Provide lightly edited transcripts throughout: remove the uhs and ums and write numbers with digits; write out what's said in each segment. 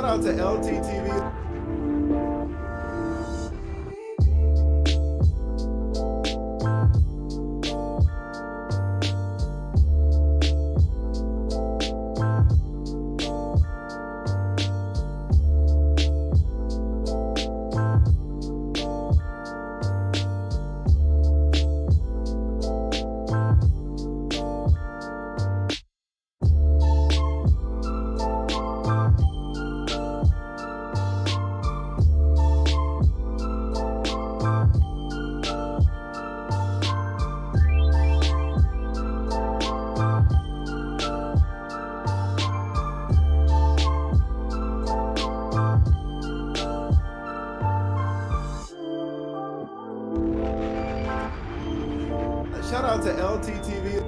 out to LTTV. Shout out to LTTV.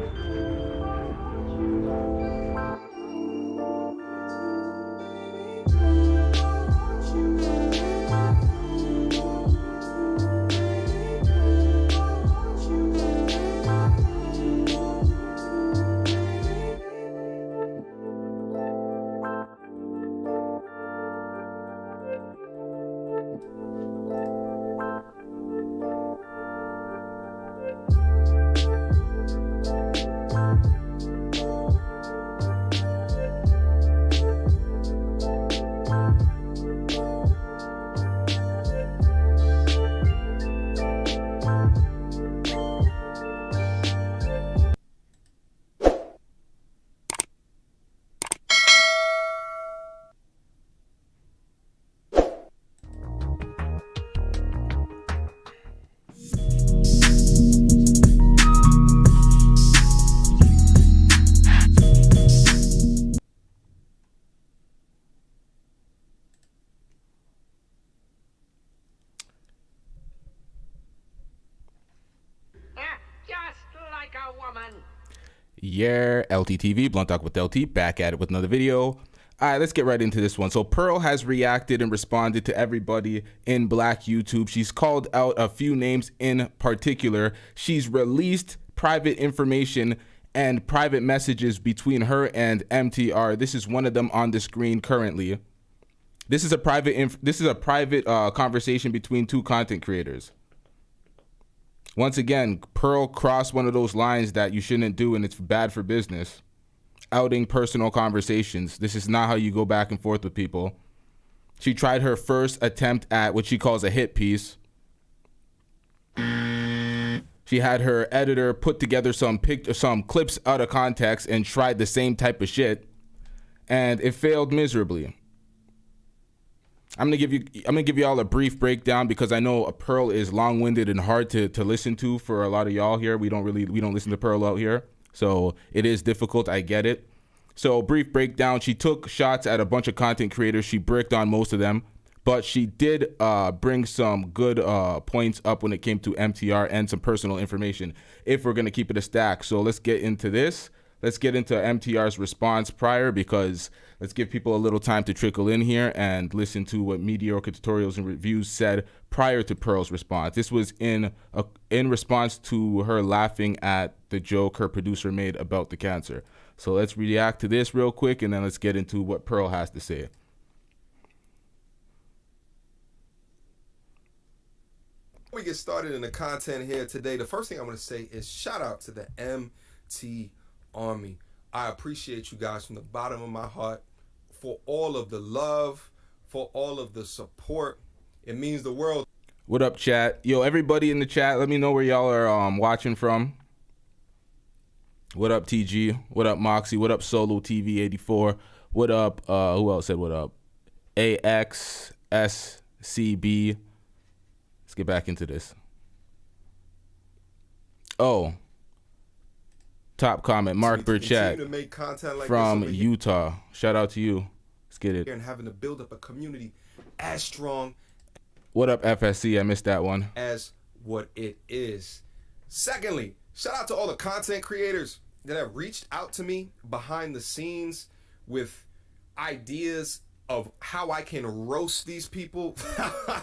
Yeah, LTTV, Blunt Talk with LT, back at it with another video. All right, let's get right into this one. So Pearl has reacted and responded to everybody in Black YouTube. She's called out a few names in particular. She's released private information and private messages between her and MTR. This is one of them on the screen currently. This is a private conversation between two content creators. Once again, Pearl crossed one of those lines that you shouldn't do, and it's bad for business. Outing personal conversations. This is not how you go back and forth with people. She tried her first attempt at what she calls a hit piece. She had her editor put together some clips out of context and tried the same type of shit, and it failed miserably. I'm gonna give you all a brief breakdown because I know Pearl is long-winded and hard to listen to for a lot of y'all here. We don't listen to Pearl out here, so it is difficult. I get it. So brief breakdown: she took shots at a bunch of content creators. She bricked on most of them, but she did bring some good points up when it came to MTR and some personal information. If we're gonna keep it a stack, so let's get into this. Let's get into MTR's response prior, because let's give people a little time to trickle in here and listen to what Mediocre Tutorials and Reviews said prior to Pearl's response. This was in response to her laughing at the joke her producer made about the cancer. So let's react to this real quick, and then let's get into what Pearl has to say. Before we get started in the content here today, the first thing I want to say is shout out to the MT Army. I appreciate you guys from the bottom of my heart for all of the love, for all of the support. It means the world. What up, chat? Yo, everybody in the chat, let me know where y'all are watching from. What up, TG? What up, Moxie? What up, Solo TV 84? What up, who else said what up? AXSCB. Let's get back into this. Oh. Top comment, Mark Burchett like from Utah. Shout out to you. Let's get it. And having to build up a community as strong. What up, FSC? I missed that one. As what it is. Secondly, shout out to all the content creators that have reached out to me behind the scenes with ideas of how I can roast these people.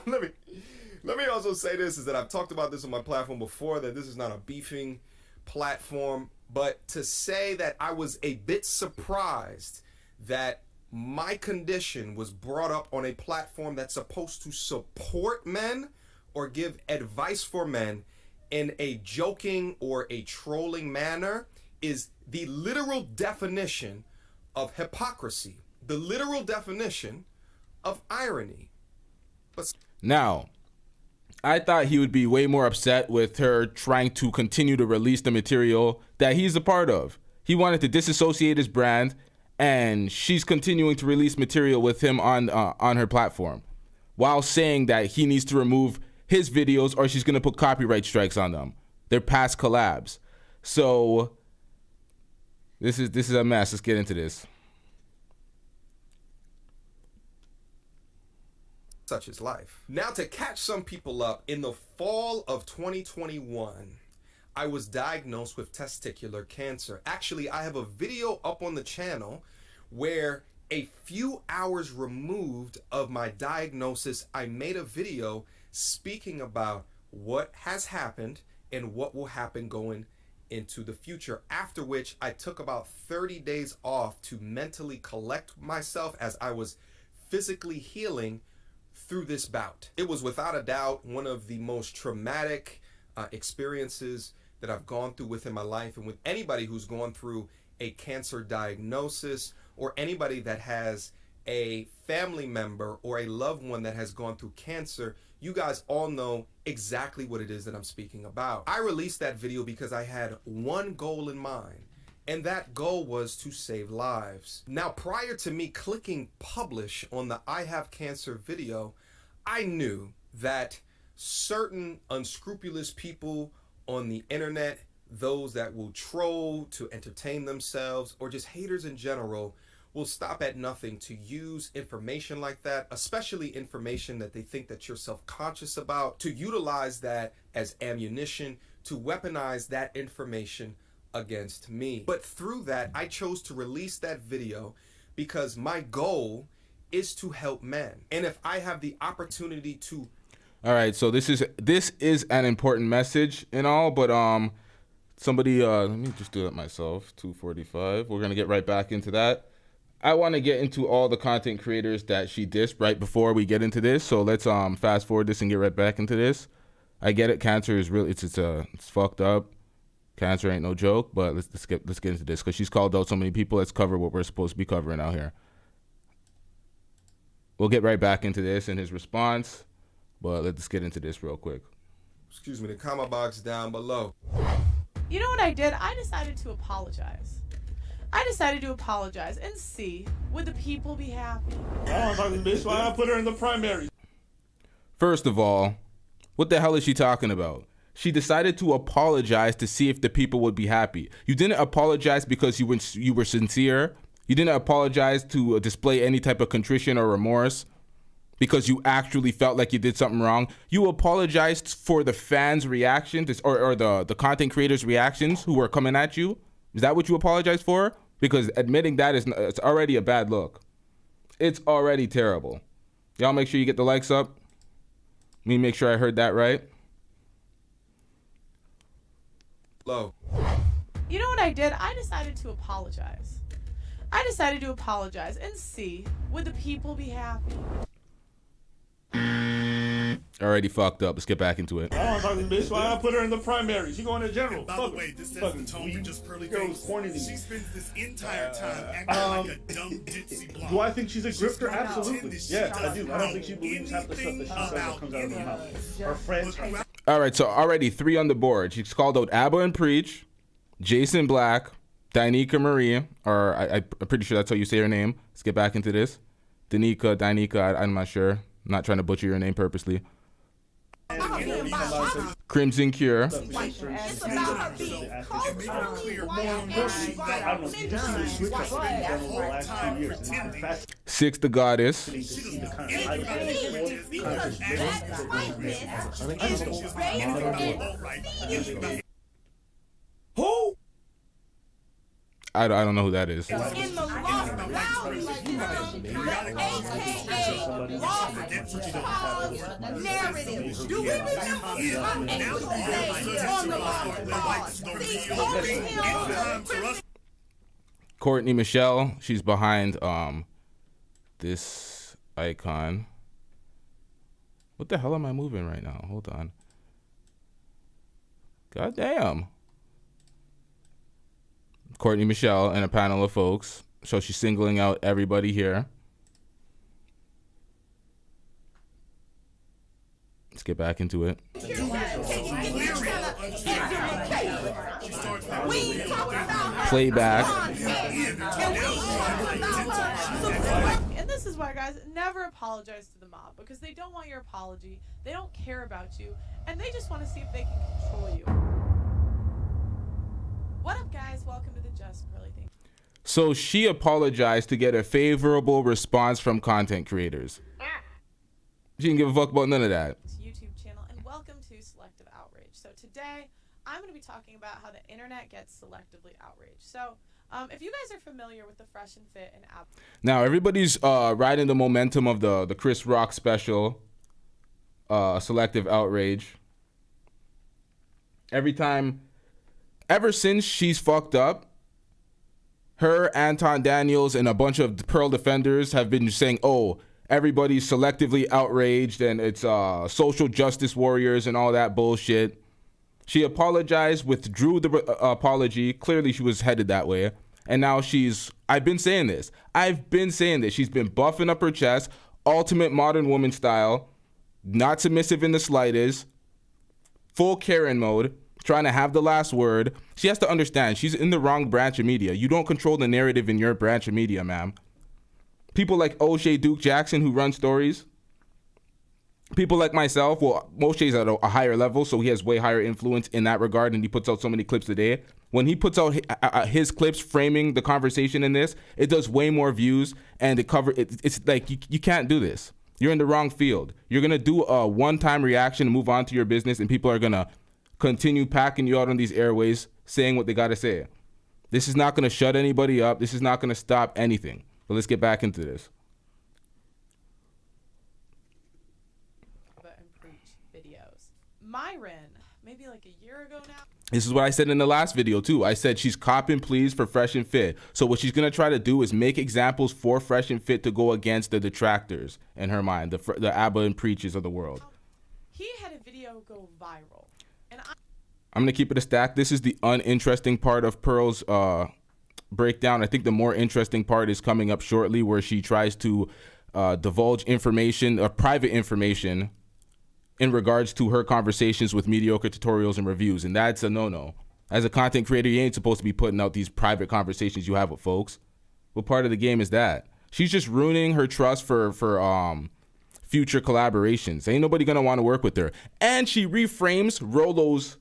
Let me also say this, is that I've talked about this on my platform before, that this is not a beefing platform. But to say that I was a bit surprised that my condition was brought up on a platform that's supposed to support men or give advice for men in a joking or a trolling manner is the literal definition of hypocrisy, the literal definition of irony. But Now, I thought he would be way more upset with her trying to continue to release the material that he's a part of. He wanted to disassociate his brand, and she's continuing to release material with him on her platform, while saying that he needs to remove his videos or she's gonna put copyright strikes on them. They're past collabs. So this is a mess. Let's get into this. such is life. Now, to catch some people up, in the fall of 2021, I was diagnosed with testicular cancer. Actually, I have a video up on the channel where a few hours removed of my diagnosis, I made a video speaking about what has happened and what will happen going into the future, after which I took about 30 days off to mentally collect myself as I was physically healing through this bout. It was without a doubt one of the most traumatic experiences that I've gone through within my life, and with anybody who's gone through a cancer diagnosis or anybody that has a family member or a loved one that has gone through cancer, you guys all know exactly what it is that I'm speaking about. I released that video because I had one goal in mind, and that goal was to save lives. Now, prior to me clicking publish on the I Have Cancer video, I knew that certain unscrupulous people on the internet, those that will troll to entertain themselves, or just haters in general, will stop at nothing to use information like that, especially information that they think that you're self-conscious about, to utilize that as ammunition to weaponize that information against me. But through that, I chose to release that video because my goal is to help men. And if I have the opportunity to... All right, so this is an important message and all, but somebody let me just do it myself. 2:45. We're gonna get right back into that. I want to get into all the content creators that she dissed right before we get into this. So let's fast forward this and get right back into this. I get it. Cancer is really it's fucked up. Cancer ain't no joke. But let's get into this because she's called out so many people. Let's cover what we're supposed to be covering out here. We'll get right back into this and his response. But let's get into this real quick. Excuse me, the comment box down below. You know what I did? I decided to apologize. I decided to apologize and see, would the people be happy? I don't talk to this bitch, so I put her in the primary. First of all, what the hell is she talking about? She decided to apologize to see if the people would be happy. You didn't apologize because you were sincere. You didn't apologize to display any type of contrition or remorse because you actually felt like you did something wrong. You apologized for the fans' reactions or the content creators' reactions who were coming at you. Is that what you apologize for? Because admitting that it's already a bad look. It's already terrible. Y'all make sure you get the likes up. Let me make sure I heard that right. Low. You know what I did? I decided to apologize. I decided to apologize and see, would the people be happy? Already fucked up. Let's get back into it. I don't talk to this bitch, so I put her in the primary. She going to general. By the way, this sets the tone for just Pearly face. She spends this entire time acting like a dumb ditzy blonde. Do I think she's a grifter? Absolutely. Yeah, I do. I don't think she believes half the stuff that she says that comes out of her mouth. Her friends. All right, so already 3 on the board. She's called out Abba and Preach, Jason Black, Danica Marie, or I'm pretty sure that's how you say her name. Let's get back into this. Danica, I'm not sure. I'm not trying to butcher your name purposely. Crimson Cure. Six the Goddess. Who? I don't know who that is. Courtney Michelle, she's behind this icon. What the hell am I moving right now? Hold on. God damn. Courtney Michelle and a panel of folks. So she's singling out everybody here. Let's get back into it. Playback. And this is why, guys, never apologize to the mob, because they don't want your apology. They don't care about you, and they just want to see if they can control you. What up, guys? Welcome to the Just Pearly thing. So she apologized to get a favorable response from content creators. She didn't give a fuck about none of that. YouTube channel, and welcome to Selective Outrage. So today, I'm going to be talking about how the internet gets selectively outraged. So, if you guys are familiar with the Fresh and Fit and app. Now everybody's riding the momentum of the Chris Rock special, Selective Outrage. Ever since she's fucked up, her, Anton Daniels, and a bunch of Pearl defenders have been saying, oh, everybody's selectively outraged and it's social justice warriors and all that bullshit. She apologized, withdrew the apology. Clearly she was headed that way. And now I've been saying this. She's been buffing up her chest, ultimate modern woman style, not submissive in the slightest, full Karen mode, trying to have the last word. She has to understand she's in the wrong branch of media. You don't control the narrative in your branch of media, ma'am. People like O'Shea Duke Jackson who run stories. People like myself, well, O'Shea's at a higher level, so he has way higher influence in that regard, and he puts out so many clips a day. When he puts out his clips framing the conversation in this, it does way more views, and it's like you can't do this. You're in the wrong field. You're going to do a one-time reaction and move on to your business, and people are going to continue packing you out on these airways saying what they got to say. This is not going to shut anybody up. This is not going to stop anything. But let's get back into this. And preach videos. Myron, maybe like a year ago now. This is what I said in the last video too. I said she's cop and please for Fresh and Fit. So what she's going to try to do is make examples for Fresh and Fit to go against the detractors in her mind, the Abba and preachers of the world. He had a video go viral. And I'm going to keep it a stack. This is the uninteresting part of Pearl's breakdown. I think the more interesting part is coming up shortly, where she tries to divulge information, private information, in regards to her conversations with Mediocre tutorials and reviews, and that's a no-no. As a content creator, you ain't supposed to be putting out these private conversations you have with folks. What part of the game is that? She's just ruining her trust for future collaborations. Ain't nobody gonna want to work with her. And she reframes Rolo's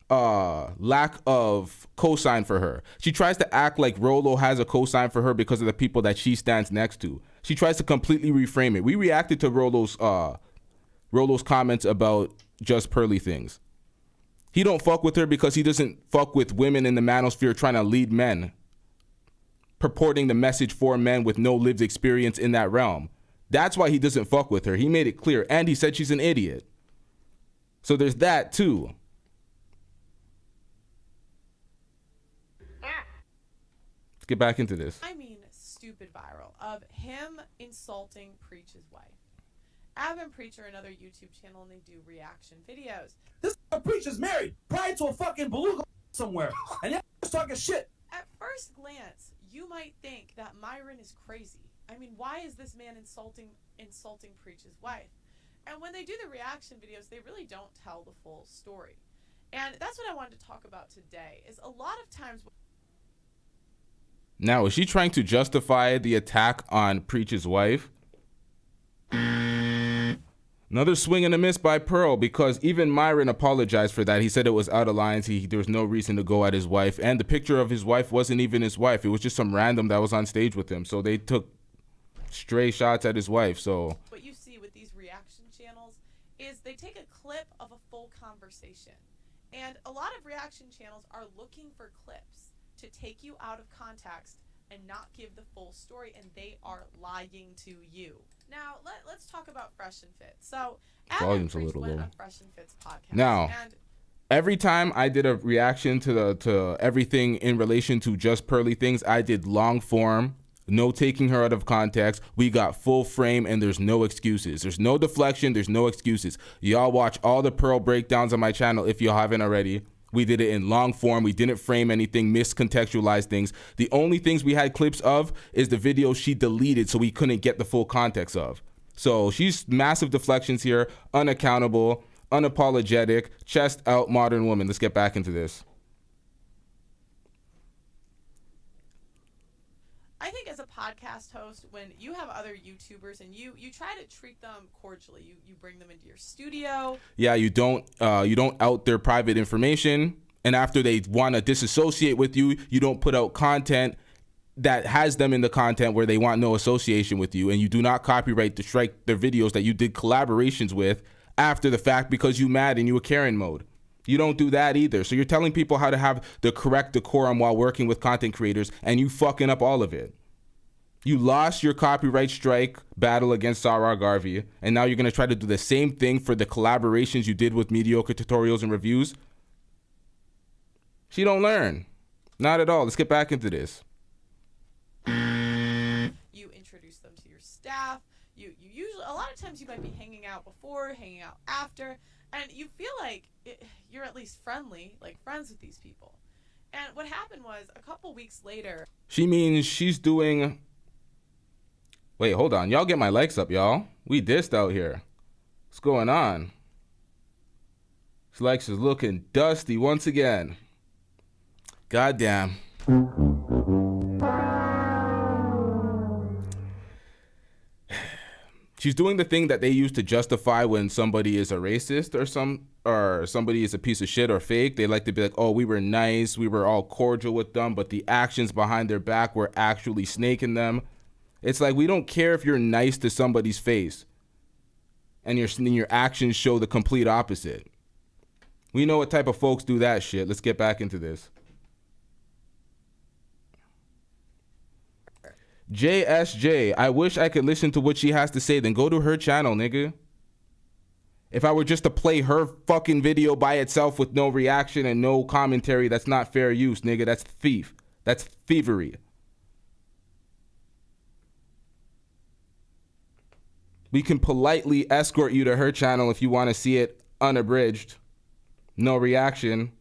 lack of cosign for her. She tries to act like Rolo has a cosign for her because of the people that she stands next to. She tries to completely reframe it. We reacted to Rolo's comments about Just Pearly things. He don't fuck with her because he doesn't fuck with women in the manosphere trying to lead men, purporting the message for men with no lived experience in that realm. That's why he doesn't fuck with her. He made it clear, and he said she's an idiot. So there's that too. Let's get back into this. I mean, stupid viral of him insulting Preach's wife. Ab and Preacher, another YouTube channel, and they do reaction videos. This preacher's married, prior to a fucking beluga somewhere, and you're just talking shit. At first glance, you might think that Myron is crazy. I mean, why is this man insulting Preach's wife? And when they do the reaction videos, they really don't tell the full story. And that's what I wanted to talk about today, is a lot of times... Now, is she trying to justify the attack on Preach's wife? Another swing and a miss by Pearl, because even Myron apologized for that. He said it was out of lines. There was no reason to go at his wife. And the picture of his wife wasn't even his wife. It was just some random that was on stage with him. So they took stray shots at his wife. So what you see with these reaction channels is they take a clip of a full conversation. And a lot of reaction channels are looking for clips to take you out of context and not give the full story, and they are lying to you. Now, let's talk about Fresh and Fit. So, volume's a little low. On Fresh and Fit's podcast. Now, and every time I did a reaction to everything in relation to Just Pearly things, I did long form, No taking her out of context. We got full frame and there's no excuses. There's no deflection. There's no excuses. Y'all watch all the Pearl breakdowns on my channel if you haven't already. We did it in long form. We didn't frame anything, miscontextualize things. The only things we had clips of is the video she deleted so we couldn't get the full context of. So she's massive deflections here, unaccountable, unapologetic, chest out modern woman. Let's get back into this. I think as a podcast host, when you have other YouTubers and you try to treat them cordially, you bring them into your studio. Yeah, you don't out their private information, and after they want to disassociate with you, you don't put out content that has them in the content where they want no association with you, and you do not copyright to strike their videos that you did collaborations with after the fact because you mad and you were Karen mode. You don't do that either. So you're telling people how to have the correct decorum while working with content creators, and you fucking up all of it. You lost your copyright strike battle against Sarah Garvey, and now you're going to try to do the same thing for the collaborations you did with Mediocre tutorials and reviews? She don't learn. Not at all. Let's get back into this. You introduce them to your staff. You usually, a lot of times you might be hanging out before, hanging out after, and you feel like you're at least friendly, like friends with these people. And what happened was a couple weeks later. She means she's doing... Wait, hold on. Y'all get my likes up, y'all. We dissed out here. What's going on? This likes is looking dusty once again. Goddamn. She's doing the thing that they use to justify when somebody is a racist or somebody is a piece of shit or fake. They like to be like, oh, we were nice, we were all cordial with them, but the actions behind their back were actually snaking them. It's like, we don't care if you're nice to somebody's face and your actions show the complete opposite. We know what type of folks do that shit. Let's get back into this. JSJ, I wish I could listen to what she has to say. Then go to her channel, nigga. If I were just to play her fucking video by itself with no reaction and no commentary, that's not fair use, nigga. That's thief. That's thievery. We can politely escort you to her channel if you want to see it unabridged. No reaction.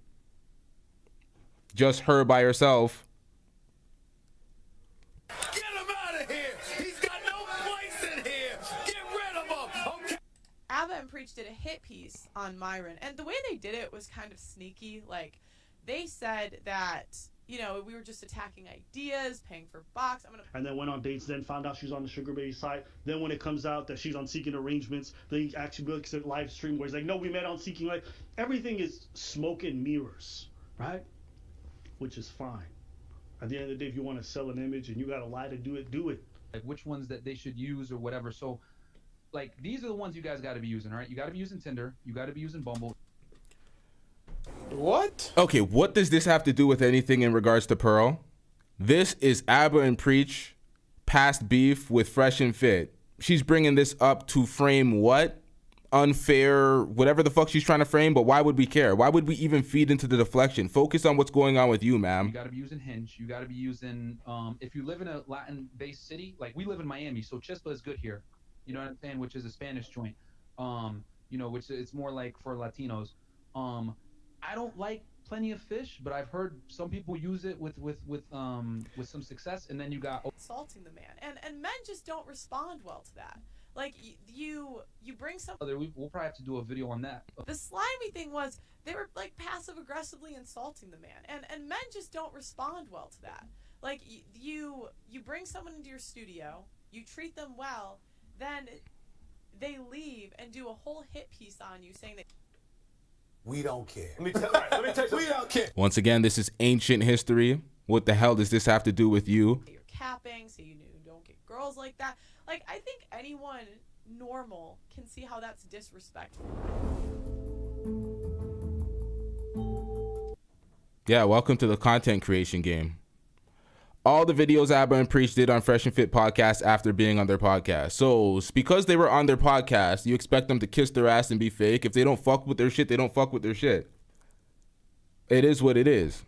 Just her by herself. Get him out of here! He's got no place in here! Get rid of him! Okay. Abba and Preach did a hit piece on Myron, and the way they did it was kind of sneaky. Like, they said that, you know, we were just attacking ideas, paying for box. And then went on dates, then found out she's on the Sugar Baby site. Then when it comes out that she's on Seeking Arrangements, then he actually looks at live stream where he's like, no, we met on Seeking. Like, everything is smoke and mirrors, right? Which is fine. At the end of the day, if you want to sell an image and you got to lie to do it, do it. Like which ones that they should use or whatever. So, like, these are the ones you guys got to be using, all right? You got to be using Tinder. You got to be using Bumble. What? Okay, what does this have to do with anything in regards to Pearl? This is Abba and Preach past beef with Fresh and Fit. She's bringing this up to frame what? Unfair, whatever the fuck she's trying to frame, but why would we care? Why would we even feed into the deflection? Focus on what's going on with you, ma'am. You got to be using Hinge. You got to be using, if you live in a Latin-based city, like we live in Miami, so Chispa is good here. You know what I'm saying? Which is a Spanish joint. You know, which it's more like for Latinos. I don't like Plenty of Fish, but I've heard some people use it with some success, and then you got insulting the man, and men just don't respond well to that. Like you bring something. We'll probably have to do a video on that. The slimy thing was they were like passive aggressively insulting the man, and men just don't respond well to that. Like you bring someone into your studio, you treat them well, then they leave and do a whole hit piece on you saying that. We don't care. Let me tell you. We don't care. Once again, this is ancient history. What the hell does this have to do with you? You're capping, so you don't get girls like that. Like, I think anyone normal can see how that's disrespectful. Yeah, welcome to the content creation game. All the videos Abba and Preach did on Fresh and Fit podcast after being on their podcast. So because they were on their podcast, you expect them to kiss their ass and be fake. If they don't fuck with their shit, they don't fuck with their shit. It is what it is.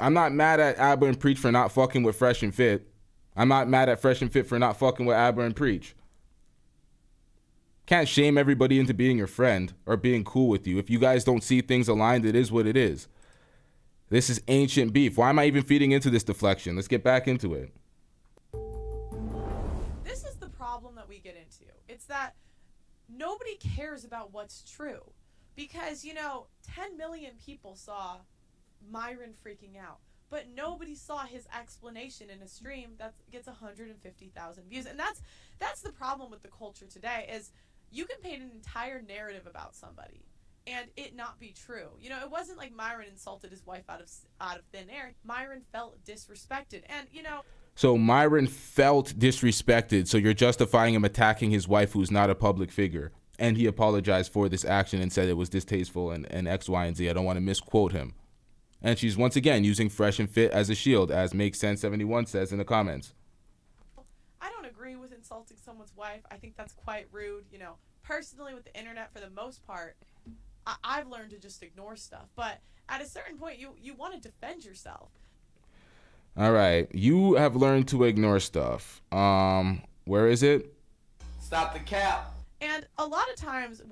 I'm not mad at Abba and Preach for not fucking with Fresh and Fit. I'm not mad at Fresh and Fit for not fucking with Abba and Preach. Can't shame everybody into being your friend or being cool with you. If you guys don't see things aligned, it is what it is. This is ancient beef. Why am I even feeding into this deflection? Let's get back into it. This is the problem that we get into. It's that nobody cares about what's true. Because, 10 million people saw Myron freaking out. But nobody saw his explanation in a stream that gets 150,000 views. And that's the problem with the culture today, is you can paint an entire narrative about somebody and it not be true. It wasn't like Myron insulted his wife out of thin air. Myron felt disrespected. And, So Myron felt disrespected, so you're justifying him attacking his wife who's not a public figure. And he apologized for this action and said it was distasteful and X, Y, and Z. I don't want to misquote him. And she's once again using Fresh and Fit as a shield, as Make Sense 71 says in the comments. I don't agree with insulting someone's wife. I think that's quite rude. Personally, with the internet, for the most part, I've learned to just ignore stuff. But at a certain point, you want to defend yourself. All right. You have learned to ignore stuff. Where is it? Stop the cap. And a lot of times,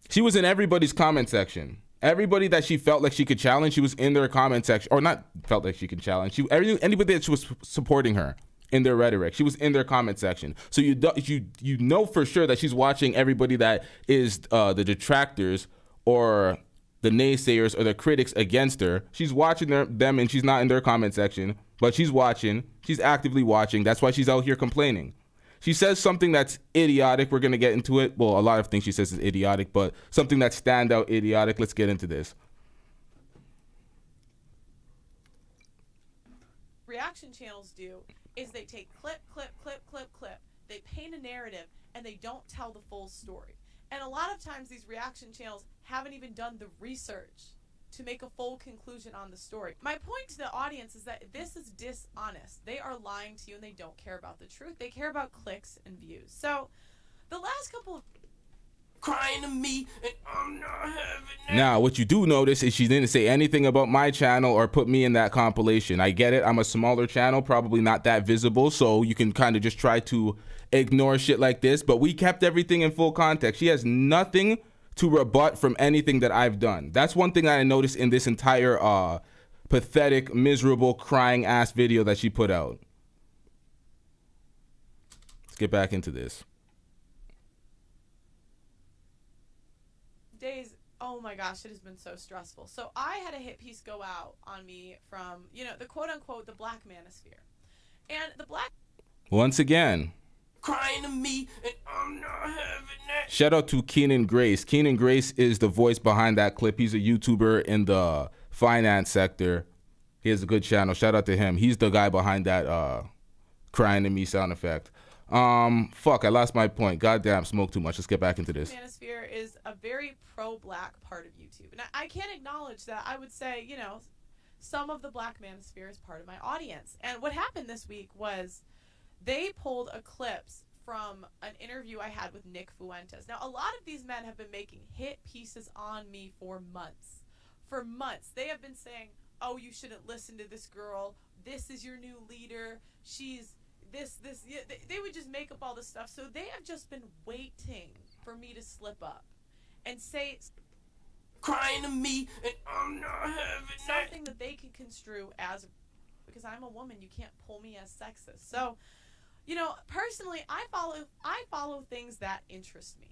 She was in everybody's comment section. Everybody that she felt like she could challenge, she was in their comment section. Or not felt like she could challenge. Anybody that was supporting her in their rhetoric, she was in their comment section. So you know for sure that she's watching everybody that is the detractors or the naysayers or the critics against her. She's watching them and she's not in their comment section, but she's watching. She's actively watching. That's why she's out here complaining. She says something that's idiotic. We're going to get into it. Well, a lot of things she says is idiotic, but something that's standout idiotic. Let's get into this. Reaction channels do is they take clip. They paint a narrative and they don't tell the full story. And a lot of times these reaction channels haven't even done the research to make a full conclusion on the story. My point to the audience is that this is dishonest. They are lying to you and they don't care about the truth. They care about clicks and views. So the last couple of Crying to me and I'm not having it. Now, what you do notice is she didn't say anything about my channel or put me in that compilation. I get it. I'm a smaller channel, probably not that visible, so you can kind of just try to ignore shit like this, but we kept everything in full context. She has nothing to rebut from anything that I've done. That's one thing that I noticed in this entire pathetic, miserable, crying ass video that she put out. Let's get back into this. days, oh my gosh, it has been so stressful. So I had a hit piece go out on me from, the quote unquote, the black manosphere. And the black... Once again, crying to me and I'm not having that. shout out to Keenan Grace. Keenan Grace is the voice behind that clip. He's a YouTuber in the finance sector. He has a good channel. Shout out to him. He's the guy behind that crying to me sound effect. Fuck, I lost my point. Goddamn, smoke too much. Let's get back into this. Manosphere is a very pro-black part of YouTube. And I can't acknowledge that. I would say, some of the black manosphere is part of my audience. And what happened this week was they pulled a clips from an interview I had with Nick Fuentes. Now, a lot of these men have been making hit pieces on me for months. For months. They have been saying, oh, you shouldn't listen to this girl. This is your new leader. She's this. Yeah, they would just make up all this stuff. So they have just been waiting for me to slip up and say Crying to me and I'm not having that. something that they can construe as, because I'm a woman, you can't pull me as sexist. So, personally, I follow things that interest me.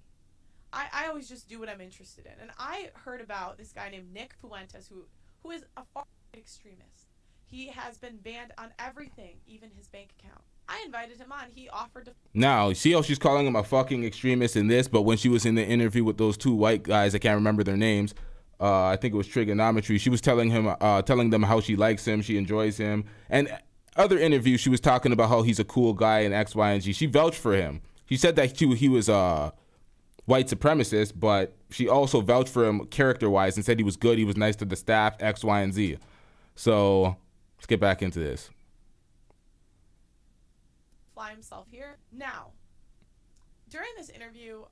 I always just do what I'm interested in. And I heard about this guy named Nick Fuentes, who is a far right extremist. He has been banned on everything, even his bank account. I invited him on. He offered to... Now, see how she's calling him a fucking extremist in this, but when she was in the interview with those two white guys, I can't remember their names, I think it was Trigonometry, she was telling them how she likes him, she enjoys him. And other interviews, she was talking about how he's a cool guy and X, Y, and Z. She vouched for him. She said that he was a white supremacist, but she also vouched for him character-wise and said he was good, he was nice to the staff, X, Y, and Z. So let's get back into this. Fly himself here. Now, during this interview,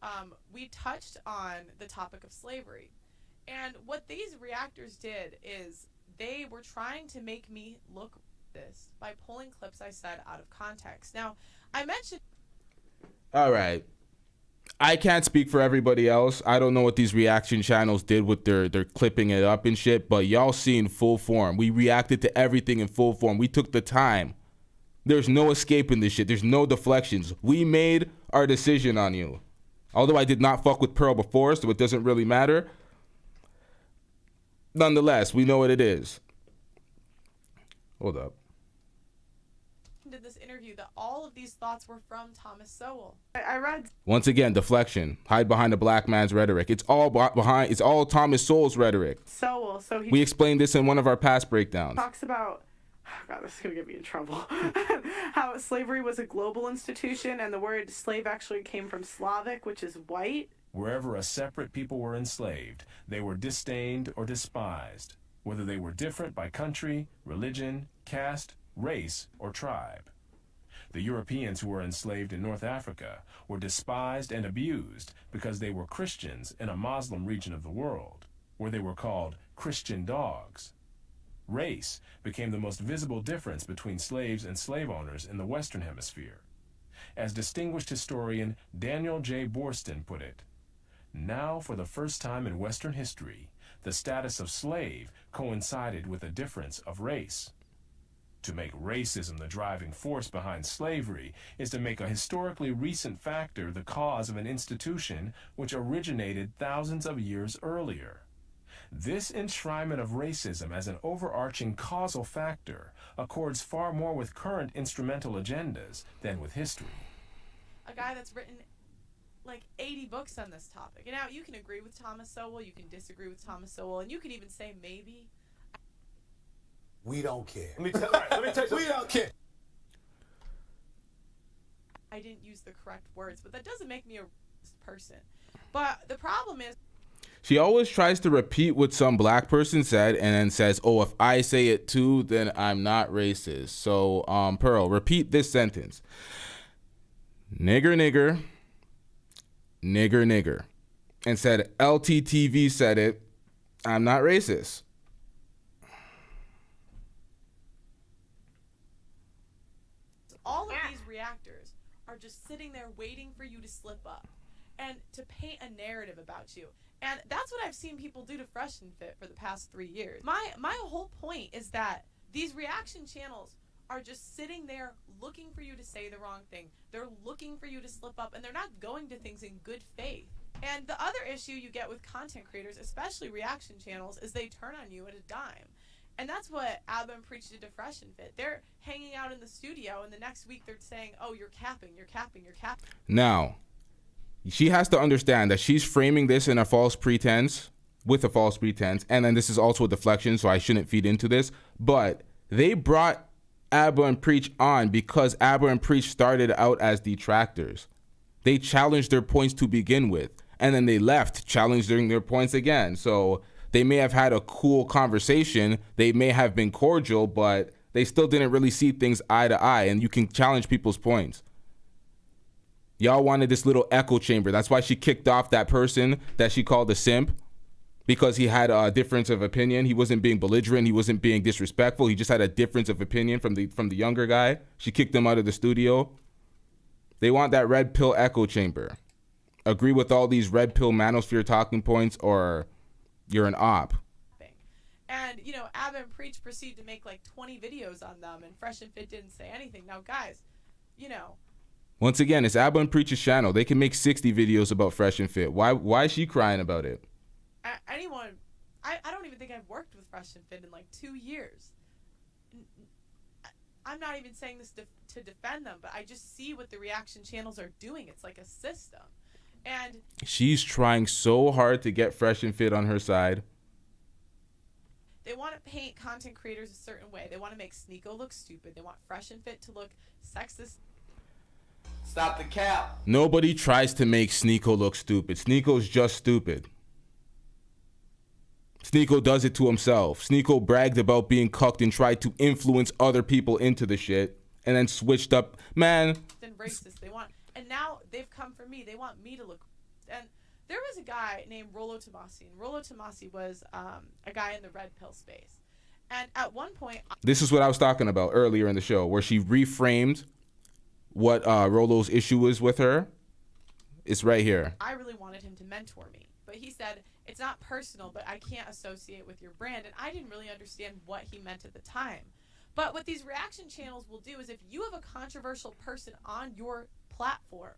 we touched on the topic of slavery. And what these reactors did is they were trying to make me look this by pulling clips I said out of context. Now, I mentioned... All right. I can't speak for everybody else. I don't know what these reaction channels did with their clipping it up and shit, but y'all see in full form. We reacted to everything in full form. We took the time. There's no escaping this shit. There's no deflections. We made our decision on you. Although I did not fuck with Pearl before, so it doesn't really matter. Nonetheless, we know what it is. Hold up. Did this interview that all of these thoughts were from Thomas Sowell. I read... Once again, deflection. Hide behind the black man's rhetoric. It's all behind. It's all Thomas Sowell's rhetoric. Sowell. So we explained this in one of our past breakdowns. Talks about... God, this is going to get me in trouble. How slavery was a global institution, and the word slave actually came from Slavic, which is white. Wherever a separate people were enslaved, they were disdained or despised, whether they were different by country, religion, caste, race, or tribe. The Europeans who were enslaved in North Africa were despised and abused because they were Christians in a Muslim region of the world, where they were called Christian dogs. Race became the most visible difference between slaves and slave owners in the Western Hemisphere. As distinguished historian Daniel J. Borston put it, now for the first time in Western history, the status of slave coincided with a difference of race. To make racism the driving force behind slavery is to make a historically recent factor the cause of an institution which originated thousands of years earlier. This enshrinement of racism as an overarching causal factor accords far more with current instrumental agendas than with history. A guy that's written like 80 books on this topic. And now you can agree with Thomas Sowell, you can disagree with Thomas Sowell, and you can even say maybe. We don't care. Let me tell you, we don't care. I didn't use the correct words, but that doesn't make me a person. But the problem is, she always tries to repeat what some black person said and then says, oh, if I say it too, then I'm not racist. So, Pearl, repeat this sentence. Nigger, nigger, nigger, nigger. And said, LTTV said it, I'm not racist. all of these reactors are just sitting there waiting for you to slip up and to paint a narrative about you. And that's what I've seen people do to Fresh and Fit for the past 3 years. My whole point is that these reaction channels are just sitting there looking for you to say the wrong thing. They're looking for you to slip up, and they're not going to things in good faith. And the other issue you get with content creators, especially reaction channels, is they turn on you at a dime. And that's what Abba and Preach did to Fresh and Fit. They're hanging out in the studio, and the next week they're saying, oh, you're capping, you're capping, you're capping. Now, she has to understand that she's framing this in a false pretense, with a false pretense, and then this is also a deflection, so I shouldn't feed into this. But they brought Abba and Preach on because Abba and Preach started out as detractors. They challenged their points to begin with, and then they left challenging their points again. So they may have had a cool conversation, they may have been cordial, but they still didn't really see things eye to eye, and you can challenge people's points. Y'all wanted this little echo chamber. That's why she kicked off that person that she called a simp, because he had a difference of opinion. He wasn't being belligerent. He wasn't being disrespectful. He just had a difference of opinion from the younger guy. She kicked him out of the studio. They want that red pill echo chamber. Agree with all these red pill manosphere talking points, or you're an op. And, you know, Abba and Preach proceeded to make like 20 videos on them, and Fresh and Fit didn't say anything. Now, guys, you know. Once again, it's Abba and Preach's channel. They can make 60 videos about Fresh and Fit. Why is she crying about it? Anyone, I don't even think I've worked with Fresh and Fit in like 2 years. I'm not even saying this to defend them, but I just see what the reaction channels are doing. It's like a system. And she's trying so hard to get Fresh and Fit on her side. They want to paint content creators a certain way. They want to make Sneeko look stupid. They want Fresh and Fit to look sexist. Stop the cap. Nobody tries to make Sneeko look stupid. Sneeko's just stupid. Sneeko does it to himself. Sneeko bragged about being cucked and tried to influence other people into the shit, and then switched up. Man. And racist. And now they've come for me. They want me to look. And there was a guy named Rollo Tomasi, and Rollo Tomasi was a guy in the red pill space. And at one point, This is what I was talking about earlier in the show, where she reframed what Rolo's issue was with her. It's right here. I really wanted him to mentor me, but he said, it's not personal, but I can't associate with your brand. And I didn't really understand what he meant at the time. But what these reaction channels will do is if you have a controversial person on your platform,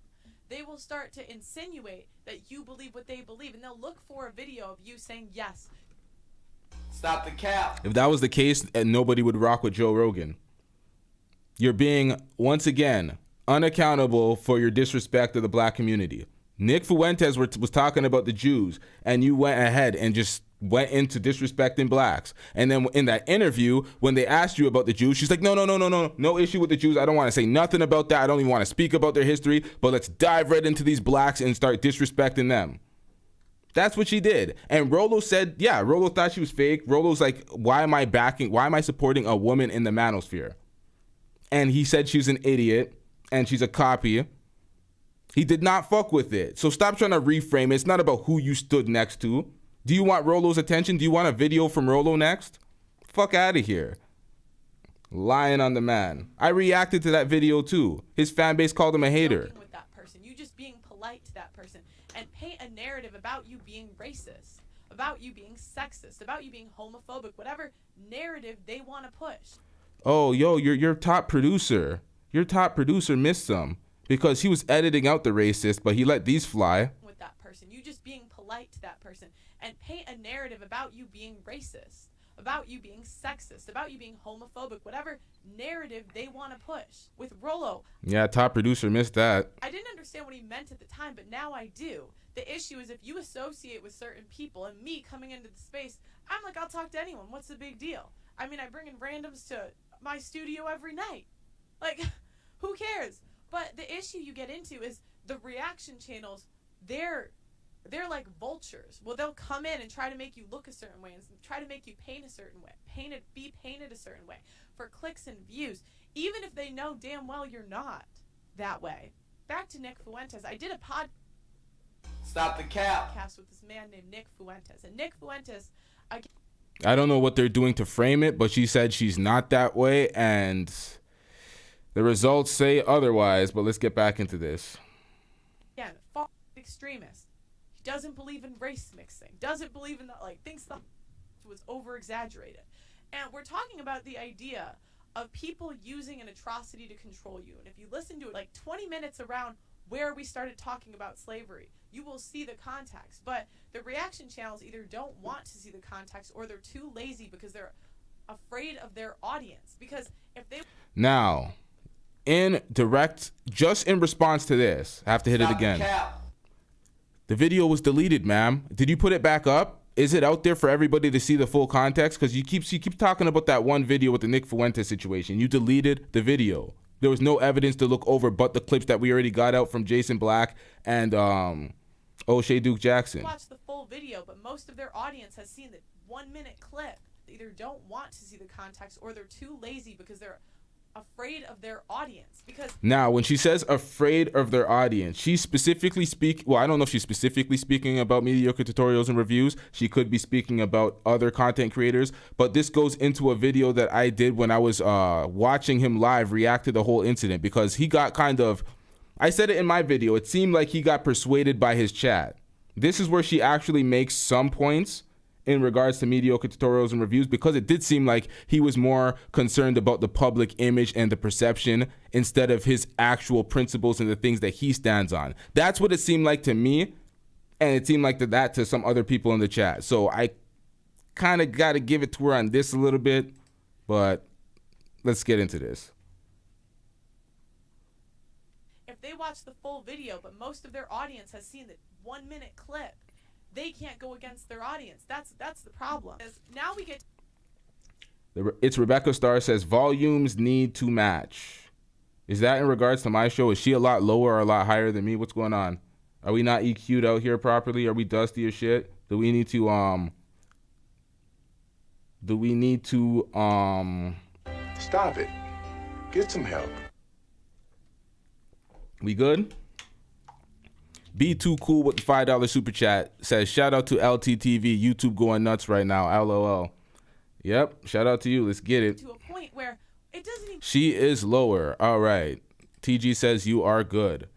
they will start to insinuate that you believe what they believe. And they'll look for a video of you saying, yes. Stop the cap. If that was the case, nobody would rock with Joe Rogan. You're being, once again, unaccountable for your disrespect of the black community. Nick Fuentes was talking about the Jews, and you went ahead and just went into disrespecting blacks. And then in that interview, when they asked you about the Jews, she's like, no issue with the Jews. I don't want to say nothing about that. I don't even want to speak about their history, but let's dive right into these blacks and start disrespecting them. That's what she did. And Rolo said, yeah, Rolo thought she was fake. Rolo's like, why am I supporting a woman in the manosphere? And he said she's an idiot and she's a copy. He did not fuck with it. So stop trying to reframe it. It's not about who you stood next to. Do you want Rolo's attention? Do you want a video from Rolo next? Fuck out of here. Lying on the man. I reacted to that video too. His fan base called him a hater. With that person, you just being polite to that person and paint a narrative about you being racist, about you being sexist, about you being homophobic, whatever narrative they want to push. Oh, yo, your top producer. Your top producer missed some because he was editing out the racist, but he let these fly. With that person, you just being polite to that person and paint a narrative about you being racist, about you being sexist, about you being homophobic, whatever narrative they want to push. With Rolo, Yeah, top producer missed that. I didn't understand what he meant at the time, but now I do. The issue is if you associate with certain people, and me coming into the space, I'm like, I'll talk to anyone. What's the big deal? I mean, I bring in randoms to my studio every night. Like, who cares? But the issue you get into is the reaction channels, they're like vultures. Well, they'll come in and try to make you look a certain way and try to make you paint a certain way, be painted a certain way for clicks and views, even if they know damn well you're not that way. Back to Nick Fuentes. I did a Stop the cap. podcast with this man named Nick Fuentes. And Nick Fuentes, again, I don't know what they're doing to frame it, but she said she's not that way, and the results say otherwise. But let's get back into this. far extremist. He doesn't believe in race mixing. Doesn't believe in thinks that was over exaggerated. And we're talking about the idea of people using an atrocity to control you. And if you listen to it 20 minutes around where we started talking about slavery, you will see the context. But the reaction channels either don't want to see the context or they're too lazy because they're afraid of their audience. Because if they... Now, just in response to this, I have to hit it again. The video was deleted, ma'am. Did you put it back up? Is it out there for everybody to see the full context? Because you keep talking about that one video with the Nick Fuentes situation. You deleted the video. There was no evidence to look over but the clips that we already got out from Jason Black and O'Shea Duke Jackson. Watch the full video, but most of their audience has seen the 1-minute clip. They either don't want to see the context or they're too lazy because they're afraid of their audience. Because now, when she says afraid of their audience, she's specifically well, I don't know if she's specifically speaking about mediocre tutorials and reviews. She could be speaking about other content creators, but this goes into a video that I did when I was watching him live react to the whole incident, because he got I said it in my video, it seemed like he got persuaded by his chat. This is where she actually makes some points in regards to mediocre tutorials and reviews, because it did seem like he was more concerned about the public image and the perception instead of his actual principles and the things that he stands on. That's what it seemed like to me, and it seemed like that to some other people in the chat. So I kind of got to give it to her on this a little bit, but let's get into this. if they watch the full video, but most of their audience has seen the 1-minute clip, they can't go against their audience. That's the problem. Now we get... It's Rebecca Star says, volumes need to match. Is that in regards to my show? Is she a lot lower or a lot higher than me? What's going on? Are we not EQ'd out here properly? Are we dusty as shit? Do we need to Stop it. Get some help. We good? Be Too Cool with the $5 super chat says, shout out to LTTV, YouTube going nuts right now, LOL. Yep. Shout out to you. Let's get it. To a point where it doesn't even. She is lower. All right. TG says you are good.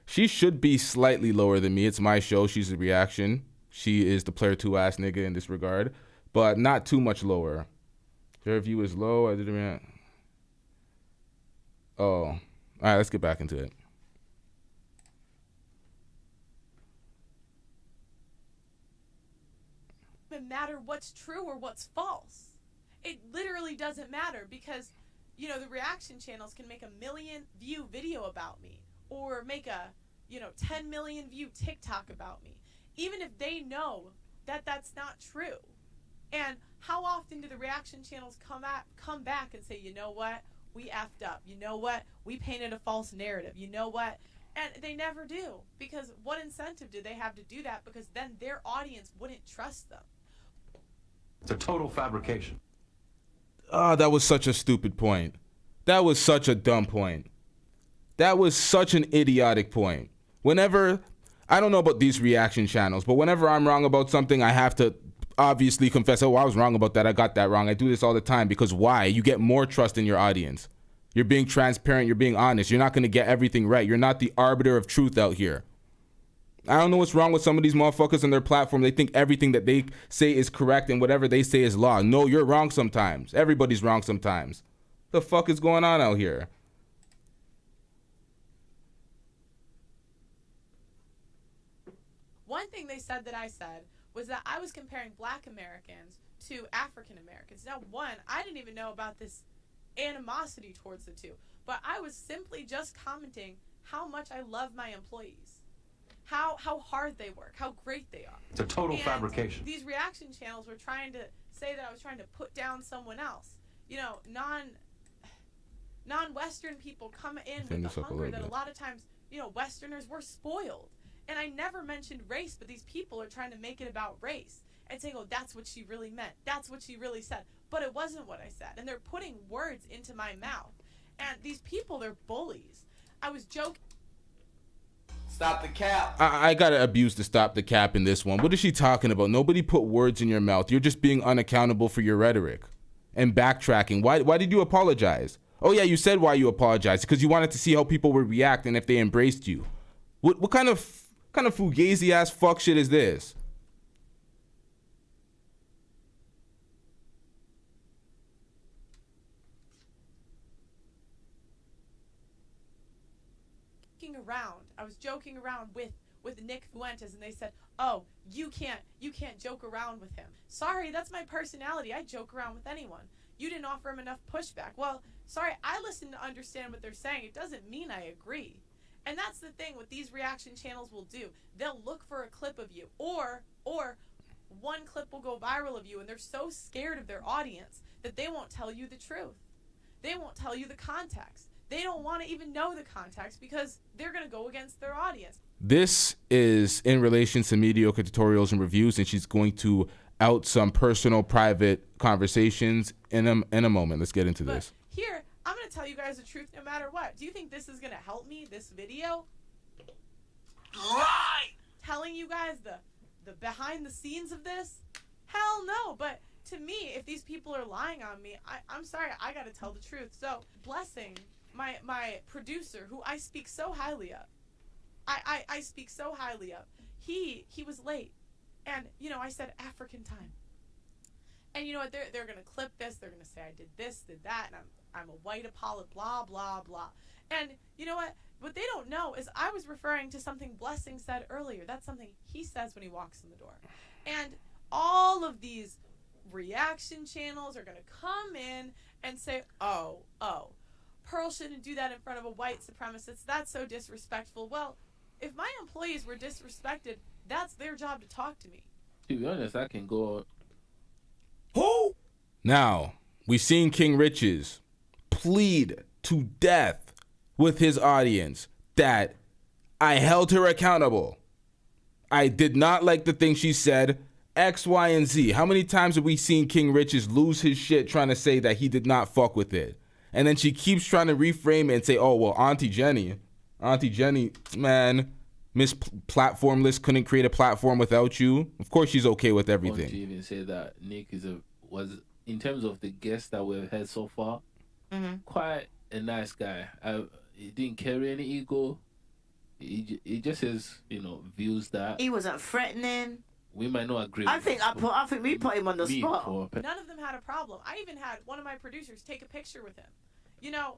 She should be slightly lower than me. It's my show. She's a reaction. She is the player 2 ass nigga in this regard, but not too much lower. Her view is low. I didn't. Oh. All right. Let's get back into it. Matter what's true or what's false. It literally doesn't matter because, you know, the reaction channels can make 1 million view video about me or make a, 10 million view TikTok about me, even if they know that that's not true. And how often do the reaction channels come back and say, you know what, we effed up, you know what, we painted a false narrative, you know what? And they never do, because what incentive do they have to do that? Because then their audience wouldn't trust them. It's a total fabrication. Oh, that was such a stupid point. That was such a dumb point. That was such an idiotic point. Whenever, I don't know about these reaction channels, but whenever I'm wrong about something, I have to obviously confess, oh, I was wrong about that. I got that wrong. I do this all the time because why? You get more trust in your audience. You're being transparent. You're being honest. You're not going to get everything right. You're not the arbiter of truth out here. I don't know what's wrong with some of these motherfuckers on their platform. They think everything that they say is correct and whatever they say is law. No, you're wrong sometimes. Everybody's wrong sometimes. The fuck is going on out here? One thing they said that I said was that I was comparing Black Americans to African Americans. Now, one, I didn't even know about this animosity towards the two, but I was simply just commenting how much I love my employees. How hard they work, how great they are. It's a total fabrication. These reaction channels were trying to say that I was trying to put down someone else. Non-Western people come in with the hunger that a lot of times, Westerners were spoiled. And I never mentioned race, but these people are trying to make it about race and saying, oh, that's what she really meant. That's what she really said. But it wasn't what I said. And they're putting words into my mouth. And these people, they're bullies. I was joking. Stop the cap. I gotta abuse the stop the cap in this one. What is she talking about? Nobody put words in your mouth. You're just being unaccountable for your rhetoric and backtracking. Why did you apologize? Oh yeah, you said why you apologized, because you wanted to see how people would react and if they embraced you. What kind of fugazi ass fuck shit is this? I was joking around with Nick Fuentes, and they said, oh, you can't joke around with him. Sorry, that's my personality. I joke around with anyone. You didn't offer him enough pushback. Well, sorry, I listen to understand what they're saying. It doesn't mean I agree. And that's the thing what these reaction channels will do. They'll look for a clip of you, or one clip will go viral of you, and they're so scared of their audience that they won't tell you the truth. They won't tell you the context. They don't want to even know the context because they're going to go against their audience. This is in relation to mediocre tutorials and reviews, and she's going to out some personal, private conversations in a moment. Let's get into this. Here, I'm going to tell you guys the truth no matter what. Do you think this is going to help me, this video? Right! Telling you guys the behind the scenes of this? Hell no, but to me, if these people are lying on me, I'm sorry, I got to tell the truth. So, Blessing, my producer, who I speak so highly of, I speak so highly of, he was late, and I said African time, and you know what, they're gonna clip this, they're gonna say I did this, did that, and I'm a white apologist, blah blah blah. And you know what they don't know is I was referring to something Blessing said earlier. That's something he says when he walks in the door. And all of these reaction channels are gonna come in and say, oh, Pearl shouldn't do that in front of a white supremacist. That's so disrespectful. Well, if my employees were disrespected, that's their job to talk to me. To be honest, I can go. Who? Now, we've seen King Riches plead to death with his audience that I held her accountable. I did not like the thing she said, X, Y, and Z. How many times have we seen King Riches lose his shit trying to say that he did not fuck with it? And then she keeps trying to reframe it and say, oh, well, Auntie Jenny, man, Miss Platformless couldn't create a platform without you. Of course she's okay with everything. She even said that Nick in terms of the guests that we've had so far, quite a nice guy. He didn't carry any ego. He just has, you know, views that he wasn't threatening. We might not agree. I think we put him on the spot. None of them had a problem. I even had one of my producers take a picture with him. You know.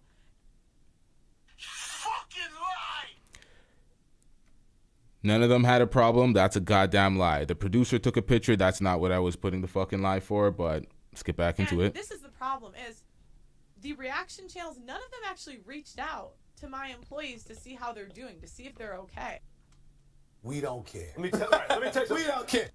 Fucking lie. None of them had a problem. That's a goddamn lie. The producer took a picture. That's not what I was putting the fucking lie for, but let's get back into it. This is the problem, is the reaction channels, none of them actually reached out to my employees to see how they're doing, to see if they're okay. We don't care. Let me tell you, we don't care.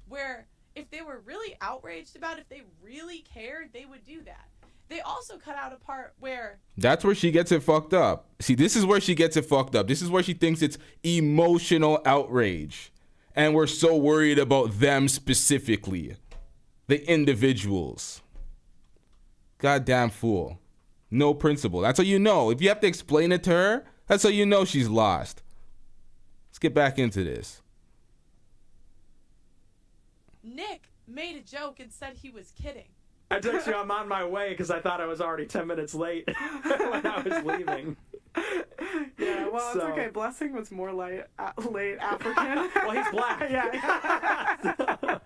Where if they were really outraged about it, if they really cared, they would do that. They also cut out a part where... That's where she gets it fucked up. See, this is where she gets it fucked up. This is where she thinks it's emotional outrage. And we're so worried about them specifically. The individuals. Goddamn fool. No principle. That's how you know. If you have to explain it to her, that's how you know she's lost. Let's get back into this. Nick made a joke and said he was kidding. I texted you I'm on my way because I thought I was already 10 minutes late when I was leaving. Yeah, well, it's okay. Blessing was more late African. Well, he's black. Yeah.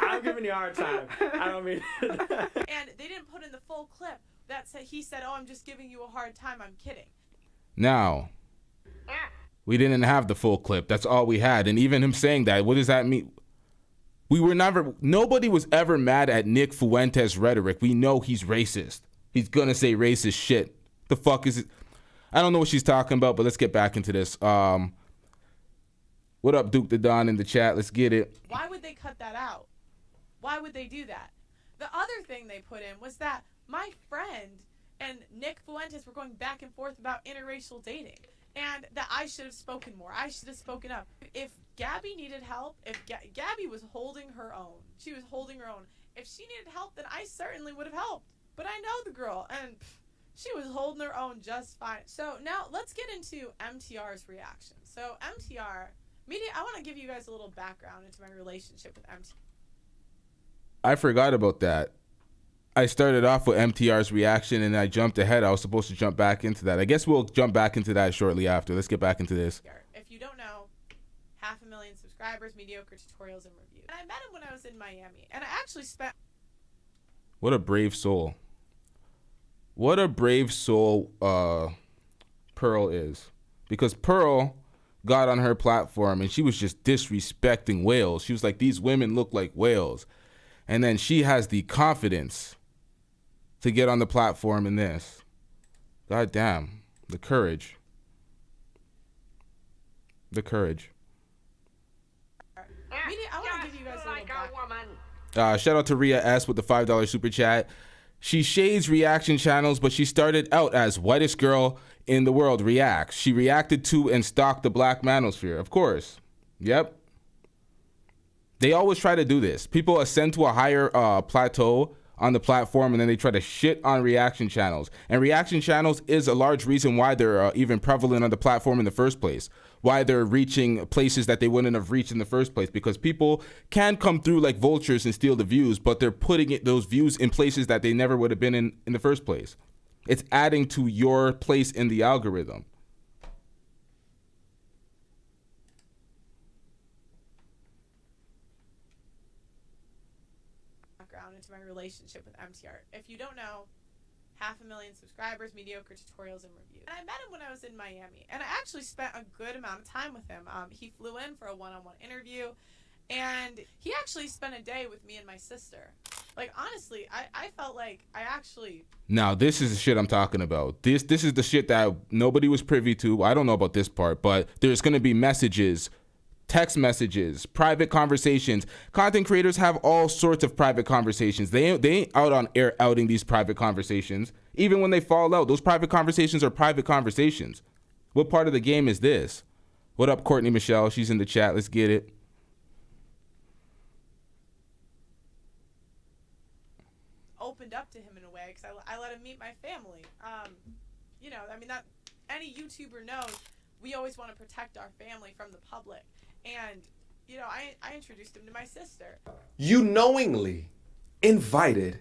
I'm giving you a hard time. I don't mean And they didn't put in the full clip that said, he said, "Oh, I'm just giving you a hard time. I'm kidding." Now, we didn't have the full clip. That's all we had. And even him saying that, what does that mean? Nobody was ever mad at Nick Fuentes' rhetoric. We know he's racist. He's gonna say racist shit. The fuck is it? I don't know what she's talking about, but let's get back into this. What up, Duke the Don in the chat? Let's get it. Why would they cut that out? Why would they do that? The other thing they put in was that my friend and Nick Fuentes were going back and forth about interracial dating, and that I should have spoken more. I should have spoken up. If Gabby needed help, if Gabby was holding her own, she was holding her own. If she needed help, then I certainly would have helped. But I know the girl, and she was holding her own just fine. So now let's get into MTR's reaction. So MTR, I want to give you guys a little background into my relationship with MTR. I forgot about that. I started off with MTR's reaction and I jumped ahead. I was supposed to jump back into that. I guess we'll jump back into that shortly after. Let's get back into this. If you don't know, 500,000 subscribers, Mediocre tutorials and reviews. And I met him when I was in Miami. And I actually spent... What a brave soul. What a brave soul Pearl is. Because Pearl got on her platform and she was just disrespecting whales. She was like, these women look like whales. And then she has the confidence to get on the platform in this. God damn. The courage. The courage. I want to give you guys a little shout out to Rhea S with the $5 super chat. She shades reaction channels, but she started out as whitest girl in the world reacts. She reacted to and stalked the black manosphere. Of course. Yep. They always try to do this. People ascend to a higher plateau on the platform and then they try to shit on reaction channels. And reaction channels is a large reason why they're even prevalent on the platform in the first place. Why they're reaching places that they wouldn't have reached in the first place. Because people can come through like vultures and steal the views, but they're putting those views in places that they never would have been in the first place. It's adding to your place in the algorithm. Into my relationship with MTR. If you don't know, 500,000 subscribers, Mediocre tutorials and reviews. And I met him when I was in Miami, and I actually spent a good amount of time with him. He flew in for a one-on-one interview, and he actually spent a day with me and my sister. Like, honestly, I felt like I actually... Now, this is the shit I'm talking about. This is the shit that nobody was privy to. I don't know about this part, but there's going to be messages, text messages, private conversations. Content creators have all sorts of private conversations. They ain't out on air outing these private conversations. Even when they fall out, those private conversations are private conversations. What part of the game is this? What up, Courtney Michelle? She's in the chat. Let's get it. Opened up to him in a way because I let him meet my family. You know, I mean, that any YouTuber knows we always want to protect our family from the public. And you know, I introduced him to my sister. You knowingly invited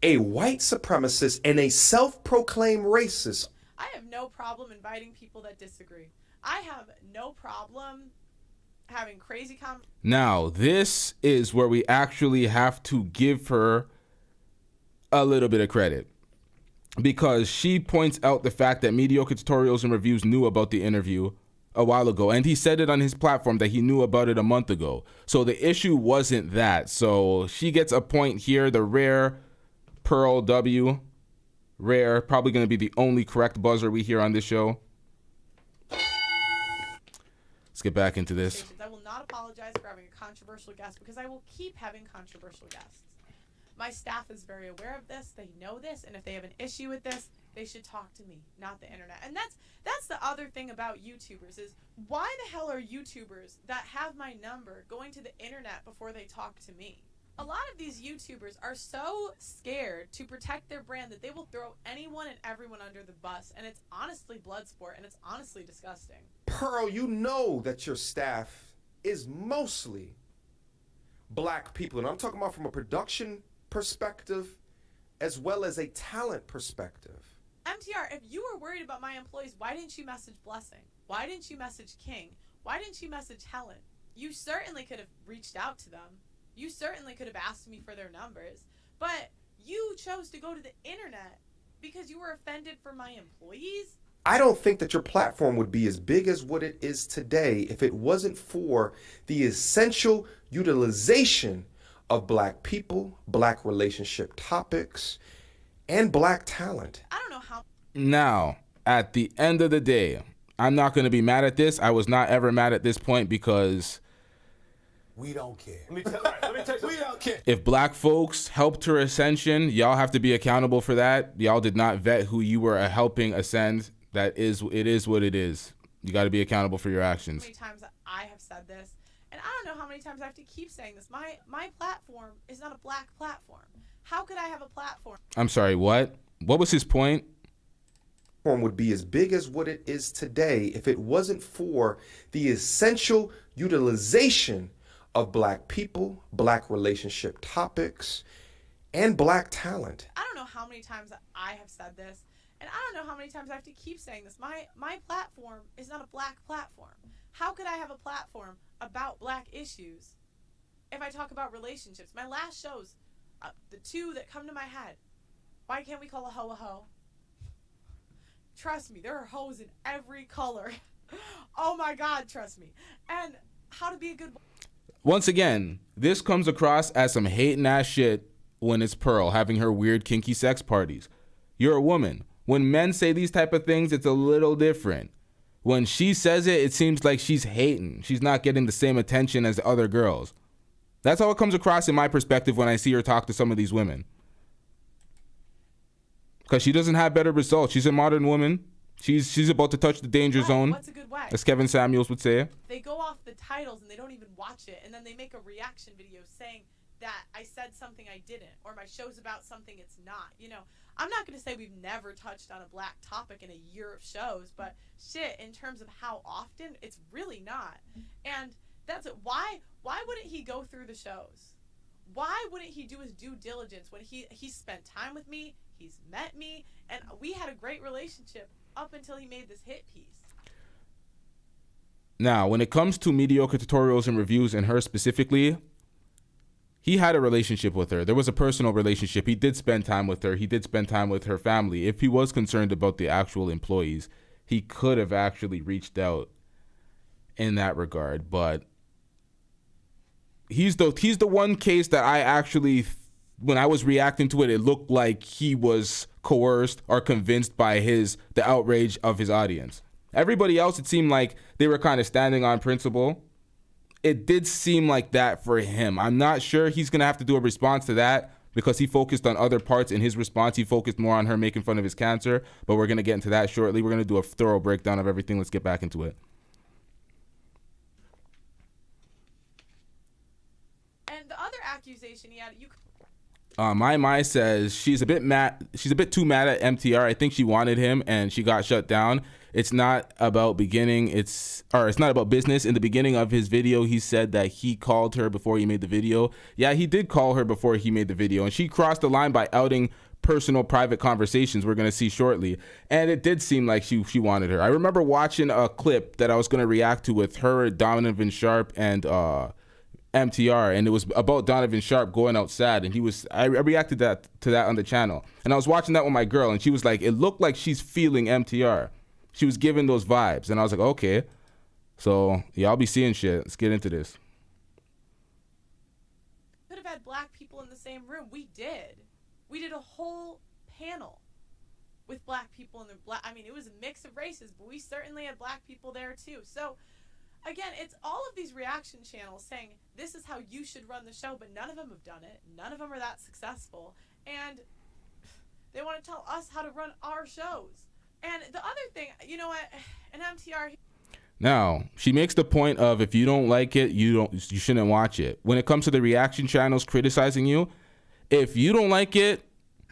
a white supremacist and a self-proclaimed racist. I have no problem inviting people that disagree. I have no problem having crazy Now, this is where we actually have to give her a little bit of credit, because she points out the fact that Mediocre Tutorials and Reviews knew about the interview a while ago, and he said it on his platform that he knew about it a month ago. So the issue wasn't that. So she gets a point here. The rare Pearl W, rare, probably going to be the only correct buzzer we hear on this show. Let's get back into this. I will not apologize for having a controversial guest, because I will keep having controversial guests. My staff is very aware of this. They know this, and if they have an issue with this, they should talk to me, not the internet. And that's the other thing about YouTubers is, why the hell are YouTubers that have my number going to the internet before they talk to me? A lot of these YouTubers are so scared to protect their brand that they will throw anyone and everyone under the bus, and it's honestly blood sport, and it's honestly disgusting. Pearl, you know that your staff is mostly black people, and I'm talking about from a production perspective as well as a talent perspective. MTR, if you were worried about my employees, why didn't you message Blessing? Why didn't you message King? Why didn't you message Helen? You certainly could have reached out to them. You certainly could have asked me for their numbers, but you chose to go to the internet because you were offended for my employees? I don't think that your platform would be as big as what it is today if it wasn't for the essential utilization of black people, black relationship topics, and black talent. I don't know how. Now, at the end of the day, I'm not going to be mad at this. I was not ever mad at this point, because we don't care. Let me tell you, we don't care. if black folks helped her ascension, y'all have to be accountable for that. Y'all did not vet who you were helping ascend. It is what it is. You got to be accountable for your actions. How many times I have said this, and I don't know how many times I have to keep saying this. My platform is not a black platform. How could I have a platform? I'm sorry, what? What was his point? Would be as big as what it is today if it wasn't for the essential utilization of black people, black relationship topics, and black talent. I don't know how many times I have said this, and I don't know how many times I have to keep saying this. My platform is not a black platform. How could I have a platform about black issues if I talk about relationships? My last shows, the two that come to my head, why can't we call a hoe a hoe? Trust me, there are hoes in every color. Oh my God, trust me. And how to be a good... Once again, this comes across as some hating ass shit when it's Pearl having her weird kinky sex parties. You're a woman. When men say these type of things, it's a little different. When she says it, it seems like she's hating. She's not getting the same attention as the other girls. That's how it comes across in my perspective when I see her talk to some of these women. Because she doesn't have better results. She's a modern woman. She's about to touch the danger zone. What's a good way? As Kevin Samuels would say. They go off the titles and they don't even watch it, and then they make a reaction video saying that I said something I didn't, or my show's about something it's not. You know, I'm not going to say we've never touched on a black topic in a year of shows, but shit, in terms of how often, it's really not. And that's it. Why wouldn't he go through the shows? Why wouldn't he do his due diligence when he spent time with me, he's met me, and we had a great relationship up until he made this hit piece? Now, when it comes to Mediocre Tutorials and Reviews and her specifically, he had a relationship with her. There was a personal relationship. He did spend time with her. He did spend time with her family. If he was concerned about the actual employees, he could have actually reached out in that regard. But he's the one case that I actually, when I was reacting to it, it looked like he was coerced or convinced by the outrage of his audience. Everybody else, it seemed like they were kind of standing on principle. It did seem like that for him. I'm not sure he's going to have to do a response to that because he focused on other parts in his response. He focused more on her making fun of his cancer, but we're going to get into that shortly. We're going to do a thorough breakdown of everything. Let's get back into it. And the other accusation he had, My says she's a bit mad. She's a bit too mad at MTR. I think she wanted him and she got shut down. It's not about it's not about business. In the beginning of his video, he said that he called her before he made the video. Yeah, he did call her before he made the video, and she crossed the line by outing personal private conversations we're going to see shortly. And it did seem like she wanted her. I remember watching a clip that I was going to react to with her, Donovan Sharp, and MTR, and it was about Donovan Sharp going outside, and I reacted to that on the channel, and I was watching that with my girl, and she was like, it looked like she's feeling MTR. She was giving those vibes, and I was like, okay. So yeah, I'll be seeing shit. Let's get into this. Could have had black people in the same room. We did a whole panel with black people in the I mean, it was a mix of races, but we certainly had black people there too. So again, it's all of these reaction channels saying this is how you should run the show, but none of them have done it. None of them are that successful, and they want to tell us how to run our shows. And the other thing, you know what, an MTR. Now, she makes the point of if you don't like it, you shouldn't watch it. When it comes to the reaction channels criticizing you, if you don't like it,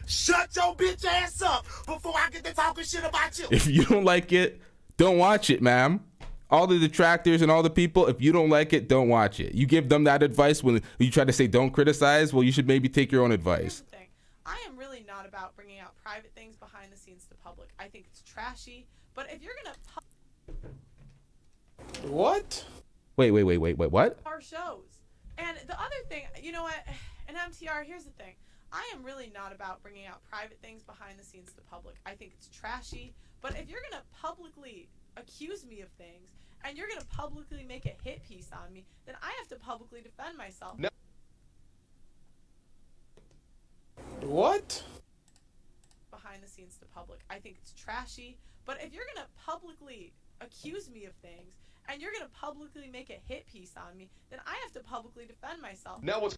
shut your bitch ass up before I get to talking shit about you. If you don't like it, don't watch it, ma'am. All the detractors and all the people, if you don't like it, don't watch it. You give them that advice when you try to say don't criticize, well, you should maybe take your own advice. I am really not about bringing out private things behind the scenes to public. I think it's trashy, but if you're gonna What? Wait, what? Our shows. And the other thing, you know what, an MTR, here's the thing. I am really not about bringing out private things behind the scenes to public. I think it's trashy, but if you're gonna publicly accuse me of things and you're gonna publicly make a hit piece on me, then I have to publicly defend myself. No. What? Behind the scenes to public. I think it's trashy, but if you're gonna publicly accuse me of things and you're gonna publicly make a hit piece on me, then I have to publicly defend myself. Now what's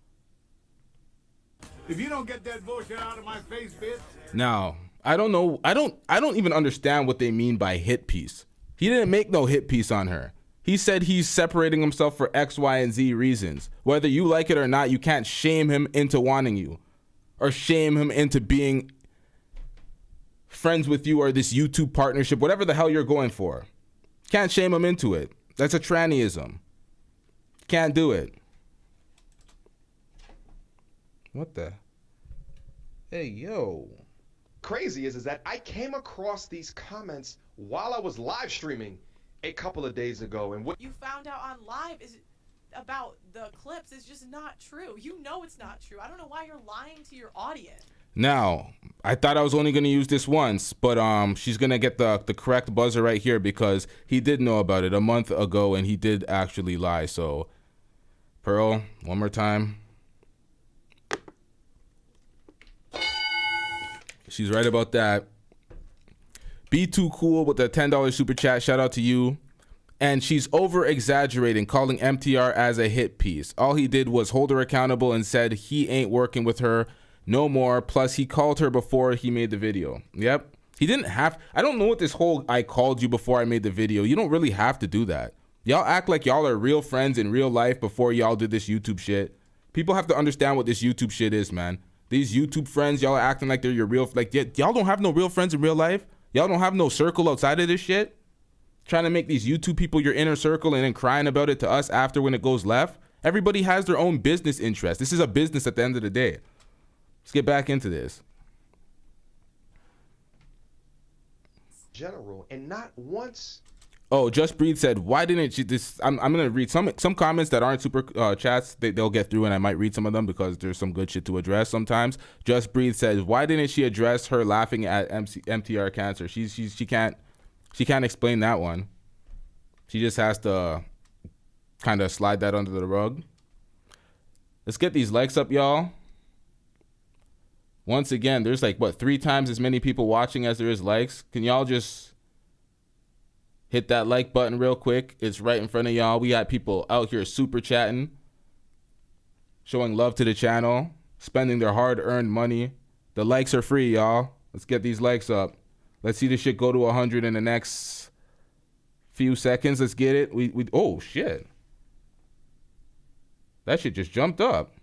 If you don't get that bullshit out of my face, bitch. Now, I don't know. I don't even understand what they mean by hit piece. He didn't make no hit piece on her. He said he's separating himself for X, Y, and Z reasons. Whether you like it or not, you can't shame him into wanting you or shame him into being friends with you or this YouTube partnership, whatever the hell you're going for. Can't shame him into it. That's a trannyism. Can't do it. What the? Hey, yo. Crazy is that I came across these comments while I was live streaming a couple of days ago, and what you found out on live is about the clips is just not true. You know it's not true. I don't know why you're lying to your audience. Now, I thought I was only going to use this once, but she's going to get the correct buzzer right here because he did know about it a month ago and he did actually lie. So, Pearl, one more time. She's right about that. Be Too Cool with the $10 super chat. Shout out to you. And she's over exaggerating, calling MTR as a hit piece. All he did was hold her accountable and said he ain't working with her no more. Plus, he called her before he made the video. Yep. He didn't have. I don't know what this whole I called you before I made the video. You don't really have to do that. Y'all act like y'all are real friends in real life before y'all did this YouTube shit. People have to understand what this YouTube shit is, man. These YouTube friends, y'all are acting like they're your real, like, y'all don't have no real friends in real life. Y'all don't have no circle outside of this shit. Trying to make these YouTube people your inner circle and then crying about it to us after when it goes left. Everybody has their own business interest. This is a business at the end of the day. Let's get back into this. General, and not once. Oh, Just Breathe said, why didn't you this? I'm gonna read some comments that aren't super chats. They'll get through, and I might read some of them because there's some good shit to address sometimes. Just Breathe says, why didn't she address her laughing at MTR cancer? She can't explain that one. She just has to kind of slide that under the rug. Let's get these likes up, y'all. Once again, there's like, what, 3 times as many people watching as there is likes. Can y'all just hit that like button real quick? It's right in front of y'all. We got people out here super chatting, showing love to the channel, spending their hard-earned money. The likes are free, y'all. Let's get these likes up. Let's see this shit go to 100 in the next few seconds. Let's get it. We oh, shit. That shit just jumped up.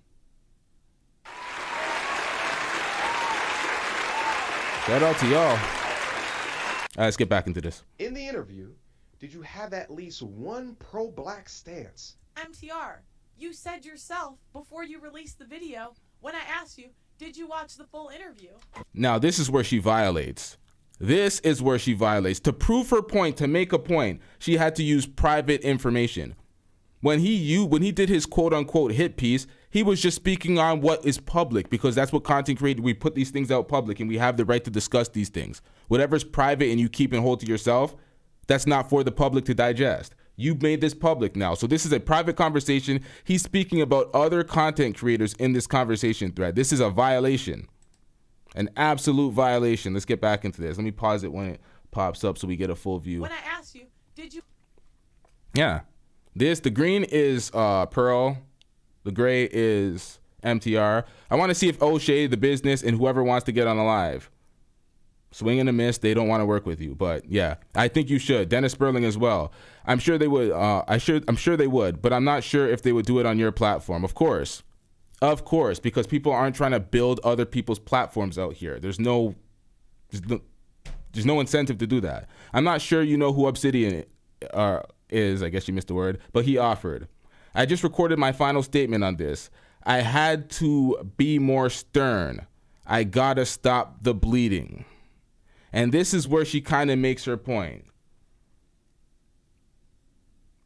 Shout out to y'all. All right, let's get back into this. In the interview, did you have at least one pro-black stance? MTR, you said yourself before you released the video, when I asked you, did you watch the full interview? Now, this is where she violates. This is where she violates. To prove her point, to make a point, she had to use private information. When he did his quote-unquote hit piece, he was just speaking on what is public, because that's what content creators, we put these things out public and we have the right to discuss these things. Whatever's private and you keep and hold to yourself, that's not for the public to digest. You've made this public now. So this is a private conversation. He's speaking about other content creators in this conversation thread. This is a violation. An absolute violation. Let's get back into this. Let me pause it when it pops up so we get a full view. When I asked you, did you? Yeah. The green is Pearl. The gray is MTR. I want to see if O'Shea, the business, and whoever wants to get on the live. Swing and a miss. They don't want to work with you. But yeah, I think you should. Dennis Sperling as well. I'm sure they would. I'm sure they would, but I'm not sure if they would do it on your platform. Of course, because people aren't trying to build other people's platforms out here. There's no incentive to do that. I'm not sure you know who Obsidian is. I guess you missed the word, but he offered. I just recorded my final statement on this. I had to be more stern. I gotta stop the bleeding. And this is where she kind of makes her point.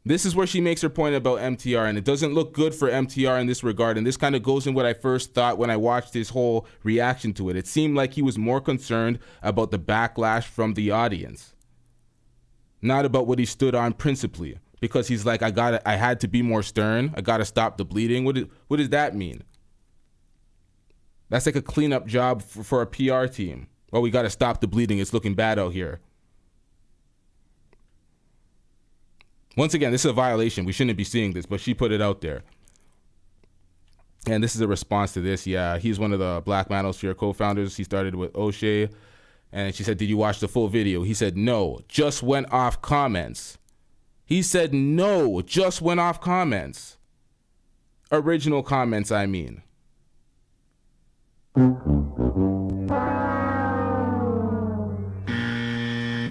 This is where she makes her point about MTR, and it doesn't look good for MTR in this regard. And this kind of goes in what I first thought when I watched his whole reaction to it. It seemed like he was more concerned about the backlash from the audience, not about what he stood on principally. Because he's like, I had to be more stern. I gotta stop the bleeding. What does that mean? That's like a cleanup job for a PR team. Well, we gotta stop the bleeding. It's looking bad out here. Once again, this is a violation. We shouldn't be seeing this, but she put it out there. And this is a response to this. Yeah, he's one of the Black Manosphere co-founders. He started with O'Shea. And she said, did you watch the full video? He said, no, just went off comments. He said, no, just went off comments. Original comments, I mean.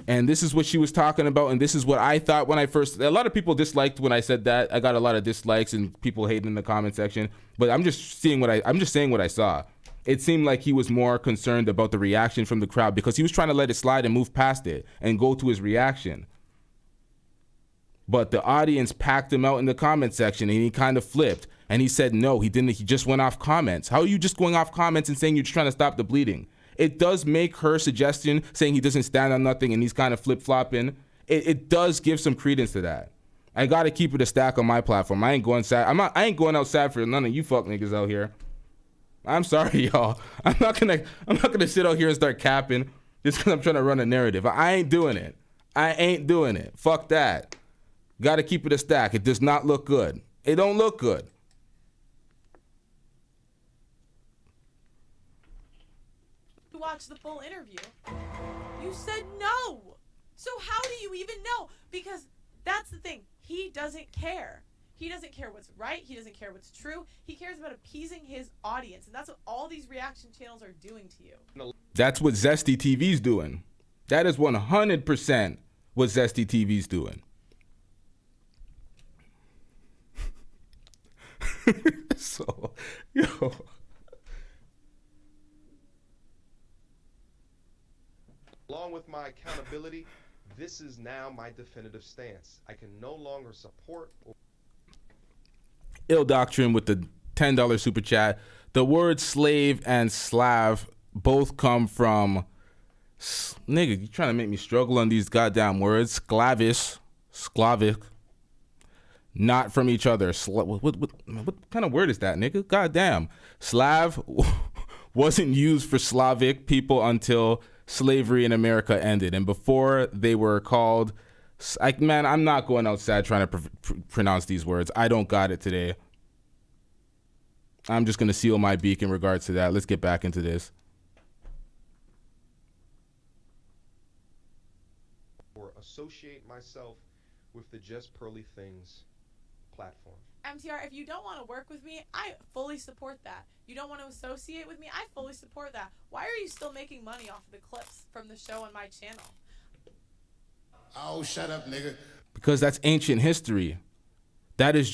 And this is what she was talking about, and this is what I thought when I first... A lot of people disliked when I said that. I got a lot of dislikes and people hating in the comment section. But I'm just saying what I saw. It seemed like he was more concerned about the reaction from the crowd because he was trying to let it slide and move past it and go to his reaction. But the audience packed him out in the comment section and he kind of flipped and he said, no, he didn't. He just went off comments. How are you just going off comments and saying you're just trying to stop the bleeding? It does make her suggestion saying he doesn't stand on nothing and he's kind of flip-flopping. It does give some credence to that. I got to keep it a stack on my platform. I ain't going outside for none of you fuck niggas out here. I'm sorry, y'all. I'm not gonna sit out here and start capping just because I'm trying to run a narrative. I ain't doing it. Fuck that. Got to keep it a stack. It does not look good. It don't look good. You watched the full interview. You said no. So how do you even know? Because that's the thing. He doesn't care. He doesn't care what's right. He doesn't care what's true. He cares about appeasing his audience. And that's what all these reaction channels are doing to you. That's what Zesty TV's doing. That is 100% what Zesty TV's doing. So, yo. Along with my accountability, this is now my definitive stance. I can no longer support or Ill Doctrine with the $10 super chat. The words slave and Slav both come from nigga, you trying to make me struggle on these goddamn words. Sclavic. Not from each other. What kind of word is that, nigga? Goddamn. Slav wasn't used for Slavic people until slavery in America ended. And before they were called... man, I'm not going outside trying to pronounce these words. I don't got it today. I'm just going to seal my beak in regards to that. Let's get back into this. Or associate myself with the Just Pearly Things platform. MTR, if you don't want to work with me, I fully support that. You don't want to associate with me, I fully support that. Why are you still making money off of the clips from the show on my channel? Oh, shut up, nigga. Because that's ancient history. That's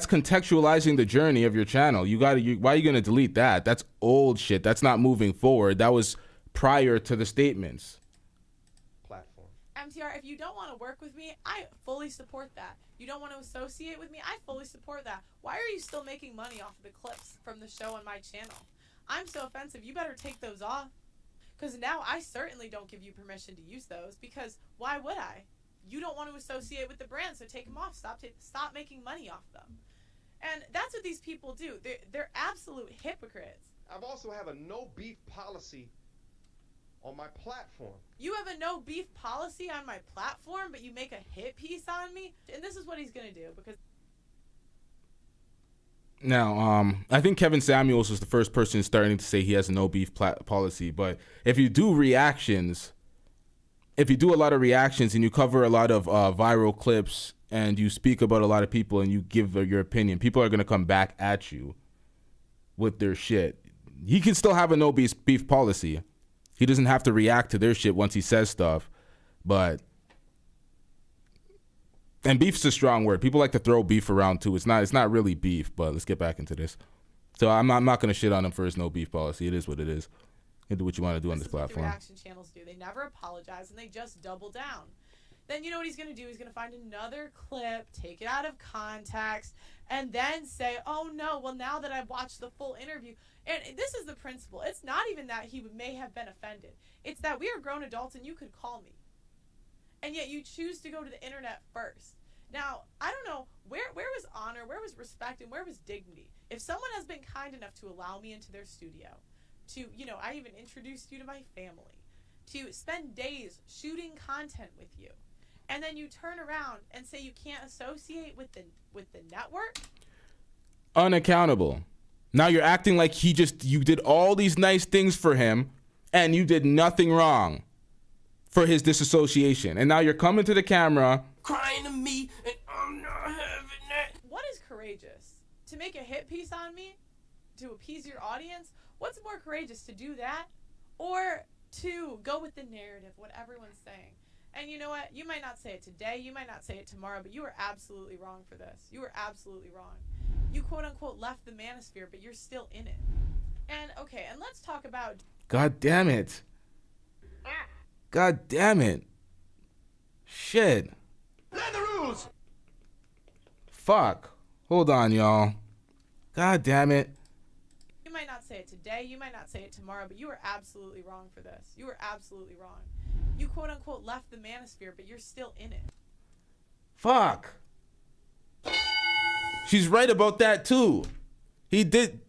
contextualizing the journey of your channel. Why are you gonna delete that? That's old shit. That's not moving forward. That was prior to the statements. Platform. MTR, if you don't want to work with me, I fully support that. You don't want to associate with me, I fully support that. Why are you still making money off of the clips from the show on my channel? I'm so offensive, you better take those off. Because now I certainly don't give you permission to use those, because why would I? You don't want to associate with the brand, so take them off. Stop making money off them. And that's what these people do. They're absolute hypocrites. I've also have a no beef policy on my platform. You have a no beef policy on my platform, but you make a hit piece on me? And this is what he's going to do, because... Now, I think Kevin Samuels was the first person starting to say he has a no beef policy, but if you do reactions... If you do a lot of reactions and you cover a lot of viral clips and you speak about a lot of people and you give your opinion, people are going to come back at you with their shit. He can still have a no beef policy. He doesn't have to react to their shit once he says stuff. But, and beef's a strong word. People like to throw beef around too. It's not really beef, but let's get back into this. So I'm not going to shit on him for his no beef policy. It is what it is. You do what you want to do on this platform. What the reaction channels do. They never apologize and they just double down. Then you know what he's going to do? He's going to find another clip, take it out of context, and then say, oh no, well now that I've watched the full interview. And this is the principle. It's not even that he may have been offended. It's that we are grown adults and you could call me. And yet you choose to go to the internet first. Now, I don't know, where was honor, where was respect, and where was dignity? If someone has been kind enough to allow me into their studio, to, I even introduced you to my family, to spend days shooting content with you, and then you turn around and say you can't associate with the network? Unaccountable. Now you're acting like you did all these nice things for him and you did nothing wrong for his disassociation. And now you're coming to the camera crying to me and I'm not having that. What is courageous? To make a hit piece on me? To appease your audience? What's more courageous, to do that or to go with the narrative, what everyone's saying? And you know what? You might not say it today, you might not say it tomorrow, but you are absolutely wrong for this. You are absolutely wrong. You quote unquote left the manosphere, but you're still in it. And okay, and let's talk about... God damn it. God damn it. Shit. Learn the rules. Fuck. Hold on, y'all. God damn it. You might not say it today, you might not say it tomorrow, but you are absolutely wrong for this. You are absolutely wrong. You quote unquote left the manosphere, but you're still in it. Fuck. She's right about that too. He did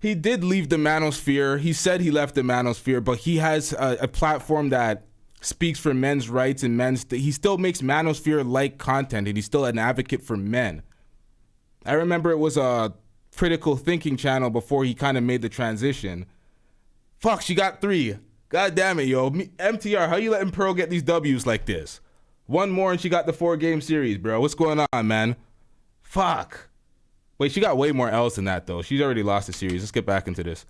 leave the manosphere. He said he left the manosphere, but he has a platform that speaks for men's rights and he still makes manosphere-like content, and he's still an advocate for men. I remember it was a critical thinking channel before he kind of made the transition. Fuck, she got 3. God damn it, yo. MTR, how you letting Pearl get these W's like this? One more and she got the 4-game series, bro. What's going on, man? Fuck. Wait, she got way more L's than that, though. She's already lost the series. Let's get back into this.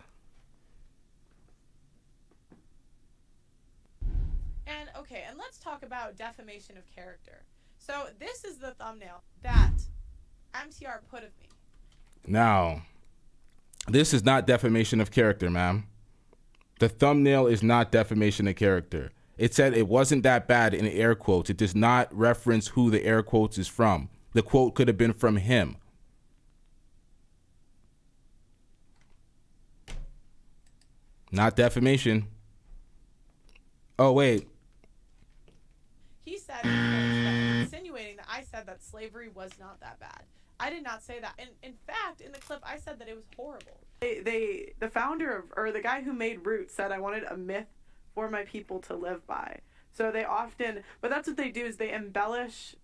And, okay, and let's talk about defamation of character. So, this is the thumbnail that MTR put of me. Now, this is not defamation of character, ma'am. The thumbnail is not defamation of character. It said it wasn't that bad in air quotes. It does not reference who the air quotes is from. The quote could have been from him. Not defamation. Oh, wait. He said, insinuating that I said that slavery was not that bad. I did not say that. In fact, in the clip, I said that it was horrible. The founder of, or the guy who made Roots said, I wanted a myth for my people to live by. So they often, but that's what they do, is they embellish,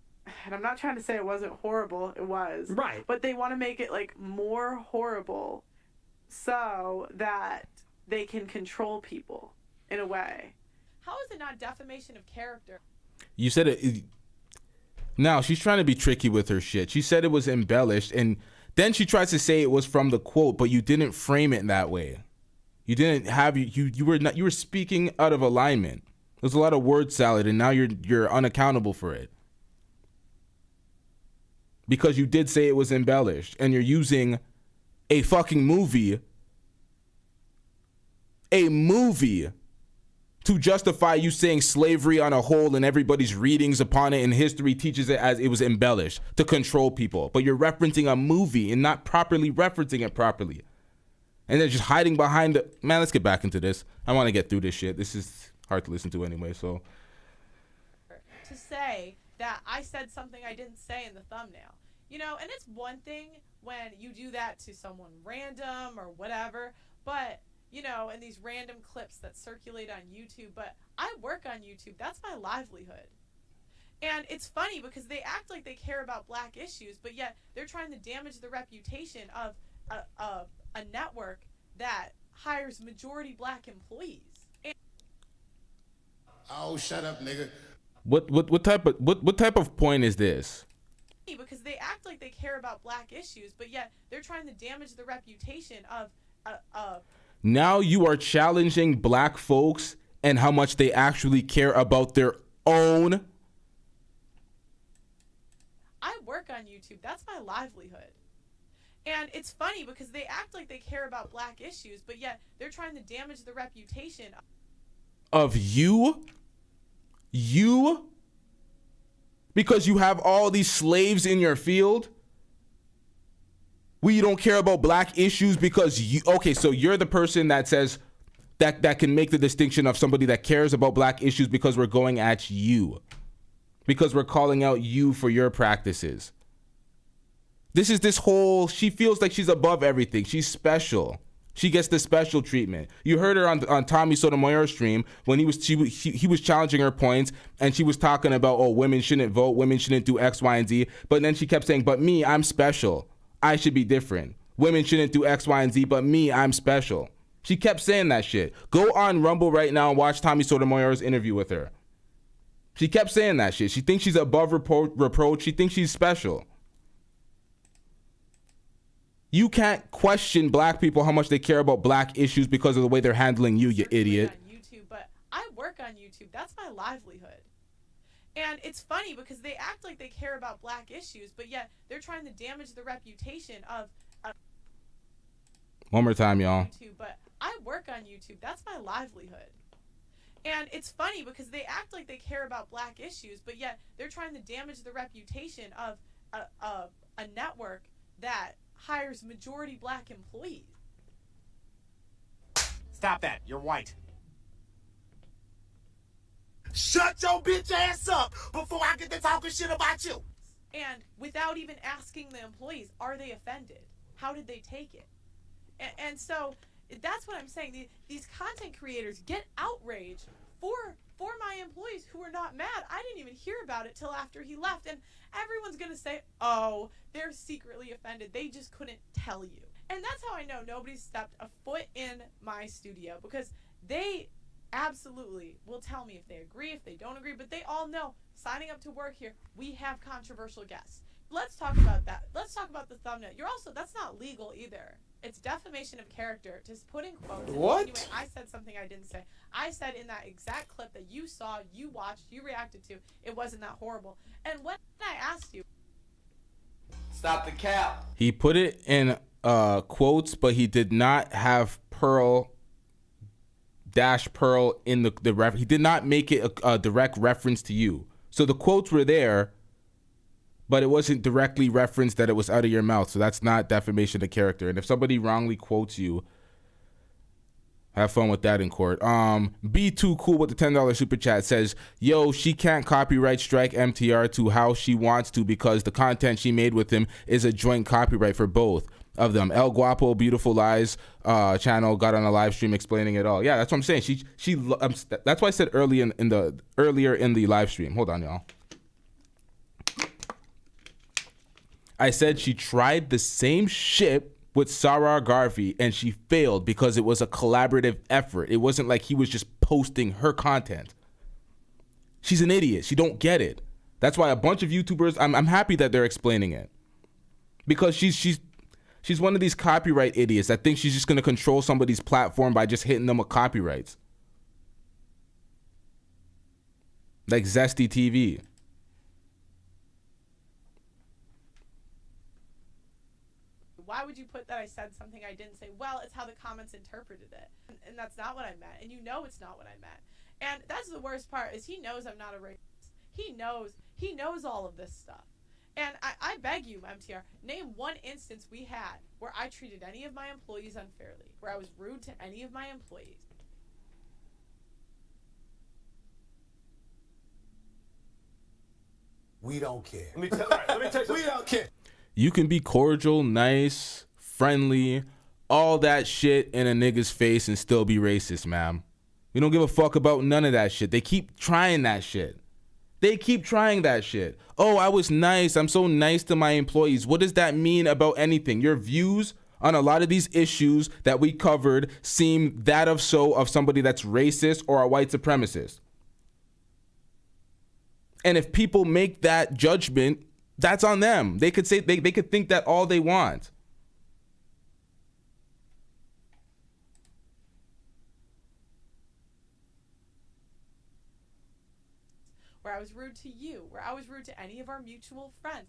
and I'm not trying to say it wasn't horrible, it was. Right. But they want to make it like more horrible so that they can control people in a way. How is it not defamation of character? You said it. Now she's trying to be tricky with her shit. She said it was embellished, and then she tries to say it was from the quote, but you didn't frame it that way. You didn't have you were speaking out of alignment. There's a lot of word salad, and now you're unaccountable for it. Because you did say it was embellished, and you're using a fucking movie to justify you saying slavery on a whole and everybody's readings upon it and history teaches it as it was embellished to control people. But you're referencing a movie and not properly referencing it properly. And they're just hiding behind the... Man, let's get back into this. I want to get through this shit. This is hard to listen to anyway, so... To say that I said something I didn't say in the thumbnail. You know, and it's one thing when you do that to someone random or whatever, but... You know, and these random clips that circulate on YouTube, but I work on YouTube. That's my livelihood. And it's funny because they act like they care about black issues, but yet they're trying to damage the reputation of a network that hires majority black employees. And oh, shut up, nigga. What type of point is this? Because they act like they care about black issues, but yet they're trying to damage the reputation of Now you are challenging black folks and how much they actually care about their own. I work on YouTube. That's my livelihood. And it's funny because they act like they care about black issues, but yet they're trying to damage the reputation of you? Because you have all these slaves in your field? We don't care about black issues because you... Okay, so you're the person that says that can make the distinction of somebody that cares about black issues because we're going at you. Because we're calling out you for your practices. This is this whole... She feels like she's above everything. She's special. She gets the special treatment. You heard her on Tommy Sotomayor's stream when he was challenging her points, and she was talking about, oh, women shouldn't vote, women shouldn't do X, Y, and Z. But then she kept saying, but me, I'm special. I should be different. Women shouldn't do X, Y, and Z, but me, I'm special. She kept saying that shit. Go on Rumble right now and watch Tommy Sotomayor's interview with her. She kept saying that shit. She thinks she's above reproach. She thinks she's special. You can't question black people how much they care about black issues because of the way they're handling you, you idiot. on YouTube, but I work on YouTube. That's my livelihood. And it's funny because they act like they care about black issues, but yet they're trying to damage the reputation of one more time, y'all. YouTube, but I work on YouTube. That's my livelihood. And it's funny because they act like they care about black issues, but yet they're trying to damage the reputation of a network that hires majority black employees. Stop that. You're white. Shut your bitch ass up before I get to talking shit about you. And without even asking the employees, are they offended? How did they take it? And so that's what I'm saying. These content creators get outraged for my employees who are not mad. I didn't even hear about it till after he left. And everyone's going to say, oh, they're secretly offended. They just couldn't tell you. And that's how I know nobody's stepped a foot in my studio, because they absolutely will tell me if they agree, if they don't agree, but they all know signing up to work here, we have controversial guests. Let's talk about that. Let's talk about the thumbnail. That's not legal either. It's defamation of character. Just putting quotes. What? Anyway, I said something I didn't say. I said in that exact clip that you saw, you watched, you reacted to, it wasn't that horrible. And when I asked you, stop the cap. He put it in quotes, but he did not have Pearl in the ref. He did not make it a direct reference to you. So the quotes were there, but it wasn't directly referenced that it was out of your mouth. So that's not defamation of character. And if somebody wrongly quotes you, have fun with that in court. Be Too Cool with the $10 super chat says, yo, she can't copyright strike MTR to how she wants to because the content she made with him is a joint copyright for both of them. El Guapo Beautiful Lies channel got on a live stream explaining it all. Yeah, that's what I'm saying. That's why I said earlier in the live stream. Hold on, y'all. I said she tried the same shit with Sarah Garvey and she failed because it was a collaborative effort. It wasn't like he was just posting her content. She's an idiot. She don't get it. That's why a bunch of YouTubers, I'm happy that they're explaining it. Because she's one of these copyright idiots that thinks she's just going to control somebody's platform by just hitting them with copyrights. Like Zesty TV. Why would you put that I said something I didn't say? Well, it's how the comments interpreted it. And that's not what I meant. And you know it's not what I meant. And that's the worst part, is he knows I'm not a racist. He knows all of this stuff. And I beg you, MTR, name one instance we had where I treated any of my employees unfairly, where I was rude to any of my employees. We don't care. Let me tell you, we don't care. You can be cordial, nice, friendly, all that shit in a nigga's face and still be racist, ma'am. We don't give a fuck about none of that shit. They keep trying that shit. They keep trying that shit. Oh, I was nice. I'm so nice to my employees. What does that mean about anything? Your views on a lot of these issues that we covered seem that of somebody that's racist or a white supremacist. And if people make that judgment, that's on them. They could say they could think that all they want. Where I was rude to you, where I was rude to any of our mutual friends.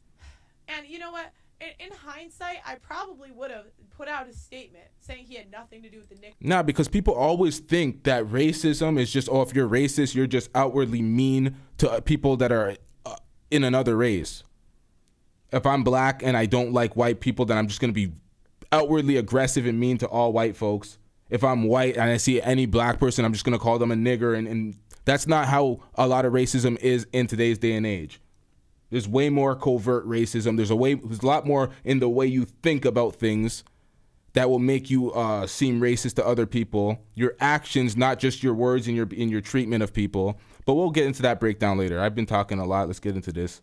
And you know what? In hindsight, I probably would have put out a statement saying he had nothing to do with the nick. Nah, because people always think that racism is just, oh, if you're racist, you're just outwardly mean to people that are in another race. If I'm black and I don't like white people, then I'm just going to be outwardly aggressive and mean to all white folks. If I'm white and I see any black person, I'm just going to call them a nigger. And that's not how a lot of racism is in today's day and age. There's way more covert racism. There's a lot more in the way you think about things that will make you seem racist to other people. Your actions, not just your words in your treatment of people. But we'll get into that breakdown later. I've been talking a lot. Let's get into this.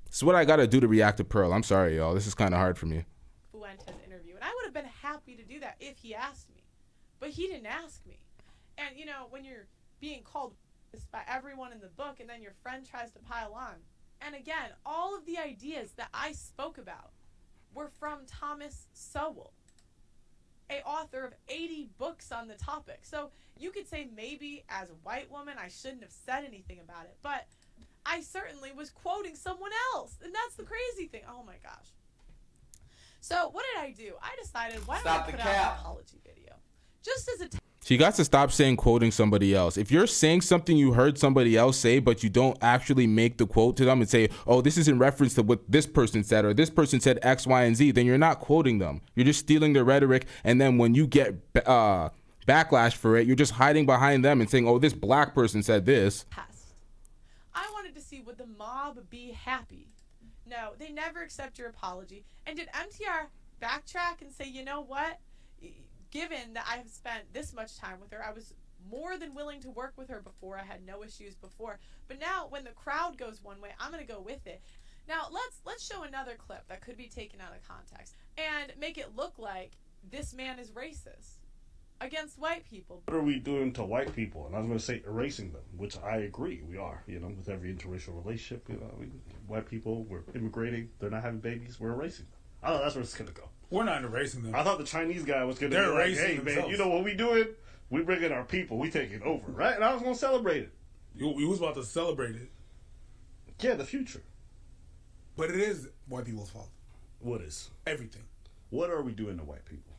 This is what I got to do to react to Pearl. I'm sorry, y'all. This is kind of hard for me. Fuentes interview. And I would have been happy to do that if he asked me. But he didn't ask me. And, you know, when you're being called by everyone in the book and then your friend tries to pile on. And again, all of the ideas that I spoke about were from Thomas Sowell, a author of 80 books on the topic. So you could say maybe as a white woman I shouldn't have said anything about it, but I certainly was quoting someone else. And that's the crazy thing. Oh my gosh. So what did I do? I decided, why don't I put out an apology video? Just as a She got to stop saying quoting somebody else. If you're saying something you heard somebody else say, but you don't actually make the quote to them and say, oh, this is in reference to what this person said, or this person said X, Y, and Z, then you're not quoting them. You're just stealing their rhetoric. And then when you get backlash for it, you're just hiding behind them and saying, oh, this black person said this. I wanted to see, would the mob be happy? No, they never accept your apology. And did MTR backtrack and say, you know what? Given that I have spent this much time with her, I was more than willing to work with her before. I had no issues before. But now when the crowd goes one way, I'm going to go with it. Now let's show another clip that could be taken out of context and make it look like this man is racist against white people. What are we doing to white people? And I was going to say erasing them, which I agree we are. You know, with every interracial relationship, you know, white people, we're immigrating, they're not having babies, we're erasing them. I don't know, that's where it's going to go. We're not erasing them. I thought the Chinese guy was going to be like, hey, man, you know what we doing? We bringing our people. We taking over, right? And I was going to celebrate it. You was about to celebrate it. Yeah, the future. But it is white people's fault. What is? Everything. What are we doing to white people?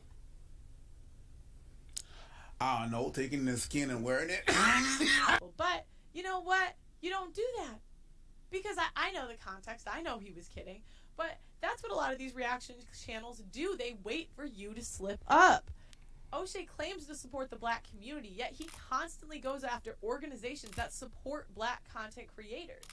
I don't know, taking their skin and wearing it. But you know what? You don't do that. Because I know the context. I know he was kidding. But that's what a lot of these reaction channels do. They wait for you to slip up. O'Shea claims to support the black community, yet he constantly goes after organizations that support black content creators.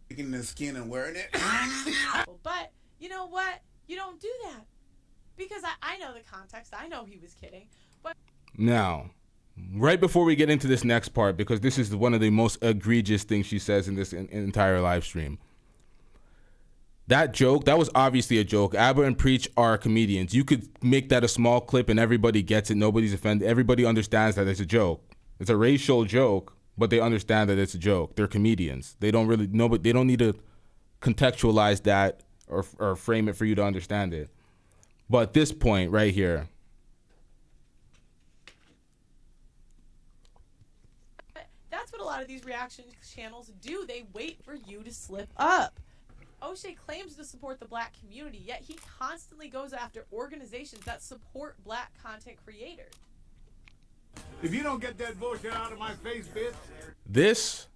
Taking their skin and wearing it. But you know what? You don't do that. Because I know the context. I know he was kidding. But Now, right before we get into this next part, because this is one of the most egregious things she says in this entire live stream. That joke, that was obviously a joke. Abba and Preach are comedians. You could make that a small clip and everybody gets it. Nobody's offended. Everybody understands that it's a joke. It's a racial joke, but they understand that it's a joke. They're comedians. They don't really know, but they don't need to contextualize that or frame it for you to understand it. But this point right here. That's what a lot of these reaction channels do. They wait for you to slip up. O'Shea claims to support the black community, yet he constantly goes after organizations that support black content creators. If you don't get that bullshit out of my face, bitch. This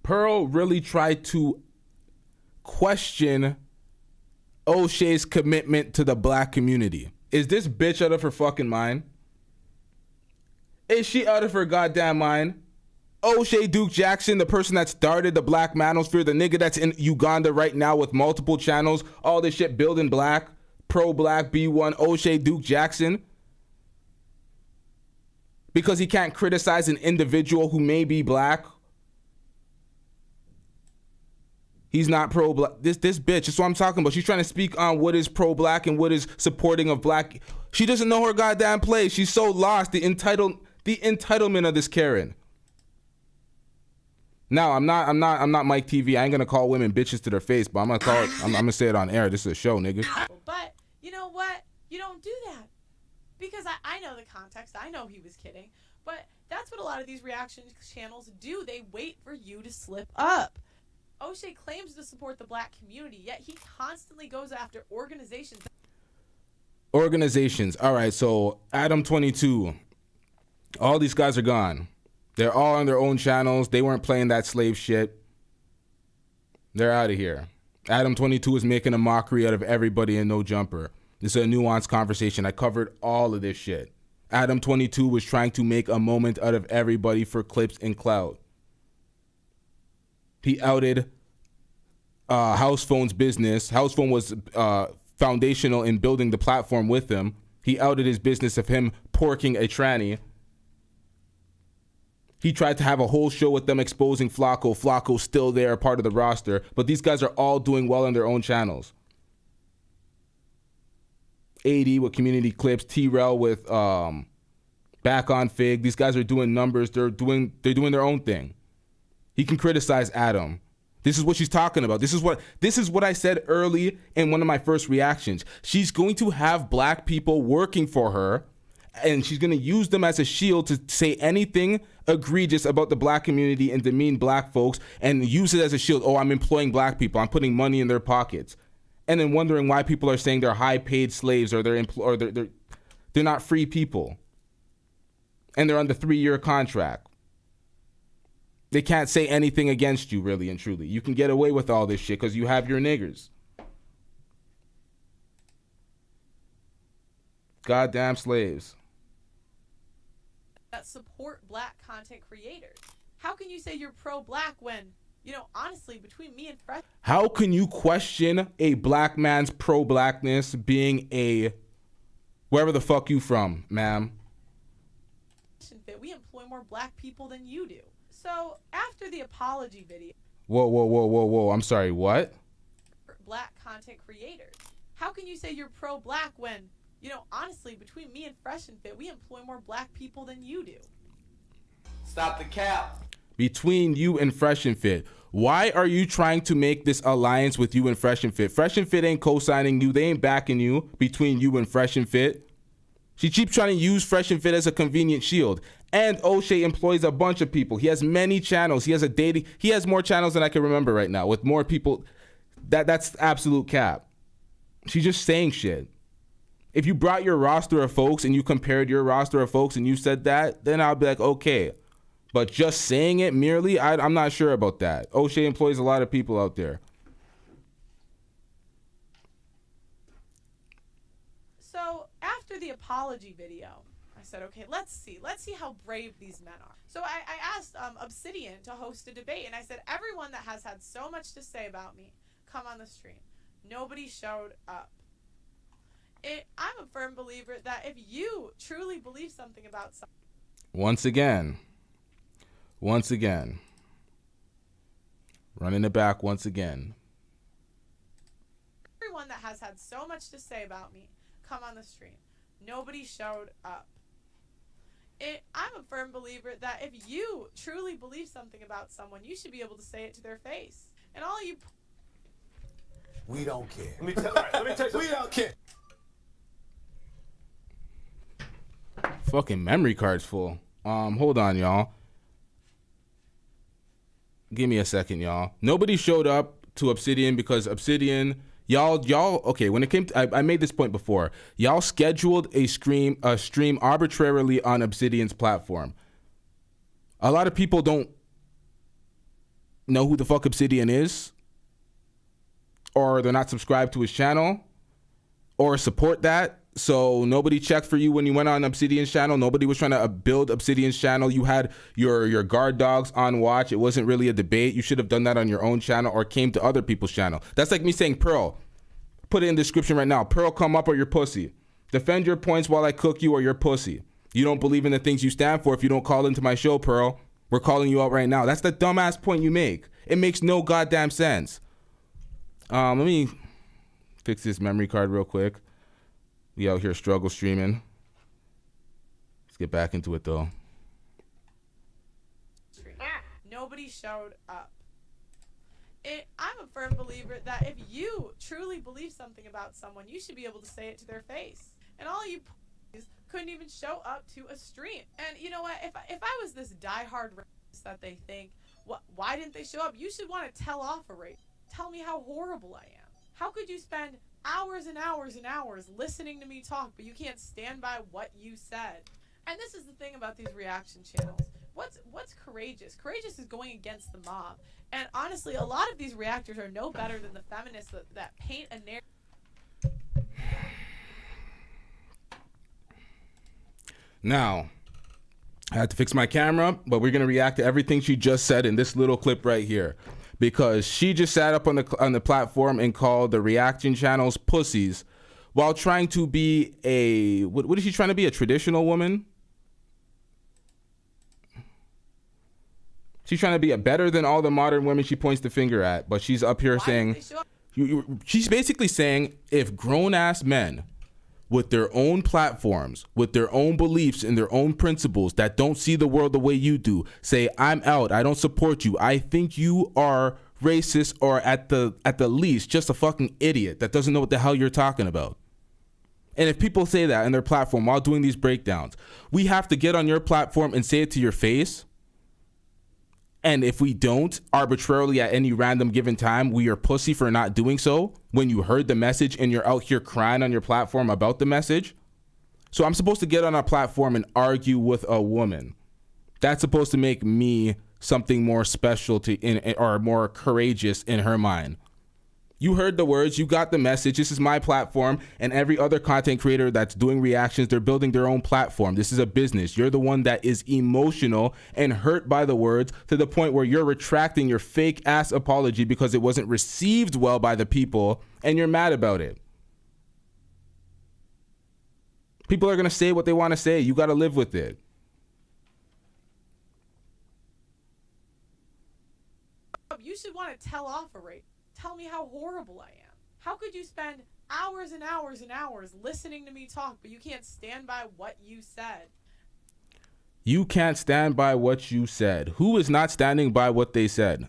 Pearl really tried to question O'Shea's commitment to the black community. Is this bitch out of her fucking mind? Is she out of her goddamn mind? O'Shea Duke Jackson, the person that started the black manosphere, the nigga that's in Uganda right now with multiple channels, all this shit building black, pro-black, B1, O'Shea Duke Jackson. Because he can't criticize an individual who may be black. He's not pro-black. This bitch, that's what I'm talking about. She's trying to speak on what is pro-black and what is supporting of black. She doesn't know her goddamn place. She's so lost. The entitlement of this Karen. Now, I'm not Mike TV. I ain't gonna call women bitches to their face, but I'm gonna call it, I'm gonna say it on air. This is a show, nigga. But you know what? You don't do that. Because I know the context. I know he was kidding. But that's what a lot of these reaction channels do. They wait for you to slip up. O'Shea claims to support the black community, yet he constantly goes after organizations. All right, so Adam 22. All these guys are gone. They're all on their own channels. They weren't playing that slave shit. They're out of here. Adam 22 is making a mockery out of everybody in No Jumper. This is a nuanced conversation. I covered all of this shit. Adam 22 was trying to make a moment out of everybody for clips and clout. He outed House Phone's business. House Phone was foundational in building the platform with him. He outed his business of him porking a tranny. He tried to have a whole show with them exposing Flacco. Flacco's still there, part of the roster. But these guys are all doing well on their own channels. AD with community clips. T-Rel with Back on Fig. These guys are doing numbers. They're doing their own thing. He can criticize Adam. This is what she's talking about. This is what I said early in one of my first reactions. She's going to have black people working for her, and she's going to use them as a shield to say anything egregious about the black community and demean black folks, and use it as a shield. Oh, I'm employing black people. I'm putting money in their pockets. And then wondering why people are saying they're high-paid slaves or they're not free people. And they're under 3-year contract. They can't say anything against you, really and truly. You can get away with all this shit because you have your niggers. Goddamn slaves. That support black content creators. How can you say you're pro-black when, honestly, between me and Fresh... How can you question a black man's pro-blackness being a... wherever the fuck you from, ma'am? We employ more black people than you do. So, after the apology video... Whoa. I'm sorry, what? Black content creators. How can you say you're pro-black when, honestly, between me and Fresh and Fit, we employ more black people than you do? Stop the cap. Between you and Fresh and Fit. Why are you trying to make this alliance with you and Fresh and Fit? Fresh and Fit ain't co-signing you. They ain't backing you between you and Fresh and Fit. She keeps trying to use Fresh and Fit as a convenient shield. And O'Shea employs a bunch of people. He has many channels. He has more channels than I can remember right now with more people. That's absolute cap. She's just saying shit. If you brought your roster of folks and you compared your roster of folks and you said that, then I'll be like, okay. But just saying it merely, I'm not sure about that. O'Shea employs a lot of people out there. So after the apology video, I said, okay, let's see how brave these men are. So I asked Obsidian to host a debate, and I said, everyone that has had so much to say about me, come on the stream. Nobody showed up. I'm a firm believer that if you truly believe something about something... Running it back once again. Everyone that has had so much to say about me come on the stream. Nobody showed up. I'm a firm believer that if you truly believe something about someone, you should be able to say it to their face. And all you... We don't care. Let me tell you something. We don't care. Fucking memory card's full. Hold on, y'all. Give me a second, y'all. Nobody showed up to Obsidian because Obsidian, y'all. Okay, when it came to, I made this point before. Y'all scheduled a stream arbitrarily on Obsidian's platform. A lot of people don't know who the fuck Obsidian is, or they're not subscribed to his channel, or support that. So nobody checked for you when you went on Obsidian's channel. Nobody was trying to build Obsidian's channel. You had your guard dogs on watch. It wasn't really a debate. You should have done that on your own channel or came to other people's channel. That's like me saying, Pearl, put it in the description right now. Pearl, come up or you're pussy. Defend your points while I cook you or you're pussy. You don't believe in the things you stand for if you don't call into my show, Pearl. We're calling you out right now. That's the dumbass point you make. It makes no goddamn sense. Let me fix this memory card real quick. We out here struggle streaming. Let's get back into it though. Nobody showed up. I'm a firm believer that if you truly believe something about someone, you should be able to say it to their face. And all you couldn't even show up to a stream. And you know what? If I was this diehard racist that they think, why didn't they show up? You should want to tell off a race. Tell me how horrible I am. How could you spend hours and hours and hours listening to me talk, but you can't stand by what you said? And this is the thing about these reaction channels. What's courageous? Courageous is going against the mob. And honestly, a lot of these reactors are no better than the feminists that paint a narrative. Now, I had to fix my camera, but we're gonna react to everything she just said in this little clip right here, because she just sat up on the platform and called the reaction channels pussies, while trying to be a what is she trying to be? A traditional woman? She's trying to be a better than all the modern women she points the finger at, but she's up here saying, she's basically saying if grown-ass men with their own platforms, with their own beliefs and their own principles that don't see the world the way you do, say, I'm out, I don't support you, I think you are racist, or at the least just a fucking idiot that doesn't know what the hell you're talking about. And if people say that in their platform while doing these breakdowns, we have to get on your platform and say it to your face. And if we don't, arbitrarily at any random given time, we are pussy for not doing so when you heard the message and you're out here crying on your platform about the message. So I'm supposed to get on our platform and argue with a woman. That's supposed to make me something more special or more courageous in her mind. You heard the words, you got the message. This is my platform, and every other content creator that's doing reactions, they're building their own platform. This is a business. You're the one that is emotional and hurt by the words to the point where you're retracting your fake ass apology because it wasn't received well by the people, and you're mad about it. People are gonna say what they want to say. You gotta live with it. You should want to tell off a race. Tell me how horrible I am. How could you spend hours and hours and hours listening to me talk, but you can't stand by what you said? You can't stand by what you said. Who is not standing by what they said?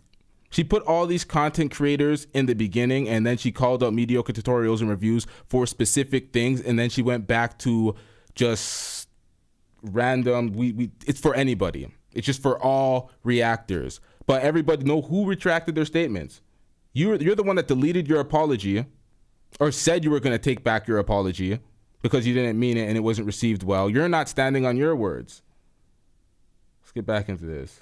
She put all these content creators in the beginning, and then she called out mediocre tutorials and reviews for specific things, and then she went back to just random. It's for anybody. It's just for all reactors. But everybody know who retracted their statements. You're the one that deleted your apology, or said you were going to take back your apology because you didn't mean it and it wasn't received well. You're not standing on your words. Let's get back into this.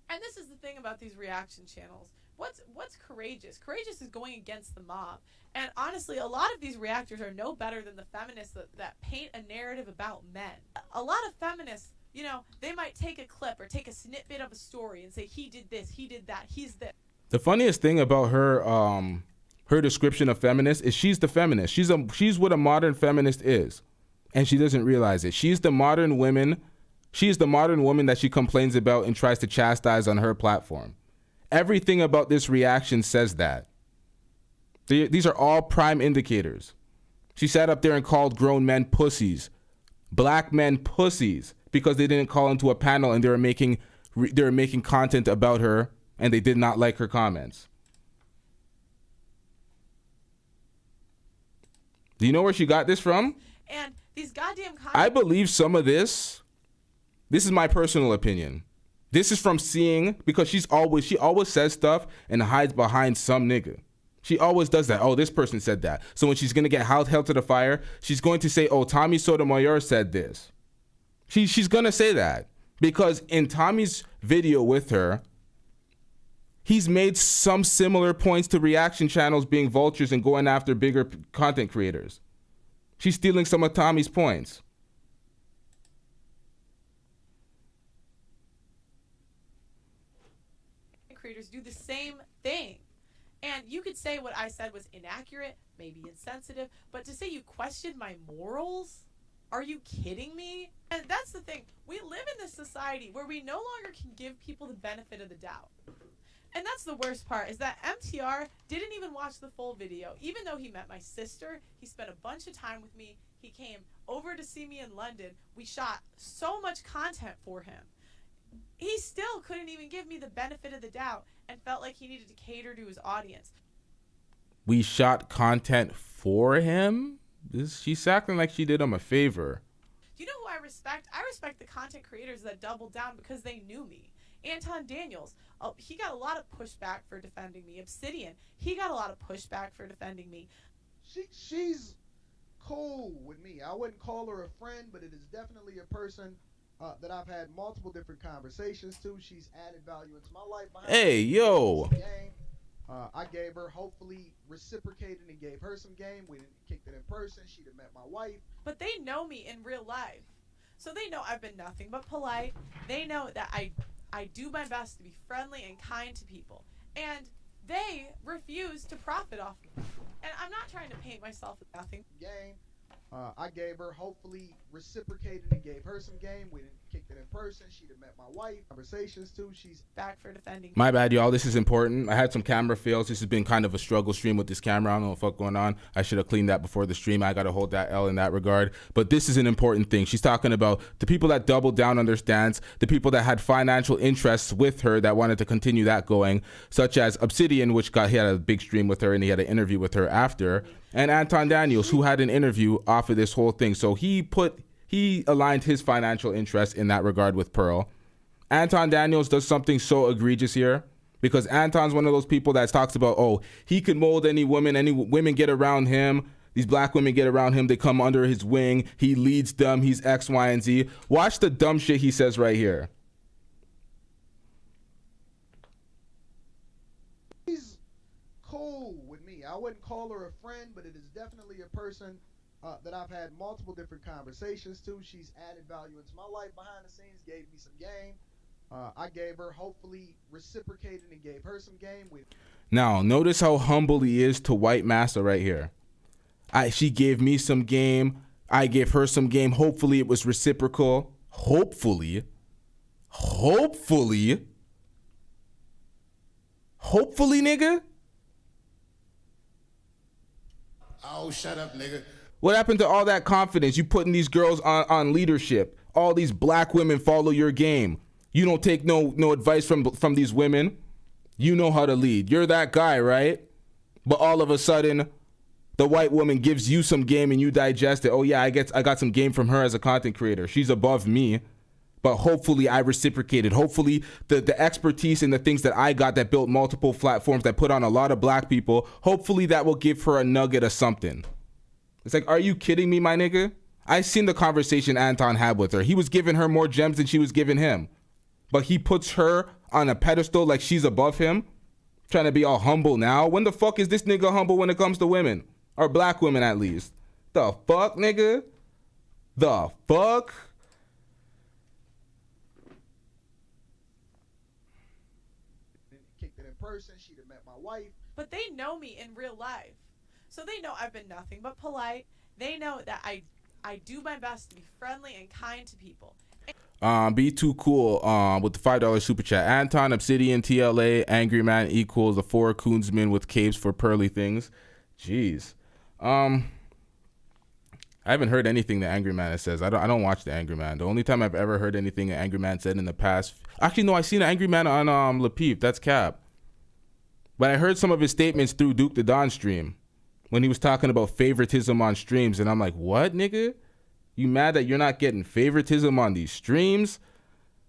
And this is the thing about these reaction channels. What's courageous? Courageous is going against the mob. And honestly, a lot of these reactors are no better than the feminists that paint a narrative about men. A lot of feminists, you know, they might take a clip or take a snippet of a story and say, he did this, he did that, he's this. The funniest thing about her her description of feminist is she's the feminist. She's what a modern feminist is, and she doesn't realize it. She's the modern women She is the modern woman that she complains about and tries to chastise on her platform. Everything about this reaction says that. These are all prime indicators. She sat up there and called grown men pussies, black men pussies, because they didn't call into a panel and they were making content about her and they did not like her comments. Do you know where she got this from? And these goddamn I believe some of this is my personal opinion. This is from seeing, because she always says stuff and hides behind some nigga. She always does that. Oh, this person said that. So when she's going to get held to the fire, she's going to say, oh, Tommy Sotomayor said this. She's going to say that because in Tommy's video with her, he's made some similar points to reaction channels being vultures and going after bigger content creators. She's stealing some of Tommy's points. Creators do the same thing. And you could say what I said was inaccurate, maybe insensitive, but to say you questioned my morals? Are you kidding me? And that's the thing. We live in this society where we no longer can give people the benefit of the doubt. And that's the worst part, is that MTR didn't even watch the full video. Even though he met my sister, he spent a bunch of time with me. He came over to see me in London. We shot so much content for him. He still couldn't even give me the benefit of the doubt and felt like he needed to cater to his audience. We shot content for him? She's acting like she did him a favor. Do you know who I respect? I respect the content creators that doubled down because they knew me. Anton Daniels, he got a lot of pushback for defending me. Obsidian, he got a lot of pushback for defending me. She's cool with me. I wouldn't call her a friend, but it is definitely a person that I've had multiple different conversations to. She's added value into my life. Hey, yo. I gave her, hopefully reciprocated and gave her some game. We didn't kick it in person. She'd have met my wife. But they know me in real life. So they know I've been nothing but polite. They know that I do my best to be friendly and kind to people. And they refuse to profit off me. And I'm not trying to paint myself with nothing. Game. I gave her, hopefully reciprocated and gave her some game. We didn't kick it in person. She'd have met my wife. Conversations too. She's back for defending. My bad, y'all. This is important. I had some camera fails. This has been kind of a struggle stream with this camera. I don't know what the fuck going on. I should have cleaned that before the stream. I got to hold that L in that regard. But this is an important thing. She's talking about the people that doubled down on their stance, the people that had financial interests with her that wanted to continue that going, such as Obsidian, he had a big stream with her and he had an interview with her after, and Anton Daniels, who had an interview off of this whole thing. So he aligned his financial interest in that regard with Pearl. Anton Daniels does something so egregious here because Anton's one of those people that talks about, oh, he can mold any women get around him. These black women get around him. They come under his wing. He leads them. He's X, Y, and Z. Watch the dumb shit he says right here. She's cool with me. I wouldn't call her a friend, but it is definitely a person that I've had multiple different conversations to. She's added value into my life behind the scenes, gave me some game. I gave her, hopefully reciprocated and gave her some game. Now, notice how humble he is to White Massa right here. She gave me some game. I gave her some game. Hopefully it was reciprocal. Hopefully, nigga. Oh, shut up, nigga. What happened to all that confidence? You putting these girls on leadership. All these black women follow your game. You don't take no advice from these women. You know how to lead. You're that guy, right? But all of a sudden, the white woman gives you some game and you digest it. Oh yeah, I got some game from her as a content creator. She's above me. But hopefully I reciprocated. Hopefully the expertise and the things that I got that built multiple platforms that put on a lot of black people, hopefully that will give her a nugget of something. It's like, are you kidding me, my nigga? I seen the conversation Anton had with her. He was giving her more gems than she was giving him. But he puts her on a pedestal like she's above him, trying to be all humble now. When the fuck is this nigga humble when it comes to women? Or black women, at least. The fuck, nigga? The fuck? Kicked it in person. She'd have met my wife. But they know me in real life. So they know I've been nothing but polite. They know that I do my best to be friendly and kind to people. Be too cool with the $5 super chat. Anton, Obsidian, TLA, Angry Man equals the 4 Coonsmen with capes for pearly things. Jeez. I haven't heard anything the Angry Man says. I don't watch the Angry Man. The only time I've ever heard anything the Angry Man said in the past. Actually, no, I seen the Angry Man on Lapeef. That's cap. But I heard some of his statements through Duke the Don stream when he was talking about favoritism on streams, and I'm like, what, nigga? You mad that you're not getting favoritism on these streams,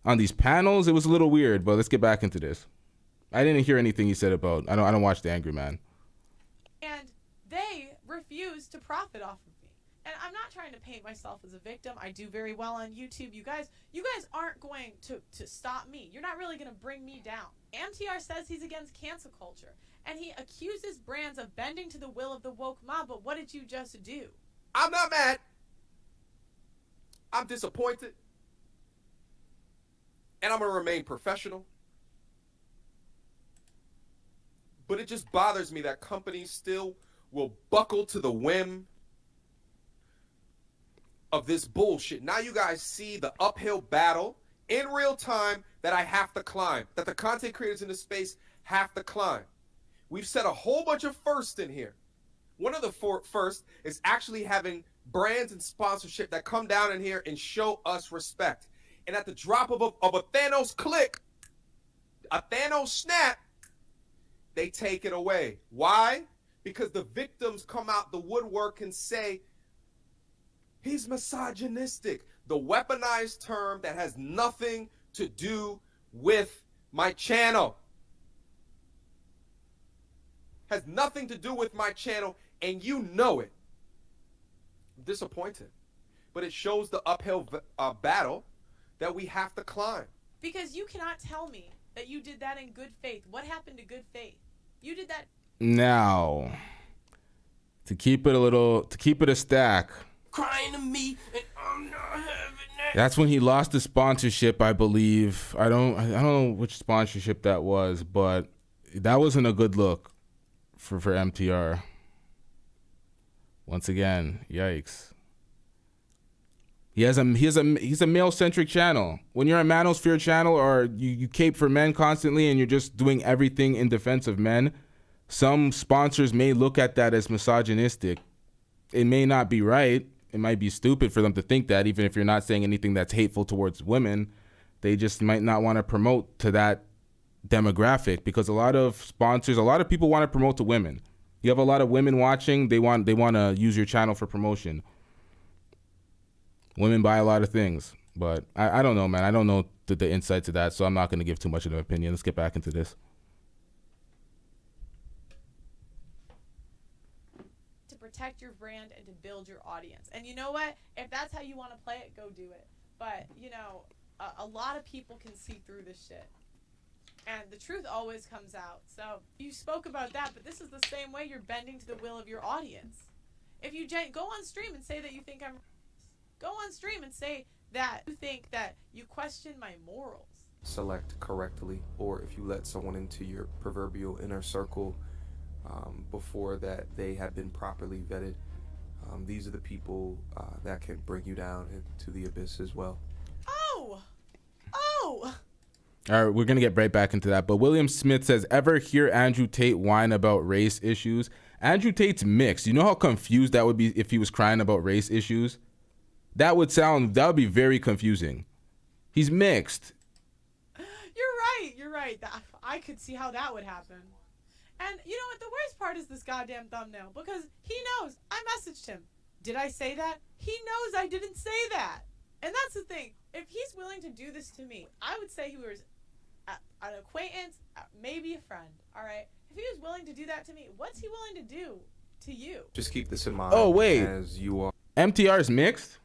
on these panels? It was a little weird, but let's get back into this. I didn't hear anything he said about. I don't watch the Angry Man. And they refuse to profit off of me. And I'm not trying to paint myself as a victim. I do very well on YouTube. You guys aren't going to stop me. You're not really going to bring me down. MTR says he's against cancel culture, and he accuses brands of bending to the will of the woke mob. But what did you just do? I'm not mad. I'm disappointed. And I'm going to remain professional. But it just bothers me that companies still will buckle to the whim of this bullshit. Now you guys see the uphill battle in real time that I have to climb, that the content creators in this space have to climb. We've set a whole bunch of firsts in here. One of the first is actually having brands and sponsorship that come down in here and show us respect. And at the drop of a Thanos click, a Thanos snap, they take it away. Why? Because the victims come out the woodwork and say, he's misogynistic. The weaponized term that has nothing to do with my channel. Has nothing to do with my channel, and you know it. I'm disappointed. But it shows the uphill battle that we have to climb. Because you cannot tell me that you did that in good faith. What happened to good faith? You did that. Now, to keep it a stack. Crying to me, and I'm not having that. That's when he lost the sponsorship, I believe. I don't know which sponsorship that was, but that wasn't a good look for MTR. Once again, yikes. He's a male-centric channel. When you're a manosphere channel or you cape for men constantly and you're just doing everything in defense of men, some sponsors may look at that as misogynistic. It may not be right. It might be stupid for them to think that, even if you're not saying anything that's hateful towards women. They just might not want to promote to that demographic, because a lot of sponsors, a lot of people want to promote to women. You have a lot of women watching. They want to use your channel for promotion. Women buy a lot of things, but I don't know, man. I don't know the insight to that, so I'm not going to give too much of an opinion. Let's get back into this. To protect your brand and to build your audience. And you know what? If that's how you want to play it, go do it. But, you know, a lot of people can see through this shit. And the truth always comes out. So you spoke about that, but this is the same way you're bending to the will of your audience. If you go on stream and say that you think I'm... Go on stream and say that you think that you question my morals. Select correctly, or if you let someone into your proverbial inner circle before that they have been properly vetted, these are the people that can bring you down into the abyss as well. Oh! All right, we're going to get right back into that. But William Smith says, ever hear Andrew Tate whine about race issues? Andrew Tate's mixed. You know how confused that would be if he was crying about race issues? That would be very confusing. He's mixed. You're right. I could see how that would happen. And you know what? The worst part is this goddamn thumbnail, because he knows. I messaged him. Did I say that? He knows I didn't say that. And that's the thing. If he's willing to do this to me, I would say he was an acquaintance, maybe a friend. All right? If he was willing to do that to me, what's he willing to do to you? Just keep this in mind. Oh, wait. As you are. MTR is mixed?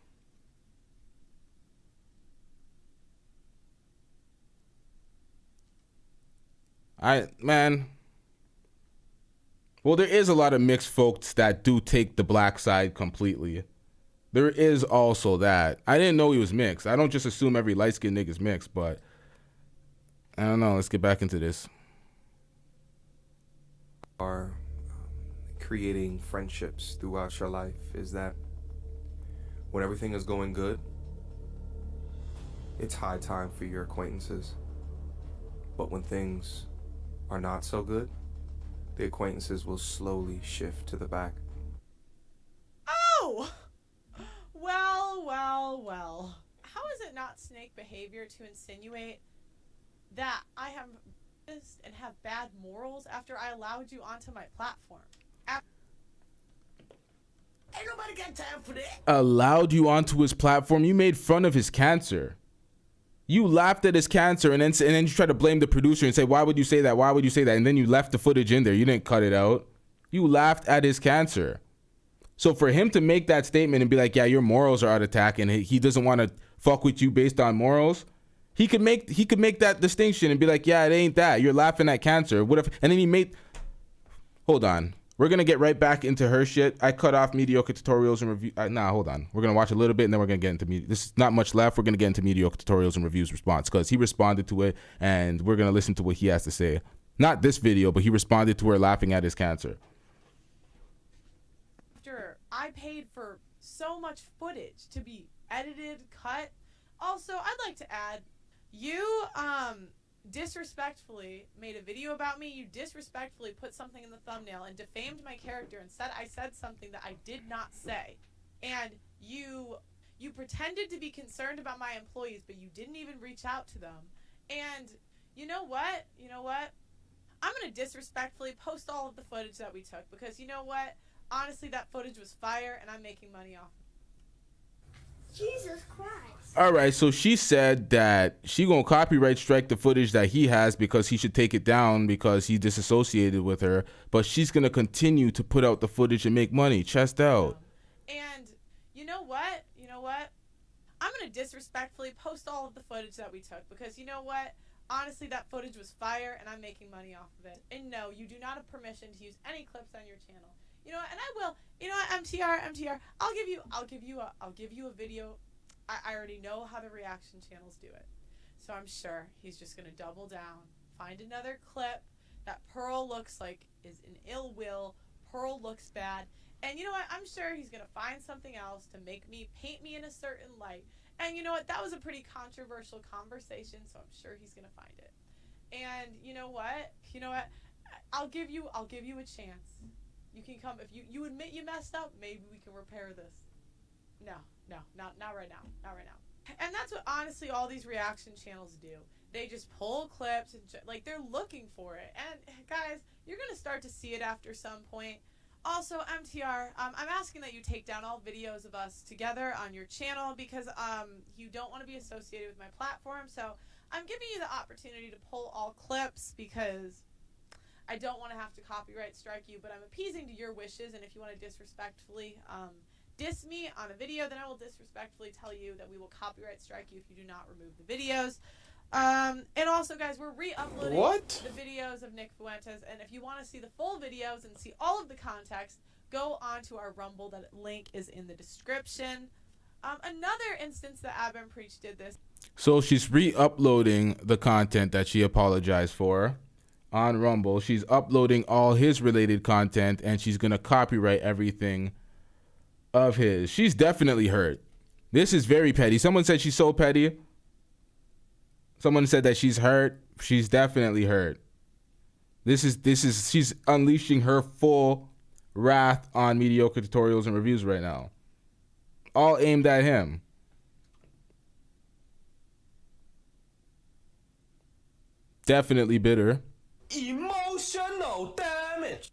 Well, there is a lot of mixed folks that do take the black side completely. There is also that. I didn't know he was mixed. I don't just assume every light-skinned nigga's mixed, but I don't know. Let's get back into this. Are creating friendships throughout your life is that when everything is going good, It's high time for your acquaintances. But when things are not so good, the acquaintances will slowly shift to the back. Oh! Well. How is it not snake behavior to insinuate that I have and have bad morals after I allowed you onto my platform? Ain't nobody got time for that. Allowed you onto his platform? You made fun of his cancer. You laughed at his cancer, and then you try to blame the producer and say, why would you say that? Why would you say that? And then you left the footage in there. You didn't cut it out. You laughed at his cancer. So for him to make that statement and be like, yeah, your morals are out of attack, and he doesn't want to fuck with you based on morals, he could make that distinction and be like, yeah, it ain't that. You're laughing at cancer. What if? And then he made. Hold on. We're gonna get right back into her shit. I cut off mediocre tutorials and review. Hold on. We're gonna watch a little bit and then we're gonna get into This is not much left. We're gonna get into mediocre tutorials and reviews response because he responded to it, and we're gonna listen to what he has to say. Not this video, but he responded to her laughing at his cancer. After I paid for so much footage to be edited, cut. Also, I'd like to add, you disrespectfully made a video about me. You disrespectfully put something in the thumbnail and defamed my character and said I said something that I did not say. And you pretended to be concerned about my employees, but you didn't even reach out to them. And you know what? I'm going to disrespectfully post all of the footage that we took because you know what? Honestly, that footage was fire and I'm making money off it. Jesus Christ. All right, so she said that she gonna copyright strike the footage that he has because he should take it down because he disassociated with her, but she's gonna continue to put out the footage and make money, chest out. And you know what? I'm gonna disrespectfully post all of the footage that we took because you know what? Honestly, that footage was fire and I'm making money off of it. And no, you do not have permission to use any clips on your channel. You know what? And I will. You know what? MTR. I'll give you a video. I already know how the reaction channels do it. So I'm sure he's just going to double down, find another clip that Pearl looks like is an ill will. Pearl looks bad. And you know what? I'm sure he's going to find something else to paint me in a certain light. And you know what? That was a pretty controversial conversation, so I'm sure he's going to find it. And you know what? I'll give you a chance. You can come if you admit you messed up. Maybe we can repair this. No, not right now. And that's what honestly all these reaction channels do. They just pull clips and like they're looking for it. And guys, you're gonna start to see it after some point. Also, MTR, I'm asking that you take down all videos of us together on your channel because you don't want to be associated with my platform. So I'm giving you the opportunity to pull all clips because I don't want to have to copyright strike you, but I'm appeasing to your wishes, and if you want to disrespectfully diss me on a video, then I will disrespectfully tell you that we will copyright strike you if you do not remove the videos. And also, guys, we're re-uploading the videos of Nick Fuentes, and if you want to see the full videos and see all of the context, go on to our Rumble. That link is in the description. Another instance that Abba Preach did this. So she's re-uploading the content that she apologized for on Rumble. She's uploading all his related content and she's gonna copyright everything of his. She's definitely hurt. This is very petty. Someone said she's so petty. Someone said that she's hurt. She's definitely hurt. She's unleashing her full wrath on mediocre tutorials and reviews right now. All aimed at him. Definitely bitter. Emotional damage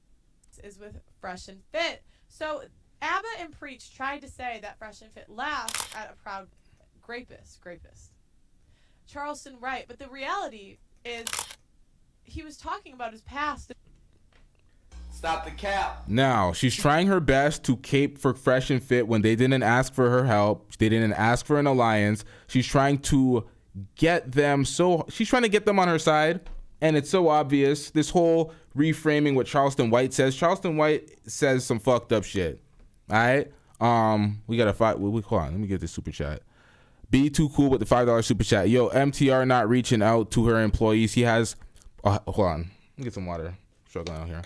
is with Fresh and Fit. So Abba and Preach tried to say that Fresh and Fit laughed at a proud grapist. Charleston Wright, but the reality is he was talking about his past. Stop the cap. Now, she's trying her best to cape for Fresh and Fit when they didn't ask for her help. They didn't ask for an alliance. She's trying to get them on her side. And it's so obvious. This whole reframing what Charleston White says. Charleston White says some fucked up shit. All right. We got to fight. Hold on. Let me get this super chat. Be too cool with the $5 super chat. Yo, MTR not reaching out to her employees. He has. Hold on. Let me get some water. Struggling out here.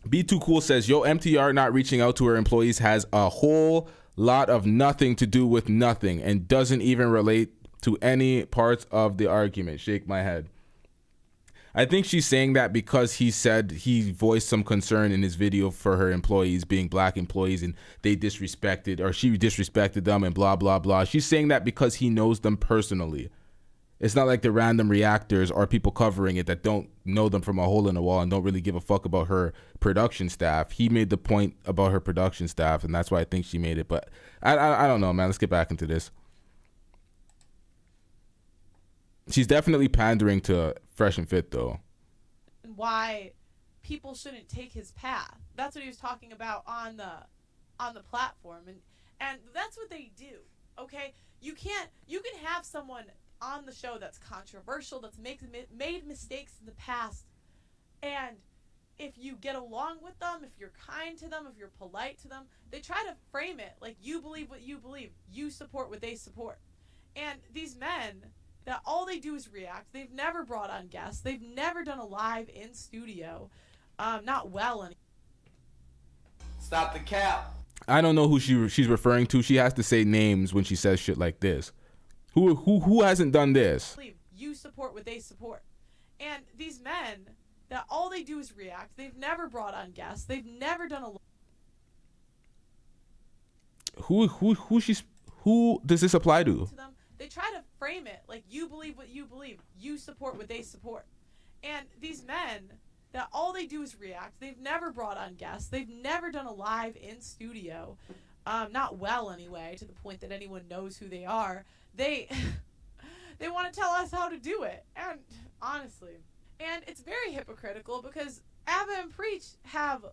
Be too cool says, yo, MTR not reaching out to her employees has a whole lot of nothing to do with nothing and doesn't even relate to any parts of the argument. Shake my head. I think she's saying that because he said he voiced some concern in his video for her employees being black employees and they disrespected, or she disrespected them and blah, blah, blah. She's saying that because he knows them personally. It's not like the random reactors or people covering it that don't know them from a hole in the wall and don't really give a fuck about her production staff. He made the point about her production staff, and that's why I think she made it. But I don't know, man. Let's get back into this. She's definitely pandering to Fresh and Fit, though. Why people shouldn't take his path. That's what he was talking about on the platform, and that's what they do. Okay, you can have someone on the show that's controversial, that's made mistakes in the past, and if you get along with them, if you're kind to them, if you're polite to them, they try to frame it like you believe what you believe, you support what they support. And these men, that all they do is react. They've never brought on guests. They've never done a live in studio. Not well anymore. Stop the cap. I don't know who she's referring to. She has to say names when she says shit like this. Who hasn't done this? You support what they support. And these men, that all they do is react. They've never brought on guests. They've never done a Who does this apply to? They try to frame it like you believe what you believe, you support what they support. And these men, that all they do is react. They've never brought on guests. They've never done a live in studio. Not well anyway, to the point that anyone knows who they are. They want to tell us how to do it. And honestly, and it's very hypocritical because Abba and Preach have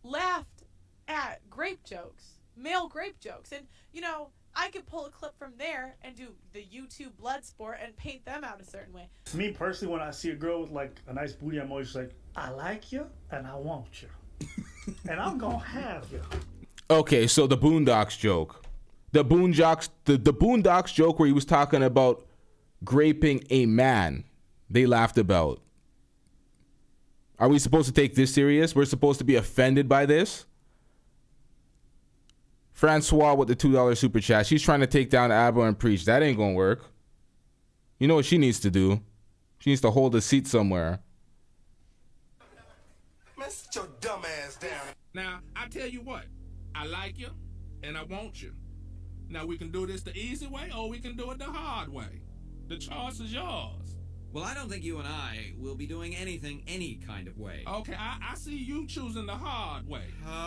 laughed at grape jokes, male grape jokes. And, you know, I could pull a clip from there and do the YouTube blood sport and paint them out a certain way. Me personally, when I see a girl with like a nice booty, I'm always like, I like you and I want you. And I'm gonna have you. Okay, so the Boondocks joke. The Boondocks joke where he was talking about graping a man, they laughed about. Are we supposed to take this serious? We're supposed to be offended by this? Francois with the $2 super chat. She's trying to take down Abba and Preach. That ain't gonna work. You know what she needs to do? She needs to hold a seat somewhere. Man, sit your dumb ass down. Now, I tell you what. I like you, and I want you. Now, we can do this the easy way, or we can do it the hard way. The choice is yours. Well, I don't think you and I will be doing anything any kind of way. Okay, I see you choosing the hard way.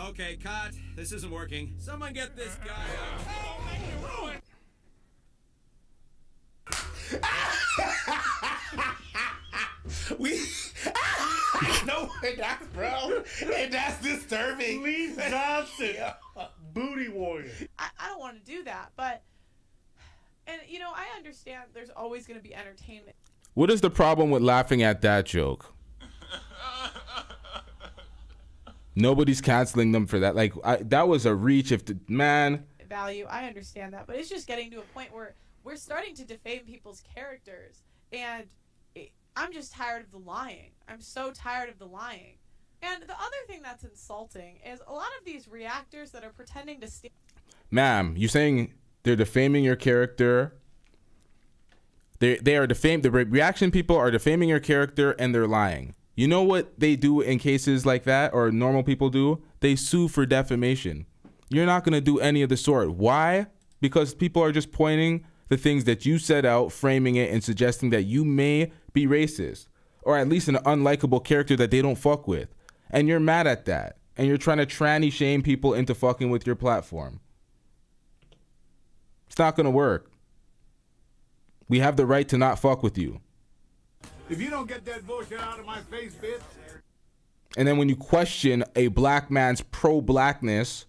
Okay, cut. This isn't working. Someone get this guy out. No, that's bro. And that's disturbing. Lee Johnson, booty warrior. I don't want to do that, but, and you know, I understand there's always going to be entertainment. What is the problem with laughing at that joke? Nobody's canceling them for that. Like, that was a reach. If the man value, I understand that, but it's just getting to a point where we're starting to defame people's characters, and I'm just tired of the lying. I'm so tired of the lying. And the other thing that's insulting is a lot of these reactors that are pretending to steal. Ma'am, you saying they're defaming your character? They are the reaction people are defaming your character and they're lying. You know what they do in cases like that, or normal people do? They sue for defamation. You're not going to do any of the sort. Why? Because people are just pointing the things that you set out, framing it, and suggesting that you may be racist, or at least an unlikable character that they don't fuck with. And you're mad at that. And you're trying to tranny shame people into fucking with your platform. It's not going to work. We have the right to not fuck with you. If you don't get that bullshit out of my face, bitch. And then when you question a black man's pro-blackness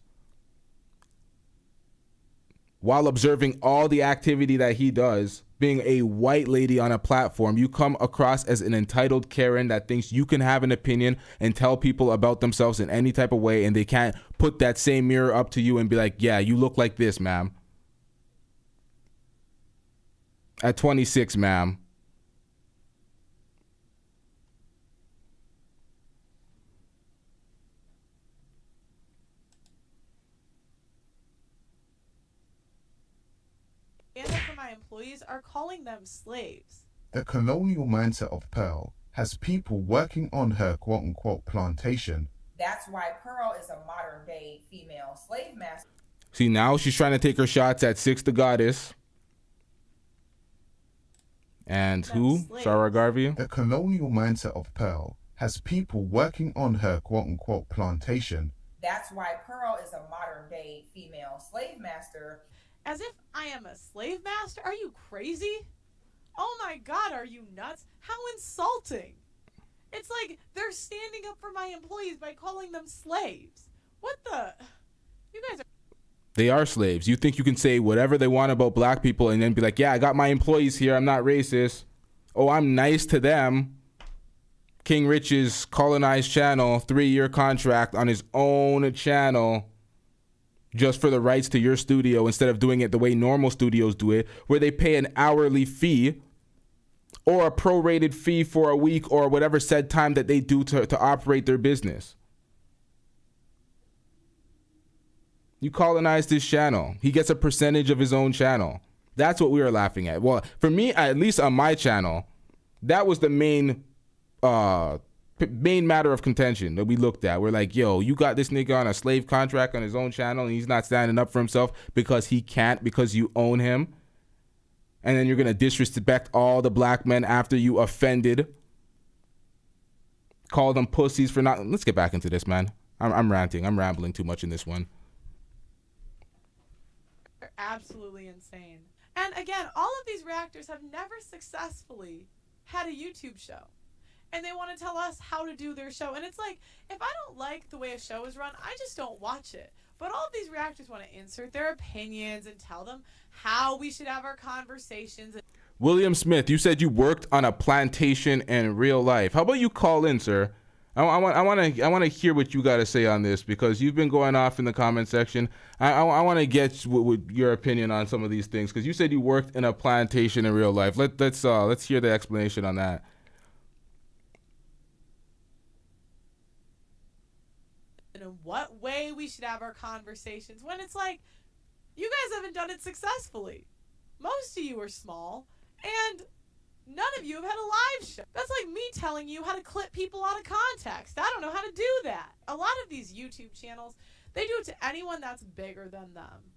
while observing all the activity that he does, being a white lady on a platform, you come across as an entitled Karen that thinks you can have an opinion and tell people about themselves in any type of way, and they can't put that same mirror up to you and be like, yeah, you look like this, ma'am. At 26, ma'am. employees are calling them slaves. The colonial mindset of Pearl has people working on her quote-unquote plantation. That's why Pearl is a modern-day female slave master. See, now she's trying to take her shots at Six the Goddess. And who? Sarah Garvey? The colonial mindset of Pearl has people working on her quote-unquote plantation. That's why Pearl is a modern-day female slave master. As if I am a slave master? Are you crazy? Oh my God, are you nuts? How insulting. It's like they're standing up for my employees by calling them slaves. What the? You guys are... They are slaves. You think you can say whatever they want about black people and then be like, yeah, I got my employees here. I'm not racist. Oh, I'm nice to them. King Rich's colonized channel, 3-year contract on his own channel just for the rights to your studio instead of doing it the way normal studios do it, where they pay an hourly fee or a prorated fee for a week or whatever said time that they do to operate their business. You colonized his channel. He gets a percentage of his own channel. That's what we were laughing at. Well, for me, at least on my channel, that was the main matter of contention that we looked at. We're like, yo, you got this nigga on a slave contract on his own channel and he's not standing up for himself because he can't, because you own him. And then you're going to disrespect all the black men after you offended. Call them pussies for not... Let's get back into this, man. I'm ranting. I'm rambling too much in this one. They're absolutely insane. And again, all of these reactors have never successfully had a YouTube show. And they want to tell us how to do their show. And it's like, if I don't like the way a show is run, I just don't watch it. But all of these reactors want to insert their opinions and tell them how we should have our conversations. William Smith, you said you worked on a plantation in real life. How about you call in, sir? I want to hear what you got to say on this, because you've been going off in the comment section. I want to get your opinion on some of these things, because you said you worked in a plantation in real life. Let's hear the explanation on that. And in what way we should have our conversations, when it's like, you guys haven't done it successfully. Most of you are small, and none of you have had a live show. That's like me telling you how to clip people out of context. I don't know how to do that. A lot of these YouTube channels, they do it to anyone that's bigger than them.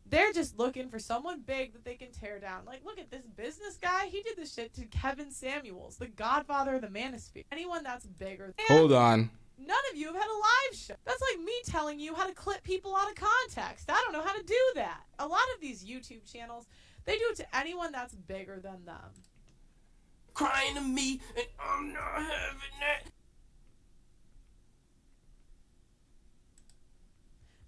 They're just looking for someone big that they can tear down. Like, look at this business guy. He did this shit to Kevin Samuels, the godfather of the manosphere. Anyone that's bigger. Hold on. None of you have had a live show. That's like me telling you how to clip people out of context. I don't know how to do that. A lot of these YouTube channels, they do it to anyone that's bigger than them. Crying to me, and I'm not having that.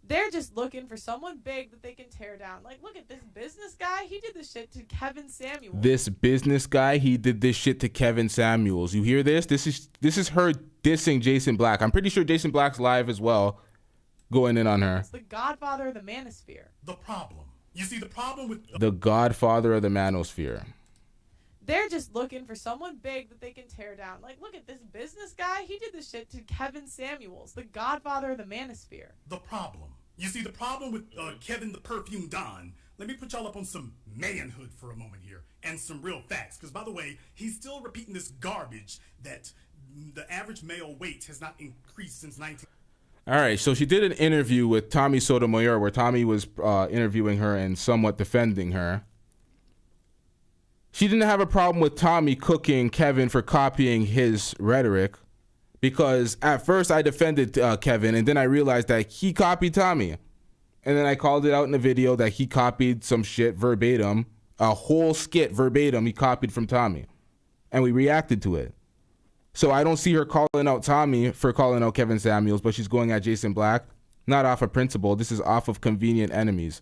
They're just looking for someone big that they can tear down. Like, look at this business guy. He did this shit to Kevin Samuels. This business guy, he did this shit to Kevin Samuels. You hear this? This is her dissing Jason Black. I'm pretty sure Jason Black's live as well, going in on her. It's the godfather of the manosphere. The problem. You see, the problem with... The godfather of the manosphere. They're just looking for someone big that they can tear down. Like, look at this business guy. He did this shit to Kevin Samuels, the godfather of the manosphere. The problem. You see, the problem with Kevin the Perfume Don, let me put y'all up on some manhood for a moment here, and some real facts. Because, by the way, he's still repeating this garbage that the average male weight has not increased since 19... All right, so she did an interview with Tommy Sotomayor where Tommy was interviewing her and somewhat defending her. She didn't have a problem with Tommy cooking Kevin for copying his rhetoric, because at first I defended Kevin, and then I realized that he copied Tommy. And then I called it out in the video that he copied some shit verbatim, a whole skit verbatim he copied from Tommy. And we reacted to it. So I don't see her calling out Tommy for calling out Kevin Samuels, but she's going at Jason Black. Not off of principle. This is off of convenient enemies.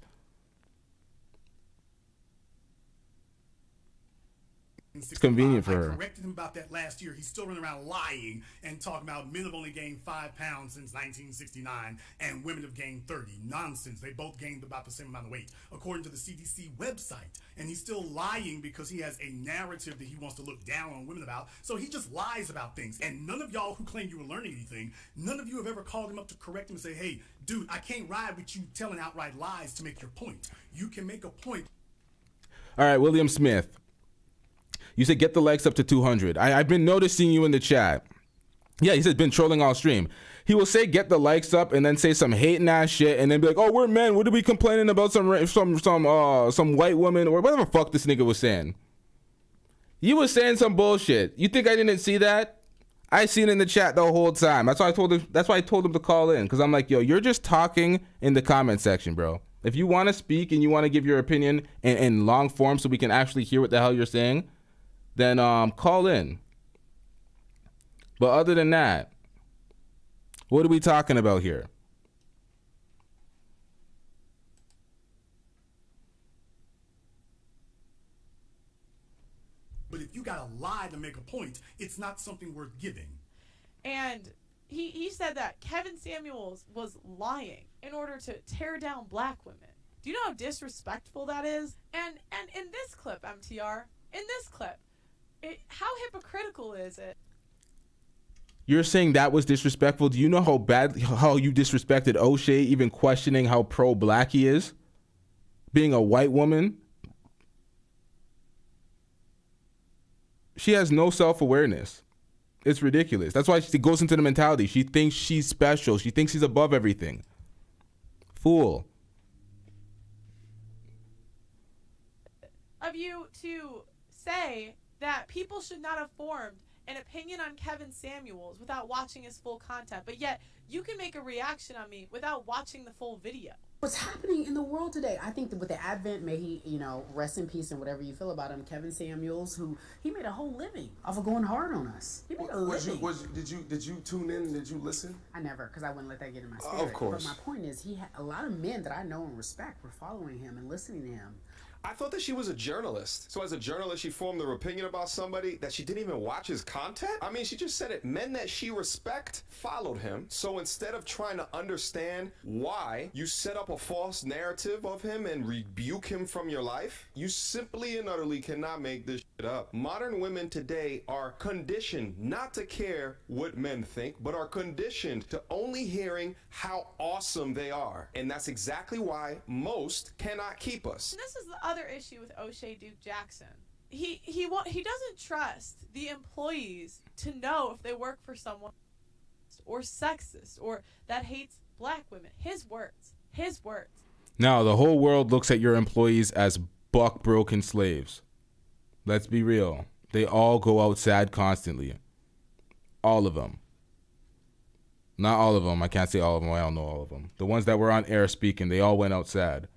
It's convenient for her. I corrected him about that last year. He's still running around lying and talking about men have only gained 5 pounds since 1969 and women have gained 30. Nonsense. They both gained about the same amount of weight, according to the CDC website. And he's still lying because he has a narrative that he wants to look down on women about. So he just lies about things. And none of y'all who claim you were learning anything, none of you have ever called him up to correct him and say, hey, dude, I can't ride with you telling outright lies to make your point. You can make a point. All right, William Smith. You said get the likes up to 200. I've been noticing you in the chat. Yeah, he said been trolling all stream. He will say get the likes up and then say some hating ass shit and then be like, oh, we're men. What are we complaining about? Some white woman or whatever the fuck this nigga was saying. You was saying some bullshit. You think I didn't see that? I seen it in the chat the whole time. That's why I told him to call in, because I'm like, yo, you're just talking in the comment section, bro. If you want to speak and you want to give your opinion in long form so we can actually hear what the hell you're saying, then call in. But other than that, what are we talking about here? But if you gotta lie to make a point, it's not something worth giving. And he said that Kevin Samuels was lying in order to tear down black women. Do you know how disrespectful that is? And in this clip, MTR, how hypocritical is it? You're saying that was disrespectful? Do you know how you disrespected O'Shea, even questioning how pro-black he is? Being a white woman? She has no self-awareness. It's ridiculous. That's why she goes into the mentality. She thinks she's special. She thinks she's above everything. Fool. Of you to say that people should not have formed an opinion on Kevin Samuels without watching his full content, but yet you can make a reaction on me without watching the full video. What's happening in the world today? I think that with the advent, may he, rest in peace and whatever you feel about him, Kevin Samuels, he made a whole living off of going hard on us. He made a living. Did you tune in? Did you listen? I never, because I wouldn't let that get in my spirit. Of course. But my point is, he had a lot of men that I know and respect were following him and listening to him. I thought that she was a journalist. So as a journalist, she formed her opinion about somebody that she didn't even watch his content? I mean, she just said it. Men that she respect followed him. So instead of trying to understand why you set up a false narrative of him and rebuke him from your life, you simply and utterly cannot make this shit up. Modern women today are conditioned not to care what men think, but are conditioned to only hearing how awesome they are. And that's exactly why most cannot keep us. And this is the other issue with O'Shea Duke Jackson. He doesn't trust the employees to know if they work for someone or sexist or that hates black women. His words. Now the whole world looks at your employees as buck broken slaves. Let's be real. They all go out sad constantly. All of them. Not all of them. I can't say all of them. I don't know all of them. The ones that were on air speaking, they all went out sad.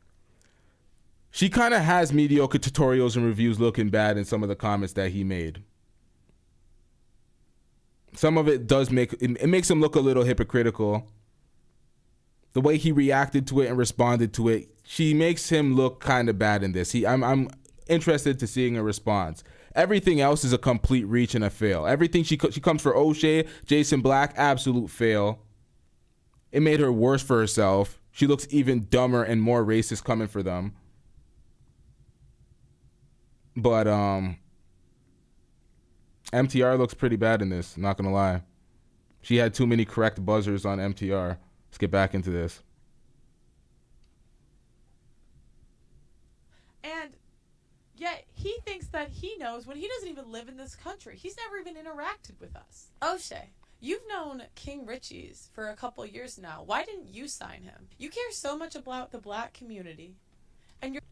She kind of has mediocre tutorials and reviews looking bad in some of the comments that he made. Some of it does makes him look a little hypocritical. The way he reacted to it and responded to it, she makes him look kind of bad in this. I'm interested to seeing a response. Everything else is a complete reach and a fail. Everything she comes for O'Shea, Jason Black, absolute fail. It made her worse for herself. She looks even dumber and more racist coming for them. But MTR looks pretty bad in this, not gonna lie. She had too many correct buzzers on MTR. Let's get back into this. And yet he thinks that he knows when he doesn't even live in this country. He's never even interacted with us. O'Shea, you've known King Richie's for a couple years now. Why didn't you sign him? You care so much about the black community, and you're...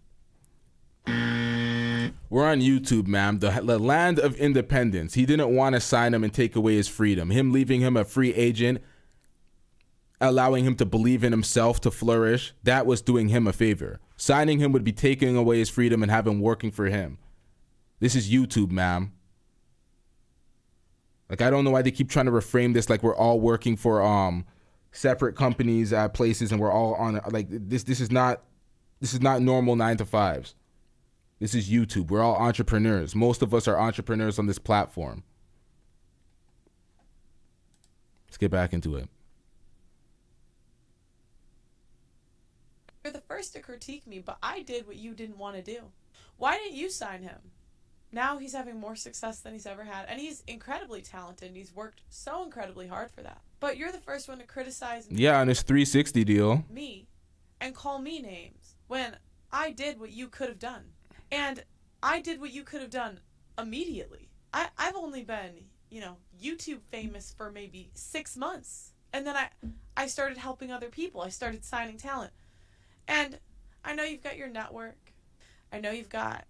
We're on YouTube, ma'am. The land of independence. He didn't want to sign him and take away his freedom. Him leaving him a free agent, allowing him to believe in himself to flourish, that was doing him a favor. Signing him would be taking away his freedom and have him working for him. This is YouTube, ma'am. Like, I don't know why they keep trying to reframe this like we're all working for separate companies at places and we're all on like this is not normal 9 to 5s. This is YouTube. We're all entrepreneurs. Most of us are entrepreneurs on this platform. Let's get back into it. You're the first to critique me, but I did what you didn't want to do. Why didn't you sign him? Now he's having more success than he's ever had, and he's incredibly talented, and he's worked so incredibly hard for that. But you're the first one to criticize me. Yeah, on this 360 deal. Me and call me names when I did what you could have done. And I did what you could have done immediately. I've only been, YouTube famous for maybe 6 months. And then I started helping other people. I started signing talent. And I know you've got your network. I know you've got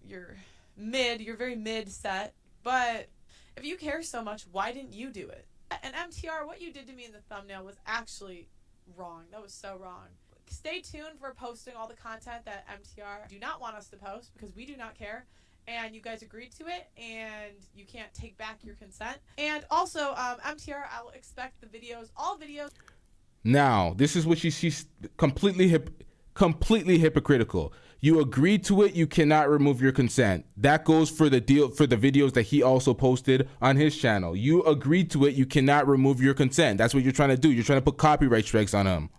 your very mid set. But if you care so much, why didn't you do it? And MTR, what you did to me in the thumbnail was actually wrong. That was so wrong. Stay tuned for posting all the content that MTR do not want us to post because we do not care. And you guys agreed to it, and you can't take back your consent. And also, MTR, I will expect the videos, all videos. Now, this is what she's completely hypocritical. You agreed to it, you cannot remove your consent. That goes for the videos that he also posted on his channel. You agreed to it, you cannot remove your consent. That's what you're trying to do. You're trying to put copyright strikes on him.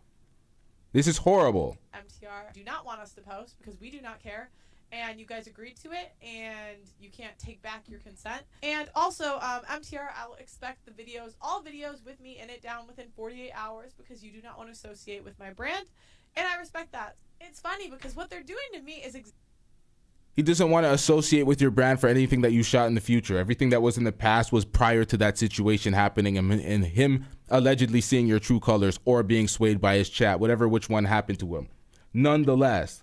This is horrible. MTR do not want us to post because we do not care. And you guys agreed to it, and you can't take back your consent. And also, MTR, I will expect the videos, all videos with me in it, down within 48 hours because you do not want to associate with my brand. And I respect that. It's funny because what they're doing to me is he doesn't want to associate with your brand for anything that you shot in the future. Everything that was in the past was prior to that situation happening and him allegedly seeing your true colors or being swayed by his chat, which one happened to him. Nonetheless,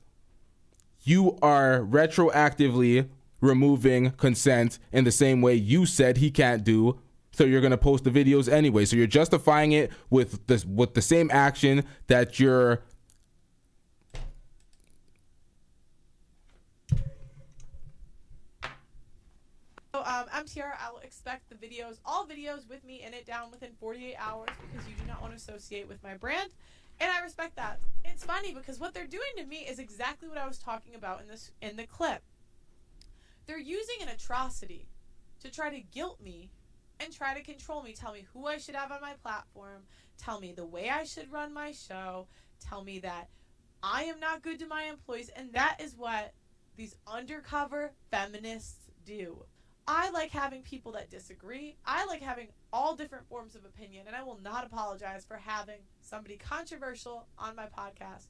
you are retroactively removing consent in the same way you said he can't do. So you're going to post the videos anyway. So you're justifying it with the same action that you're MTR, I will expect the videos, all videos with me in it, down within 48 hours because you do not want to associate with my brand. And I respect that. It's funny because what they're doing to me is exactly what I was talking about in the clip. They're using an atrocity to try to guilt me and try to control me, tell me who I should have on my platform, tell me the way I should run my show, tell me that I am not good to my employees, and that is what these undercover feminists do. I like having people that disagree. I like having all different forms of opinion, and I will not apologize for having somebody controversial on my podcast.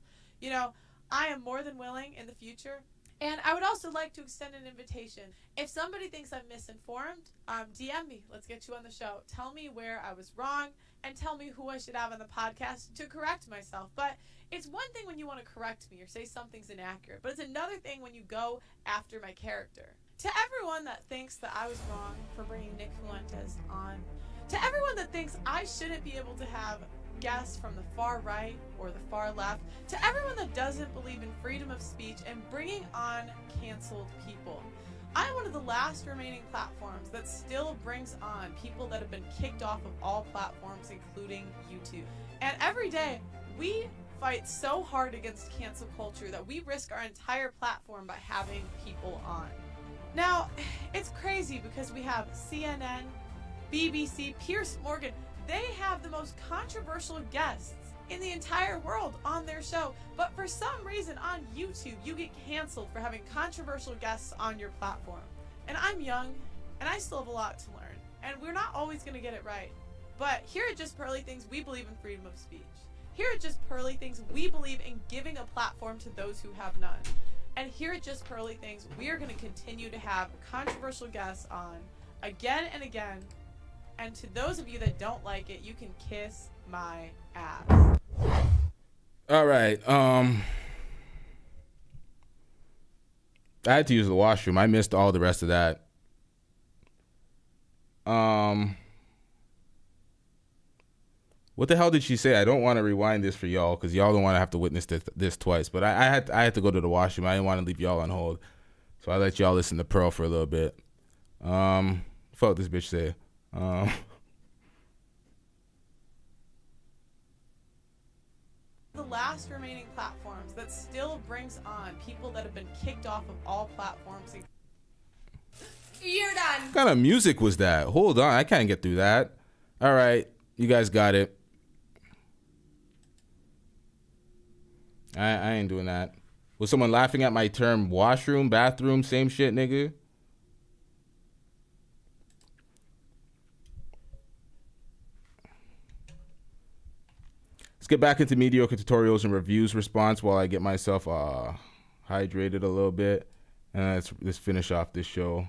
I am more than willing in the future. And I would also like to extend an invitation. If somebody thinks I'm misinformed, DM me. Let's get you on the show. Tell me where I was wrong and tell me who I should have on the podcast to correct myself. But it's one thing when you want to correct me or say something's inaccurate, but it's another thing when you go after my character. To everyone that thinks that I was wrong for bringing Nick Fuentes on, to everyone that thinks I shouldn't be able to have guests from the far right or the far left, to everyone that doesn't believe in freedom of speech and bringing on canceled people, I'm one of the last remaining platforms that still brings on people that have been kicked off of all platforms, including YouTube. And every day, we fight so hard against cancel culture that we risk our entire platform by having people on. Now, it's crazy because we have CNN, BBC, Piers Morgan. They have the most controversial guests in the entire world on their show. But for some reason on YouTube, you get canceled for having controversial guests on your platform. And I'm young, and I still have a lot to learn. And we're not always going to get it right. But here at Just Pearly Things, we believe in freedom of speech. Here at Just Pearly Things, we believe in giving a platform to those who have none. And here at Just Pearly Things, we are going to continue to have controversial guests on again and again. And to those of you that don't like it, you can kiss my ass. All right. I had to use the washroom. I missed all the rest of that. What the hell did she say? I don't want to rewind this for y'all because y'all don't want to have to witness this twice. But I had to go to the washroom. I didn't want to leave y'all on hold, so I let y'all listen to Pearl for a little bit. Fuck this bitch say. The last remaining platforms that still brings on people that have been kicked off of all platforms. You're done. What kind of music was that? Hold on, I can't get through that. All right, you guys got it. I ain't doing that. Was someone laughing at my term washroom, bathroom, same shit, nigga? Let's get back into mediocre tutorials and reviews response while I get myself hydrated a little bit And let's finish off this show.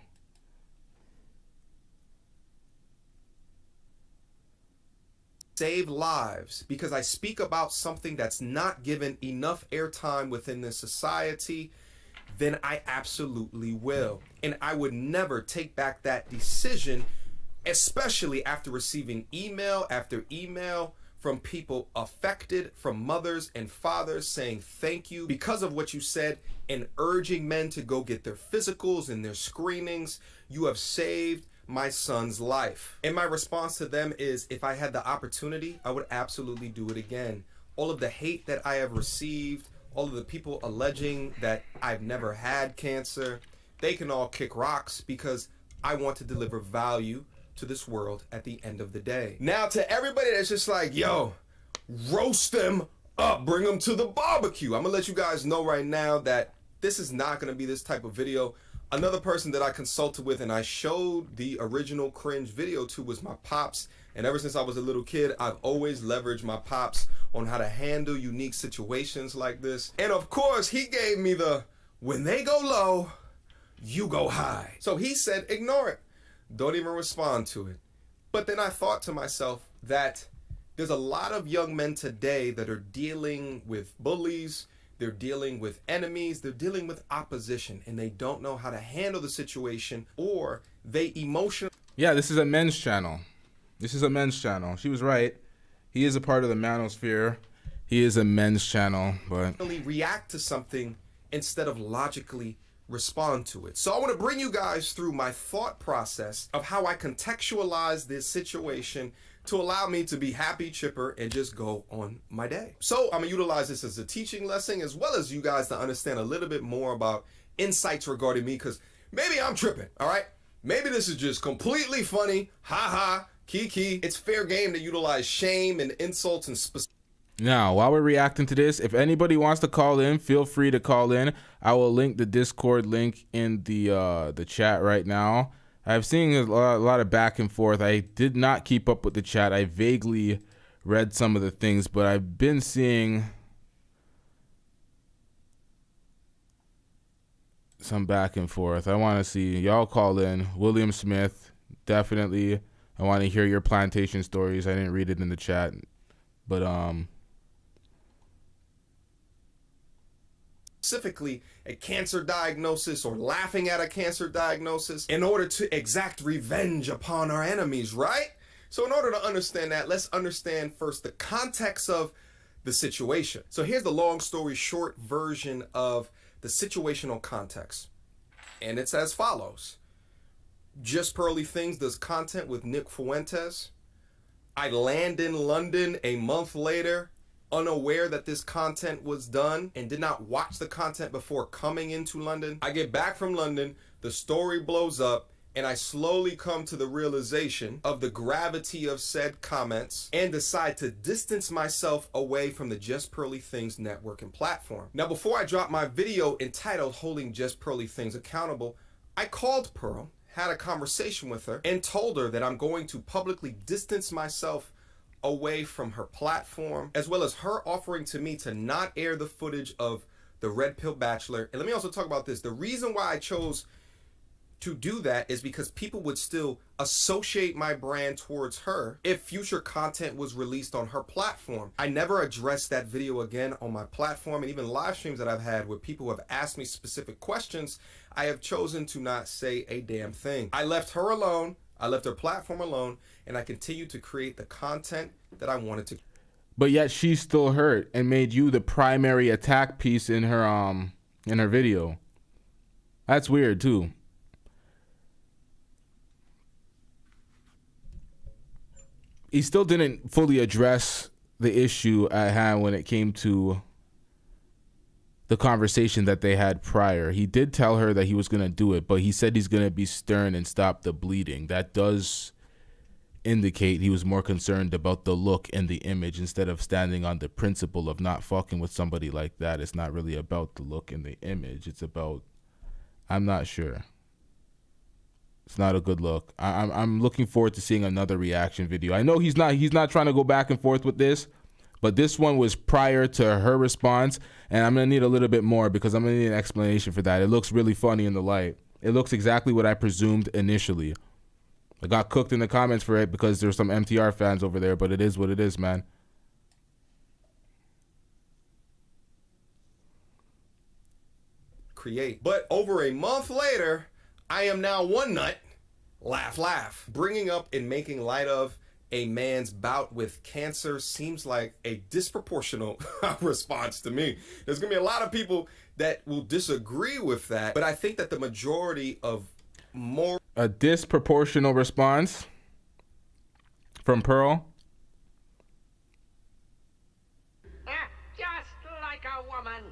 Save lives because I speak about something that's not given enough airtime within this society, then I absolutely will. And I would never take back that decision, especially after receiving email after email from people affected, from mothers and fathers saying thank you because of what you said and urging men to go get their physicals and their screenings. You have saved my son's life. And my response to them is, if I had the opportunity, I would absolutely do it again. All of the hate that I have received, all of the people alleging that I've never had cancer, they can all kick rocks because I want to deliver value to this world at the end of the day. Now, to everybody that's just like, yo, roast them up, bring them to the barbecue. I'm gonna let you guys know right now that this is not gonna be this type of video. Another person that I consulted with and I showed the original cringe video to was my pops. And ever since I was a little kid, I've always leveraged my pops on how to handle unique situations like this. And of course, he gave me the, when they go low, you go high. So he said, ignore it. Don't even respond to it. But then I thought to myself that there's a lot of young men today that are dealing with bullies, they're dealing with enemies, they're dealing with opposition, and they don't know how to handle the situation, or they emotionally... Yeah, this is a men's channel. This is a men's channel. She was right. He is a part of the manosphere. He is a men's channel, but... react to something instead of logically respond to it. So I want to bring you guys through my thought process of how I contextualize this situation to allow me to be happy, chipper, and just go on my day. So I'm gonna utilize this as a teaching lesson, as well as you guys to understand a little bit more about insights regarding me, because maybe I'm tripping, all right? Maybe this is just completely funny, ha, kiki. It's fair game to utilize shame and insults and specific. Now, while we're reacting to this, if anybody wants to call in, feel free to call in. I will link the Discord link in the chat right now. I've seen a lot of back and forth. I did not keep up with the chat. I vaguely read some of the things, but I've been seeing some back and forth. I want to see y'all call in. William Smith, definitely. I want to hear your plantation stories. I didn't read it in the chat, but specifically a cancer diagnosis or laughing at a cancer diagnosis in order to exact revenge upon our enemies, right? So in order to understand that, let's understand first the context of the situation. So here's the long story short version of the situational context. And it's as follows. Just Pearly Things does content with Nick Fuentes. I land in London a month later, unaware that this content was done, and did not watch the content before coming into London. I get back from London, the story blows up, and I slowly come to the realization of the gravity of said comments and decide to distance myself away from the Just Pearly Things network and platform. Now, before I drop my video entitled Holding Just Pearly Things Accountable, I called Pearl, had a conversation with her, and told her that I'm going to publicly distance myself away from her platform, as well as her offering to me to not air the footage of the Red Pill Bachelor. And let me also talk about this. The reason why I chose to do that is because people would still associate my brand towards her if future content was released on her platform. I never addressed that video again on my platform, and even live streams that I've had where people have asked me specific questions, I have chosen to not say a damn thing. I left her alone, I left her platform alone, and I continued to create the content that I wanted to. But yet she's still hurt and made you the primary attack piece in her video. That's weird too. He still didn't fully address the issue at hand when it came to the conversation that they had prior. He did tell her that he was going to do it, but he said he's going to be stern and stop the bleeding. That does indicate he was more concerned about the look and the image instead of standing on the principle of not fucking with somebody like that. It's not really about the look and the image. It's about, I'm not sure. It's not a good look. I'm looking forward to seeing another reaction video. I know he's not trying to go back and forth with this, But this one was prior to her response, and I'm gonna need a little bit more because I'm gonna need an explanation for that. It looks really funny in the light. It looks exactly what I presumed initially. I got cooked in the comments for it because there's some MTR fans over there, but it is what it is, man. Create. But over a month later, I am now one nut, laugh, laugh. Bringing up and making light of a man's bout with cancer seems like a disproportional response to me. There's gonna be a lot of people that will disagree with that, but I think that the majority of more... A disproportional response from Pearl. Just like a woman.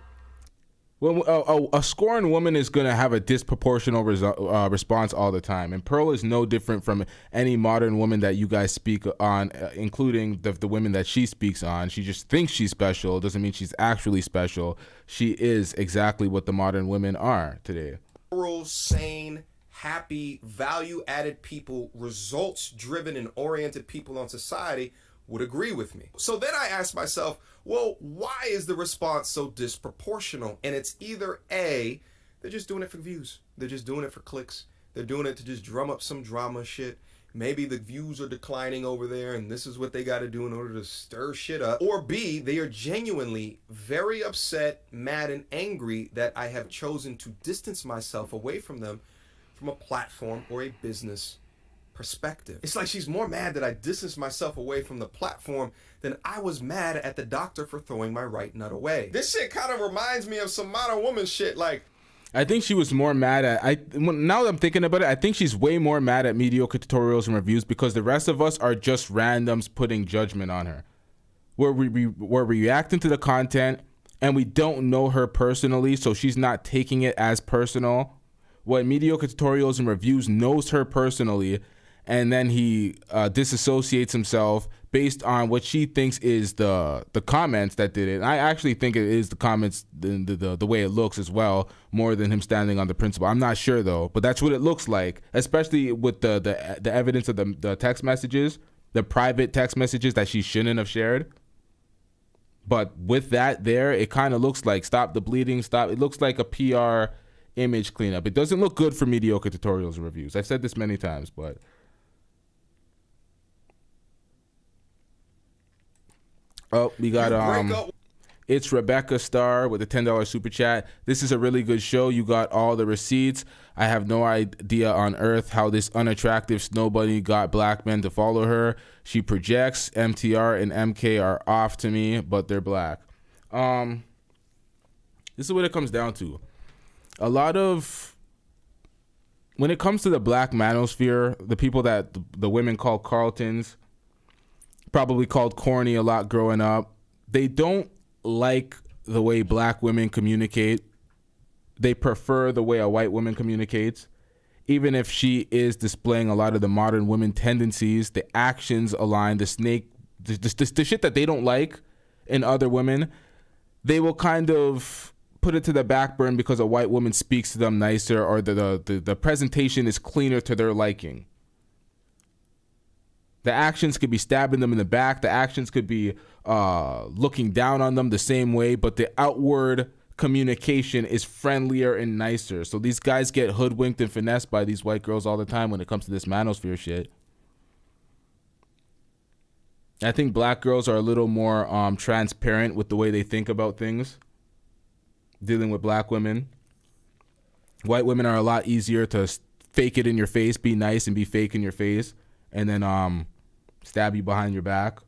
Well, a scorned woman is going to have a disproportional response all the time. And Pearl is no different from any modern woman that you guys speak on, including the women that she speaks on. She just thinks she's special. It doesn't mean she's actually special. She is exactly what the modern women are today. Moral, sane, happy, value-added people, results-driven and oriented people on society would agree with me. So then I asked myself, well, why is the response so disproportional? And it's either A, they're just doing it for views. They're just doing it for clicks. They're doing it to just drum up some drama shit. Maybe the views are declining over there and this is what they got to do in order to stir shit up. Or B, they are genuinely very upset, mad, and angry that I have chosen to distance myself away from them from a platform or a business perspective. It's like she's more mad that I distanced myself away from the platform than I was mad at the doctor for throwing my right nut away. This shit kind of reminds me of some modern woman shit. Like, I think she was more mad at, now that I'm thinking about it, I think she's way more mad at mediocre tutorials and reviews because the rest of us are just randoms putting judgment on her. We're reacting to the content and we don't know her personally, so she's not taking it as personal. What mediocre tutorials and reviews knows her personally, and then he disassociates himself based on what she thinks is the comments that did it. And I actually think it is the comments, the way it looks as well, more than him standing on the principle. I'm not sure though, but that's what it looks like, especially with the evidence of the text messages, the private text messages that she shouldn't have shared. But with that there, it kind of looks like stop the bleeding, stop. It looks like a PR image cleanup. It doesn't look good for mediocre tutorials and reviews. I've said this many times, but oh, we got it's Rebecca Star with a $10 super chat. This is a really good show. You got all the receipts. I have no idea on earth how this unattractive snow bunny got black men to follow her. She projects. MTR and MK are off to me, but they're black. This is what it comes down to. A lot of, when it comes to the black manosphere, the people that the women call Carltons, probably called corny a lot growing up, they don't like the way black women communicate. They prefer the way a white woman communicates. Even if she is displaying a lot of the modern women tendencies, the actions align, the shit that they don't like in other women, they will kind of put it to the back burner because a white woman speaks to them nicer or the presentation is cleaner to their liking. The actions could be stabbing them in the back. The actions could be looking down on them the same way, but the outward communication is friendlier and nicer. So these guys get hoodwinked and finessed by these white girls all the time when it comes to this manosphere shit. I think black girls are a little more transparent with the way they think about things, dealing with black women. White women are a lot easier to fake it in your face, be nice and be fake in your face, and then stab you behind your back.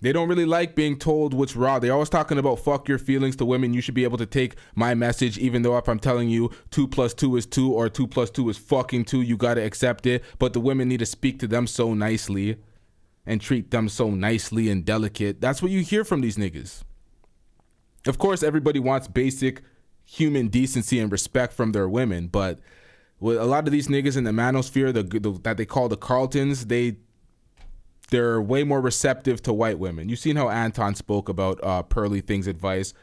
They don't really like being told what's raw. They're always talking about fuck your feelings to women. You should be able to take my message, even though if I'm telling you 2 + 2 is 2 or 2 + 2 is fucking 2, you got to accept it. But the women need to speak to them so nicely and treat them so nicely and delicate. That's what you hear from these niggas. Of course, everybody wants basic human decency and respect from their women, but with a lot of these niggas in the manosphere that they call the Carltons, they're way more receptive to white women. You've seen how Anton spoke about Pearly Things advice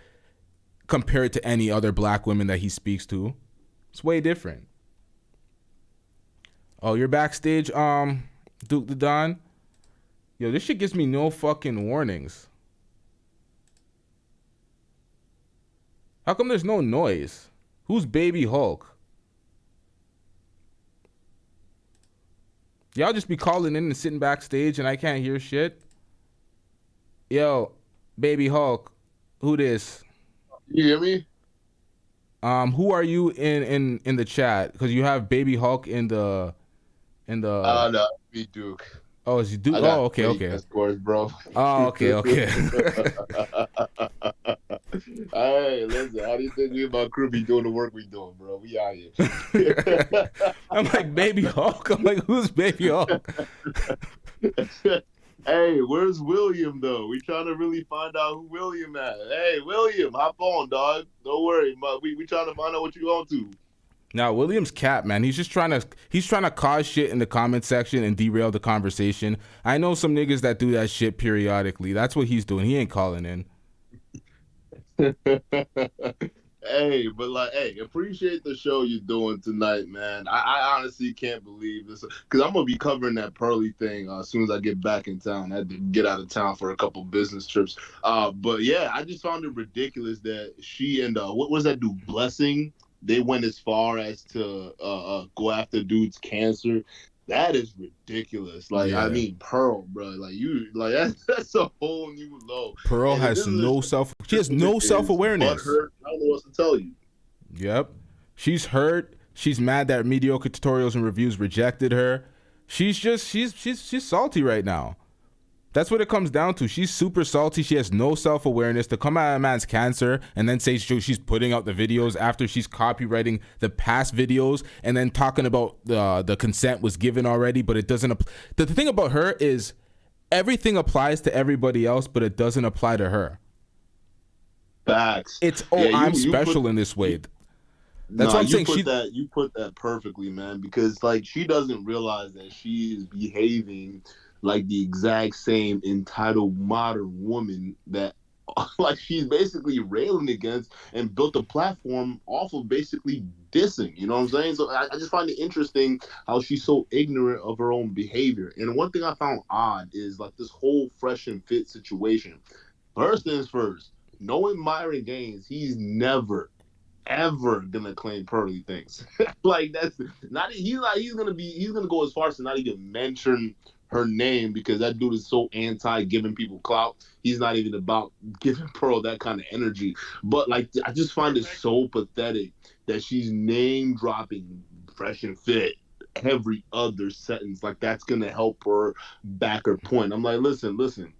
compared to any other black women that he speaks to. It's way different. Oh, you're backstage, Duke the Don? Yo, this shit gives me no fucking warnings. How come there's no noise? Who's Baby Hulk? Y'all just be calling in and sitting backstage and I can't hear shit? Yo, Baby Hulk, who this? You hear me? Who are you in the chat? Because you have Baby Hulk in the No, me Duke. Oh, is he Duke? Oh, okay. Scores, bro. Oh, okay. Hey, listen, how do you think we about crew be doing the work we doing, bro? We out here. I'm like, Baby Hulk? I'm like, who's Baby Hulk? Hey, where's William, though? We trying to really find out who William at. Hey, William, hop on, dog. Don't worry. We trying to find out what you going to. Now, William's cap, man. He's trying to cause shit in the comment section and derail the conversation. I know some niggas that do that shit periodically. That's what he's doing. He ain't calling in. Hey, but appreciate the show you're doing tonight, man. I honestly can't believe this because I'm gonna be covering that Pearly thing as soon as I get back in town. I had to get out of town for a couple business trips. But yeah, I just found it ridiculous that she and what was that dude, Blessing? They went as far as to go after dude's cancer. That is ridiculous. Like, yeah. I mean, Pearl, bro. That's a whole new low. Pearl has no she has no self-awareness. I don't know what to tell you. Yep. She's hurt. She's mad that Mediocre Tutorials and Reviews rejected her. She's salty right now. That's what it comes down to. She's super salty. She has no self-awareness to come at a man's cancer and then say she's putting out the videos after she's copywriting the past videos and then talking about the consent was given already, but it doesn't. The thing about her is everything applies to everybody else, but it doesn't apply to her. Facts. It's I'm special in this way. That's what I'm saying. You put that perfectly, man, because like she doesn't realize that she is behaving like the exact same entitled modern woman that like she's basically railing against and built a platform off of basically dissing, you know what I'm saying? So I just find it interesting how she's so ignorant of her own behavior. And one thing I found odd is like this whole fresh and fit situation. First things first, knowing Myron Gaines, he's never ever gonna claim Pearly things. Like that's not he's gonna go as far as to not even mention her name because that dude is so anti giving people clout. He's not even about giving Pearl that kind of energy. But like I just find it so pathetic that she's name dropping Fresh and Fit every other sentence. Like that's gonna help her back her point. I'm like, listen,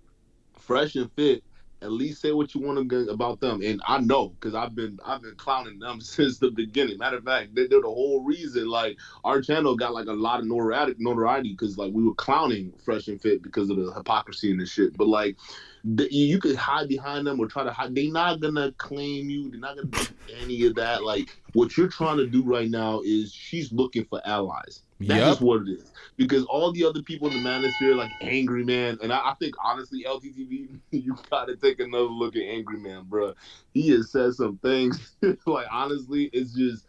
Fresh and Fit, at least say what you want to about them. And I know because I've been clowning them since the beginning. Matter of fact, they're the whole reason like our channel got like a lot of notoriety because like we were clowning Fresh and Fit because of the hypocrisy and this shit. But like you could hide behind them or try to hide. They're not gonna claim you. They're not gonna do any of that. Like what you're trying to do right now is she's looking for allies. That's just what it is. Because all the other people in the manosphere, like Angry Man, and I think honestly, LTTV, you gotta take another look at Angry Man, bro. He has said some things. Like honestly, it's just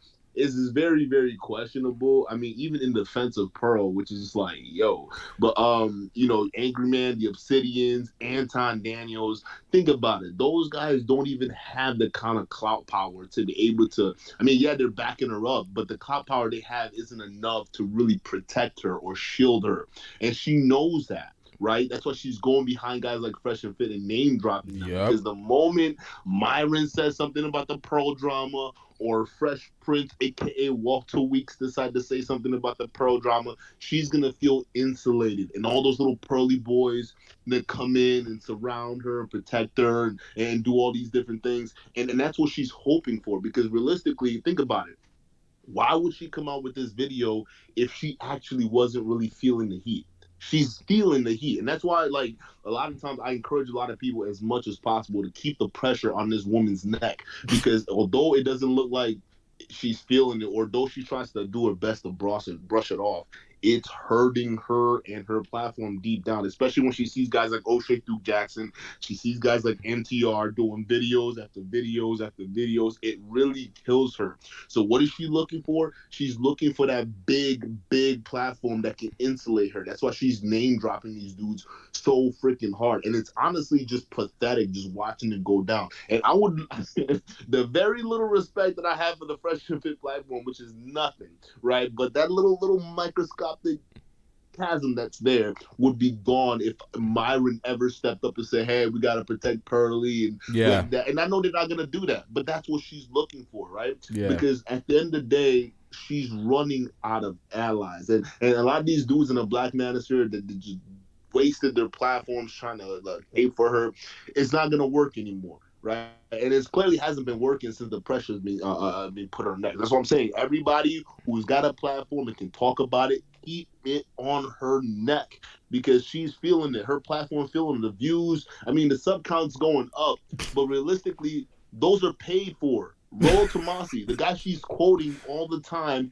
very, very questionable. I mean, even in defense of Pearl, which is just like, yo. But Angry Man, the Obsidians, Anton Daniels, think about it. Those guys don't even have the kind of clout power to be able to. I mean, yeah, they're backing her up, but the clout power they have isn't enough to really protect her or shield her, and she knows that. Right? That's why she's going behind guys like Fresh and Fit and name dropping them. Because the moment Myron says something about the Pearl drama or Fresh Prince, aka Walk 2 Weeks, decide to say something about the Pearl drama, she's gonna feel insulated. And all those little Pearly boys that come in and surround her and protect her and do all these different things. And that's what she's hoping for. Because realistically, think about it. Why would she come out with this video if she actually wasn't really feeling the heat? She's feeling the heat. And that's why, like, a lot of times I encourage a lot of people as much as possible to keep the pressure on this woman's neck. Because although it doesn't look like she's feeling it, or though she tries to do her best to brush it off, it's hurting her and her platform deep down, especially when she sees guys like O'Shea Duke Jackson. She sees guys like MTR doing videos after videos after videos. It really kills her. So what is she looking for? She's looking for that big platform that can insulate her. That's why she's name dropping these dudes so freaking hard. And it's honestly just pathetic just watching it go down. And I would, the very little respect that I have for the Fresh and Fit platform, which is nothing, right? But that little microscopic chasm that's there would be gone if Myron ever stepped up and said, hey, we got to protect Pearly and like that. And I know they're not going to do that, but that's what she's looking for, right? Yeah. Because at the end of the day, she's running out of allies. And a lot of these dudes in the Black manosphere that just wasted their platforms trying to hate for her, it's not going to work anymore. Right, and it clearly hasn't been working since the pressure's been put on her neck. That's what I'm saying. Everybody who's got a platform and can talk about it, keep it on her neck because she's feeling it. Her platform feeling the views. I mean, the sub count's going up, but realistically, those are paid for. Rollo Tomasi, the guy she's quoting all the time,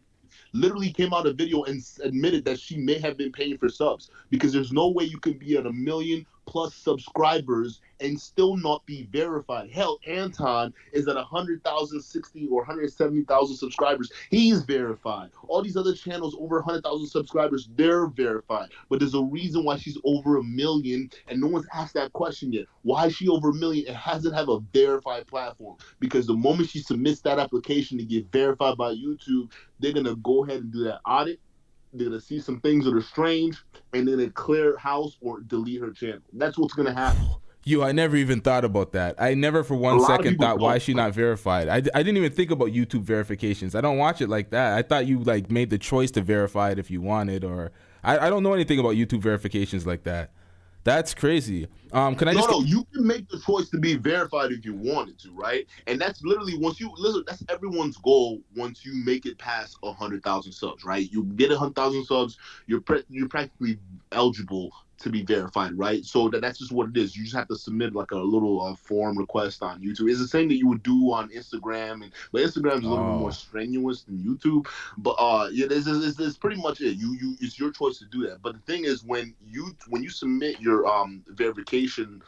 literally came out a video and admitted that she may have been paying for subs because there's no way you can be at 1 million+ subscribers and still not be verified. Hell, Anton is at 100,000, 60 or 170,000 subscribers. He's verified. All these other channels over 100,000 subscribers, they're verified. But there's a reason why she's over 1 million, and no one's asked that question yet. Why is she over 1 million and hasn't have a verified platform? Because the moment she submits that application to get verified by YouTube, they're gonna go ahead and do that audit. They're gonna see some things that are strange, and then they clear house or delete her channel. That's what's gonna happen. Yo, I never even thought about that. I never for one second thought, why is she not verified? I didn't even think about YouTube verifications. I don't watch it like that. I thought you like made the choice to verify it if you wanted, or I don't know anything about YouTube verifications like that. That's crazy. No, you can make the choice to be verified if you wanted to, right? And that's literally that's everyone's goal once you make it past 100,000 subs, right? You get 100,000 subs, you're practically eligible to be verified, right? So that's just what it is. You just have to submit like a little form request on YouTube. It's the same that you would do on Instagram, but Instagram is a little bit more strenuous than YouTube. But yeah, this pretty much it. You it's your choice to do that. But the thing is, when you submit your verification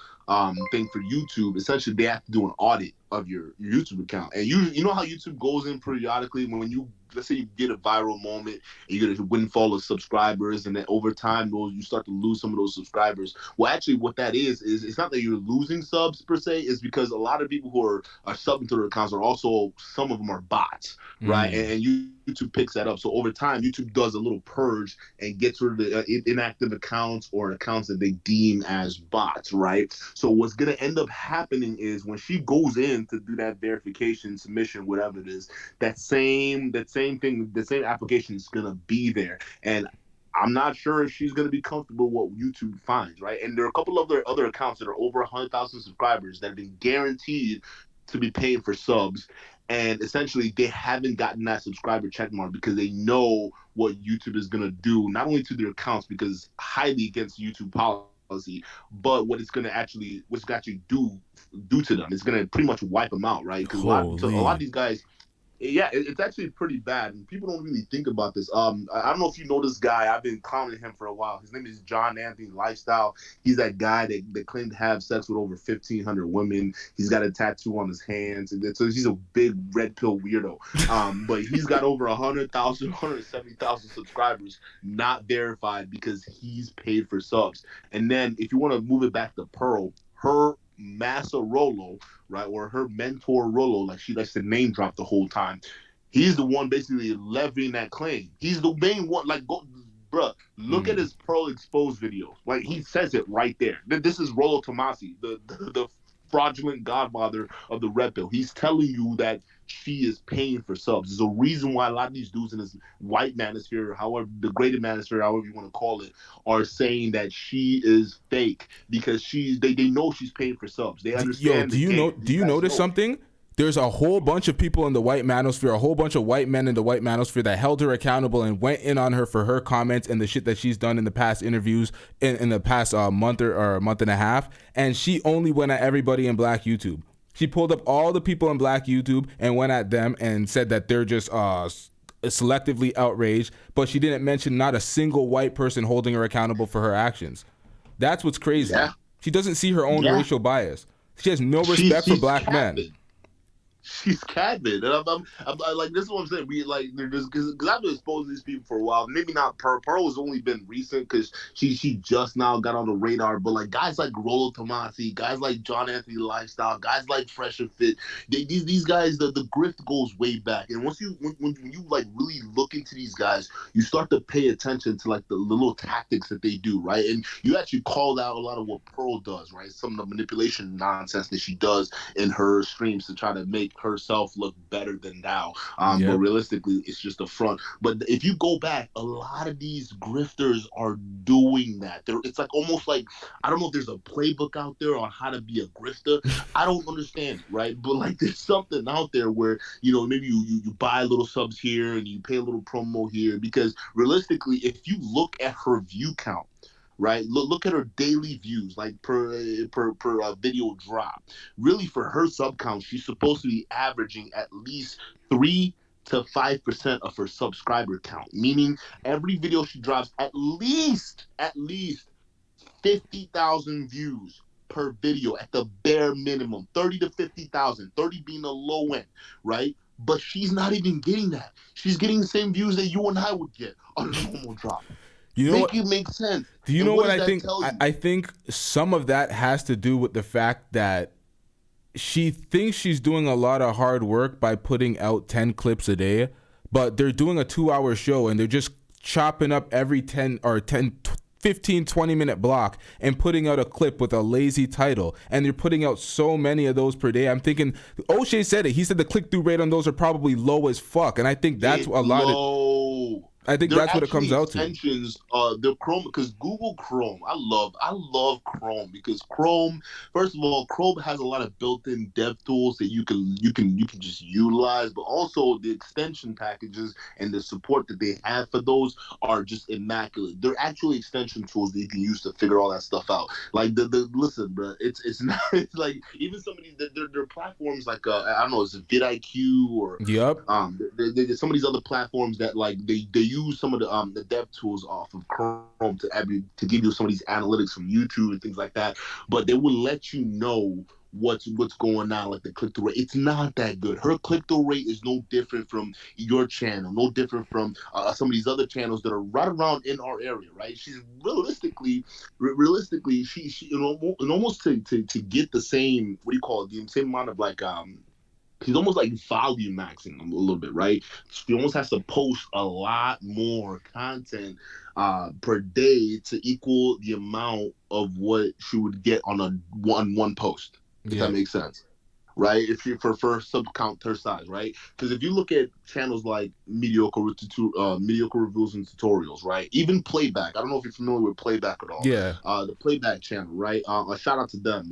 thing for YouTube, essentially they have to do an audit of your YouTube account. And you know how YouTube goes in periodically when you, let's say you get a viral moment and you get a windfall of subscribers, and then over time you start to lose some of those subscribers. Well, actually what that is it's not that you're losing subs per se, it's because a lot of people who are subbing to their accounts are also, some of them are bots, right? And YouTube picks that up. So over time, YouTube does a little purge and gets rid of the inactive accounts or accounts that they deem as bots, right? So what's going to end up happening is when she goes in to do that verification, submission, whatever it is, that same thing, the same application is going to be there. And I'm not sure if she's going to be comfortable with what YouTube finds, right? And there are a couple of other accounts that are over 100,000 subscribers that have been guaranteed to be paying for subs. And essentially, they haven't gotten that subscriber check mark because they know what YouTube is going to do, not only to their accounts, because it's highly against YouTube policy, but what it's going to actually do to them. It's going to pretty much wipe them out, right? Because a lot of these guys, yeah, it's actually pretty bad, and people don't really think about this. I don't know if you know this guy. I've been clowning him for a while. His name is John Anthony Lifestyle. He's that guy that claimed to have sex with over 1,500 women. He's got a tattoo on his hands, and so he's a big red pill weirdo. But he's got over 100,000, 170,000 subscribers not verified because he's paid for subs. And then if you want to move it back to Pearl, her Massa Rollo, right, or her mentor Rollo, like she likes to name drop the whole time. He's the one basically levying that claim. He's the main one. Like, bruh, look at his Pearl exposed videos. Like, he says it right there. This is Rollo Tomasi, the fraudulent godfather of the red pill. He's telling you that she is paying for subs. There's a reason why a lot of these dudes in this white manosphere, however, the greater manosphere, however you want to call it, are saying that she is fake because they know she's paying for subs. They understand. Yo, do you notice something? There's a whole bunch of people in the white manosphere, a whole bunch of white men in the white manosphere that held her accountable and went in on her for her comments and the shit that she's done in the past interviews in the past month or a month and a half. And she only went at everybody in Black YouTube. She pulled up all the people in Black YouTube and went at them and said that they're just selectively outraged, but she didn't mention not a single white person holding her accountable for her actions. That's what's crazy. Yeah. She doesn't see her own racial bias. She has no respect for black men. She's capping, and I'm like, this is what I'm saying. We like, they're just because I've been exposing these people for a while. Maybe not Pearl. Pearl has only been recent because she just now got on the radar. But like guys like Rollo Tomasi, guys like John Anthony Lifestyle, guys like Fresh and Fit, these guys, the grift goes way back. And once when you like really look into these guys, you start to pay attention to like the little tactics that they do, right? And you actually called out a lot of what Pearl does, right? Some of the manipulation nonsense that she does in her streams to try to make herself look better than thou. But realistically, it's just a front. But if you go back, a lot of these grifters are doing that. It's like almost like, I don't know if there's a playbook out there on how to be a grifter. I don't understand, right? But like there's something out there where, you know, maybe you buy little subs here and you pay a little promo here, because realistically, if you look at her view count, right? Look at her daily views, like per video drop. Really, for her sub count, she's supposed to be averaging at least 3 to 5% of her subscriber count. Meaning, every video she drops, at least 50,000 views per video at the bare minimum. 30 to 50,000. 30 being the low end, right? But she's not even getting that. She's getting the same views that you and I would get on a normal drop. You know, it makes sense. Do you know what I think? I think some of that has to do with the fact that she thinks she's doing a lot of hard work by putting out 10 clips a day, but they're doing a 2-hour show and they're just chopping up every 15, 20-minute block and putting out a clip with a lazy title. And they're putting out so many of those per day. I'm thinking, O'Shea said it. He said the click-through rate on those are probably low as fuck. And I think that's a lot of... I think that's what it comes out to. The Chrome, because Google Chrome, I love Chrome, because Chrome, first of all, Chrome has a lot of built-in dev tools that you can just utilize, but also the extension packages and the support that they have for those are just immaculate. They're actually extension tools that you can use to figure all that stuff out. Like listen, bro, it's not, it's like even some of these they're platforms like I don't know, is it vidIQ or there's some of these other platforms that like they use some of the dev tools off of Chrome to give you some of these analytics from YouTube and things like that, but they will let you know what's going on, like the click-through rate. It's not that good. Her click-through rate is no different from your channel, no different from some of these other channels that are right around in our area, right? She's realistically, she almost to get the same, what do you call it, the same amount of like she's almost like volume maxing a little bit, right? She almost has to post a lot more content per day to equal the amount of what she would get on a one post. If that makes sense, right? If you for sub count her size, right? Because if you look at channels like Mediocre Reviews and Tutorials, right? Even Playback. I don't know if you're familiar with Playback at all. Yeah. The Playback channel, right? A shout out to them.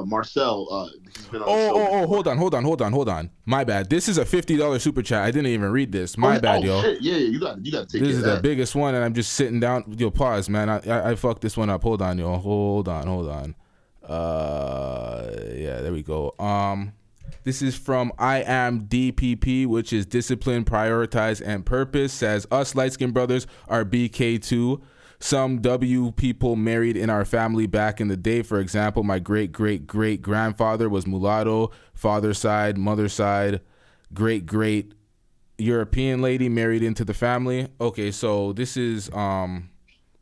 Marcel, he's been on the show. Hold on. My bad. This is a $50 super chat. I didn't even read this. My bad, yo. Shit. Yeah, you got to take it. This is the biggest one, and I'm just sitting down. Yo, pause, man. I fucked this one up. Hold on, yo. Hold on. Yeah, there we go. This is from I am DPP, which is discipline, prioritize, and purpose. Says us light-skinned brothers are BK2. Some W people married in our family back in the day. For example, my great-great-great-grandfather was mulatto, father's side, mother's side, great-great European lady married into the family. Okay, so this is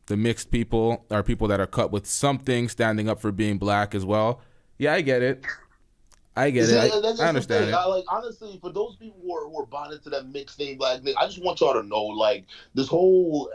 the mixed people are people that are cut with something, standing up for being black as well. Yeah, I get it. I understand it. Like, honestly, for those people who are bought into that mixed thing, black thing, I just want y'all to know, like, this whole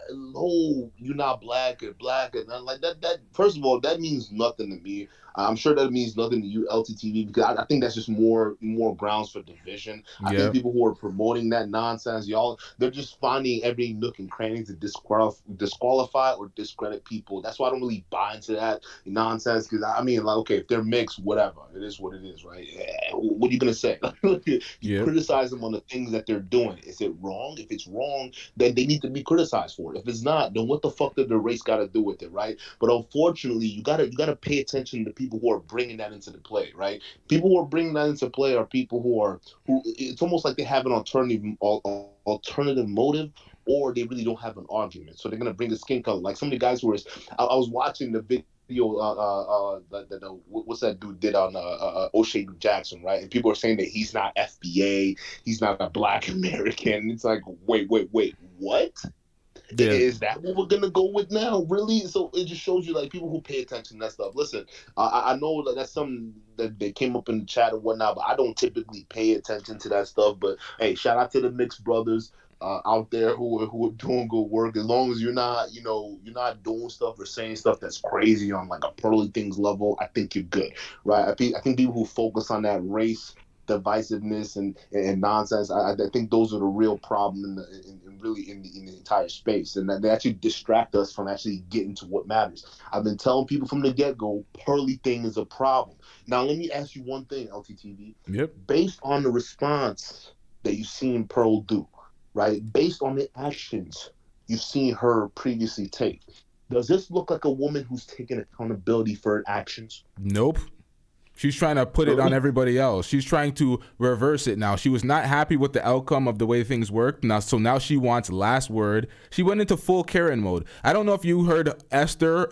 you're not black or black, and like that. First of all, that means nothing to me. I'm sure that means nothing to you, LTTV, because I think that's just more grounds for division. I think people who are promoting that nonsense, they're just finding every nook and cranny to disqualify or discredit people. That's why I don't really buy into that nonsense, because I mean, like, okay, if they're mixed, whatever, it is what it is, right? what are you gonna say? You Yep. criticize them on the things that they're doing. Is it wrong? If it's wrong, then they need to be criticized for it. If it's not, then what the fuck did the race got to do with it, right? But unfortunately, you gotta pay attention to people who are bringing that into the play, right? People who are bringing that into play are people who it's almost like they have an alternative motive, or they really don't have an argument. So they're gonna bring the skin color. Like some of the guys who were, I was watching the video. What's that dude did on O'Shea Jackson, right? And people are saying that he's not FBA, he's not a Black American. It's like, wait, what? Yeah. Is that what we're gonna go with now? Really? So it just shows you, like, people who pay attention to that stuff. Listen, I know that that's something that they came up in the chat and whatnot, but I don't typically pay attention to that stuff. But hey, shout out to the mixed brothers out there who are doing good work. As long as you're not doing stuff or saying stuff that's crazy on like a Pearly things level, I think you're good, right? I think people who focus on that race divisiveness and nonsense, I think those are the real problem in the entire space, and that they actually distract us from actually getting to what matters. I've been telling people from the get-go, Pearly thing is a problem. Now let me ask you one thing, LTTV. Yep. Based on the response that you've seen Pearl do, right? Based on the actions you've seen her previously take, does this look like a woman who's taking accountability for her actions? Nope. She's trying to put it on everybody else. She's trying to reverse it now. She was not happy with the outcome of the way things worked. So now she wants last word. She went into full Karen mode. I don't know if you heard Esther.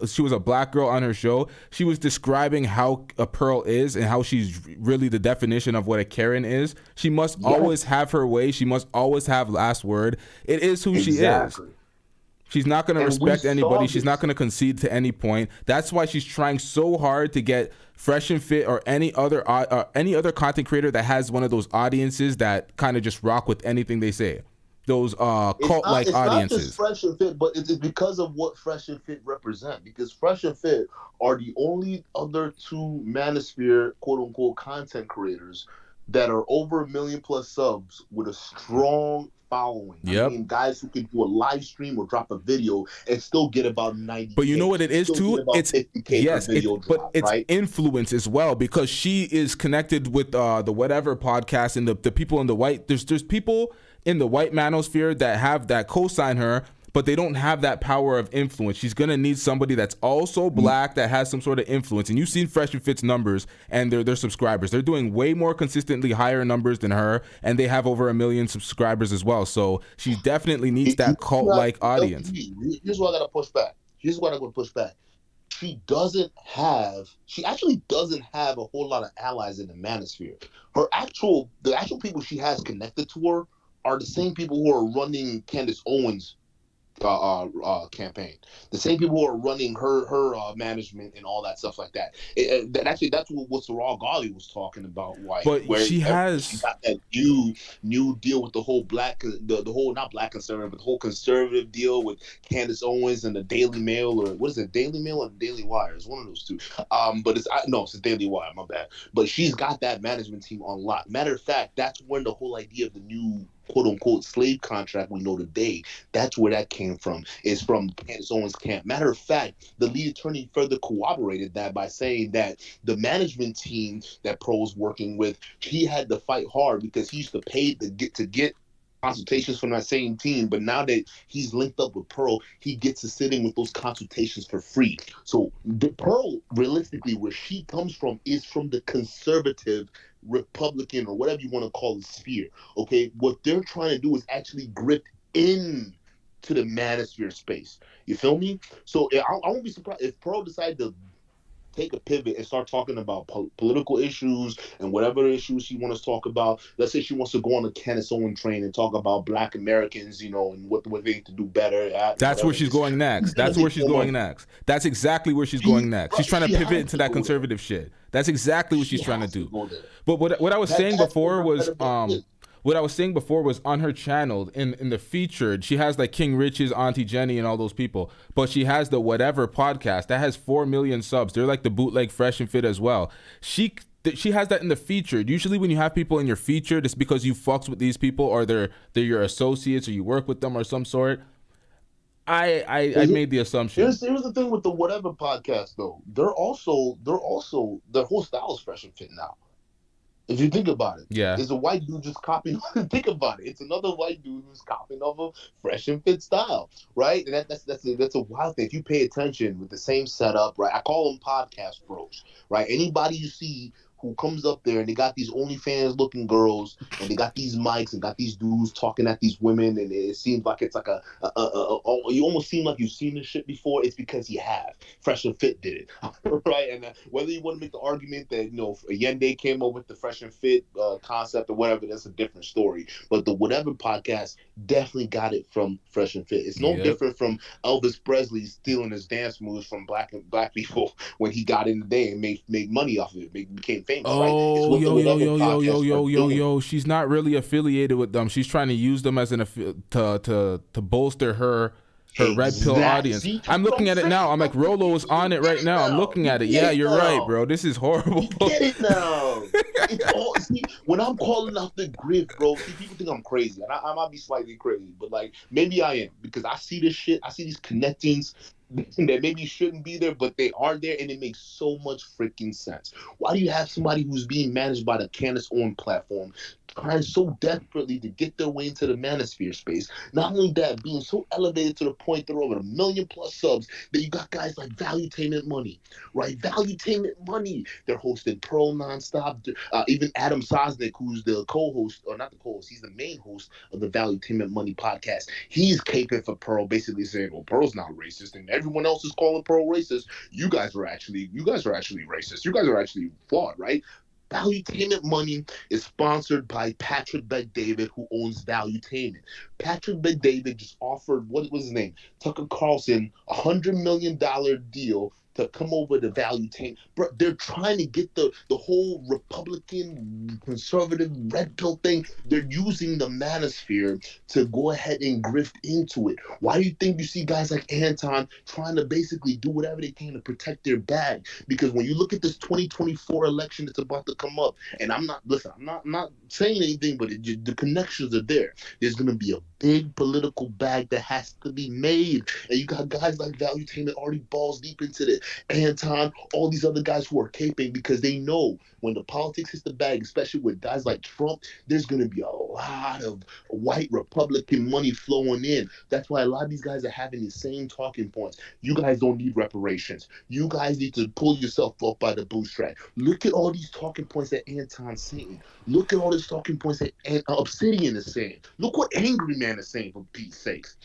She was a Black girl on her show. She was describing how a Pearl is and how she's really the definition of what a Karen is. She must always have her way. She must always have last word. It is who she is. She's not going to respect anybody. She's not going to concede to any point. That's why she's trying so hard to get Fresh and Fit or any other content creator that has one of those audiences that kind of just rock with anything they say. Those cult-like audiences. It's not just Fresh and Fit, but it's because of what Fresh and Fit represent. Because Fresh and Fit are the only other two manosphere, quote-unquote, content creators that are over 1 million plus subs with a strong following. Yep. I mean, guys who can do a live stream or drop a video and still get about 90. But you know what it is too? It's it's influence as well, because she is connected with the whatever podcast and the people in the white. There's people in the white manosphere that have that co-sign her, but they don't have that power of influence. She's gonna need somebody that's also Black that has some sort of influence. And you've seen Fresh and Fit's numbers and their subscribers. They're doing way more consistently higher numbers than her, and they have over 1 million subscribers as well. So she definitely needs that cult-like audience. Here's what I gotta push back. She actually doesn't have a whole lot of allies in the manosphere. The actual people she has connected to her are the same people who are running Candace Owens' campaign, the same people who are running her management and all that stuff like that. That's what Sarah Ghali was talking about. But she got that new deal with the whole the whole not Black conservative, but the whole conservative deal with Candace Owens and the Daily Mail, or what is it, Daily Mail or the Daily Wire? It's one of those two. But it's the Daily Wire. My bad. But she's got that management team on lock. Matter of fact, that's when the whole idea of the new quote-unquote slave contract we know today, that's where that came from. It's from Candace Owens' camp. Matter of fact, the lead attorney further corroborated that by saying that the management team that Pro's working with, he had to fight hard because he used to pay to get consultations from that same team, but now that he's linked up with Pearl, he gets to sit in with those consultations for free. So the Pearl, realistically, where she comes from is from the conservative Republican or whatever you want to call it sphere. Okay, what they're trying to do is actually grip in to the manosphere space. You feel me? So I won't be surprised if Pearl decided to take a pivot and start talking about political issues and whatever issues she wants to talk about. Let's say she wants to go on the Candace Owens train and talk about Black Americans, and what they need to do better at. That's where she's going next. That's where she's going next. That's exactly where she's going next. She's trying to pivot into that conservative shit. That's exactly what she's trying to do. But what I was saying before was what I was saying before was on her channel in the featured, she has like King Rich's, Auntie Jenny, and all those people. But she has the Whatever podcast that has 4 million subs. They're like the bootleg Fresh and Fit as well. She has that in the featured. Usually when you have people in your featured, it's because you fucks with these people, or they're your associates, or you work with them or some sort. I made the assumption. Here's the thing with the Whatever podcast though. Their whole style is Fresh and Fit now. If you think about it, Yeah. it's a white dude just copying. Think about it. It's another white dude who's copying off of Fresh and Fit style, right? And that's a wild thing. If you pay attention with the same setup, right? I call them podcast bros, right? Anybody you see who comes up there and they got these OnlyFans looking girls and they got these mics and got these dudes talking at these women, and it seems like it's like you almost seem like you've seen this shit before. It's because you have. Fresh and Fit did it, right? And whether you want to make the argument that Yende came up with the Fresh and Fit concept or whatever, that's a different story. But the Whatever podcast definitely got it from Fresh and Fit. It's no different from Elvis Presley stealing his dance moves from black people when he got in the day and made money off of it, became famous. Oh, yo! She's not really affiliated with them. She's trying to use them as to bolster her red pill audience. See, I'm looking at it now. I'm like, Rolo is on it right now. I'm looking at it. Yeah, you're right, bro. This is horrible. Get it now. See, when I'm calling out the grift, bro, see, people think I'm crazy. And I might be slightly crazy, but like maybe I am, because I see this shit. I see these connectings that maybe shouldn't be there, but they are there, and it makes so much freaking sense. Why do you have somebody who's being managed by the Candace Owens platform trying so desperately to get their way into the manosphere space? Not only that, being so elevated to the point they're over 1 million plus subs that you got guys like Valuetainment Money, right? Valuetainment Money. They're hosting Pearl nonstop. Even Adam Sosnick, who's the co-host, or not the co-host, he's the main host of the Valuetainment Money podcast. He's caping for Pearl, basically saying, well, Pearl's not racist, and everyone else is calling Pearl racist. You guys are actually racist. You guys are actually flawed, right? Valuetainment Money is sponsored by Patrick Bet-David, who owns Valuetainment. Patrick Bet-David just offered, what was his name? Tucker Carlson, $100 million deal to come over to Valuetainment. Bro, they're trying to get the whole Republican, conservative, red pill thing. They're using the manosphere to go ahead and grift into it. Why do you think you see guys like Anton trying to basically do whatever they can to protect their bag? Because when you look at this 2024 election that's about to come up, and I'm not saying anything, but the connections are there. There's going to be a big political bag that has to be made. And you got guys like Valuetainment already balls deep into this. Anton, all these other guys who are caping, because they know when the politics hits the bag, especially with guys like Trump, there's going to be a lot of white Republican money flowing in. That's why a lot of these guys are having the same talking points. You guys don't need reparations. You guys need to pull yourself up by the bootstrap. Look at all these talking points that Anton's saying. Look at all these talking points that Obsidian is saying. Look what Angry Man is saying, for Pete's sakes.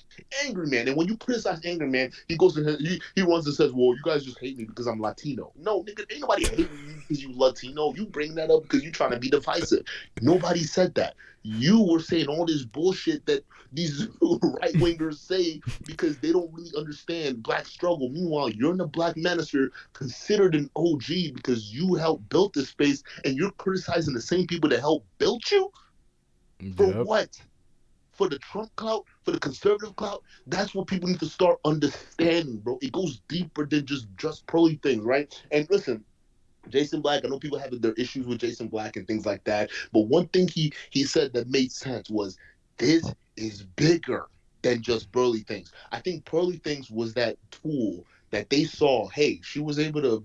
Angry Man. And when you criticize Angry Man, he goes and he runs and says, well, you guys just hate me because I'm Latino. No, nigga, ain't nobody hating you because you Latino. You bring that up because you're trying to be divisive. Nobody said that. You were saying all this bullshit that these right-wingers say because they don't really understand black struggle. Meanwhile, you're in the black manosphere, considered an OG because you helped build this space, and you're criticizing the same people that helped build you? For what? For the Trump clout? For the conservative clout? That's what people need to start understanding, bro. It goes deeper than just Pearly things, right? And listen, Jason Black, I know people have their issues with Jason Black and things like that, but one thing he said that made sense was, this is bigger than just Pearly things. I think Pearly things was that tool that they saw, hey, she was able to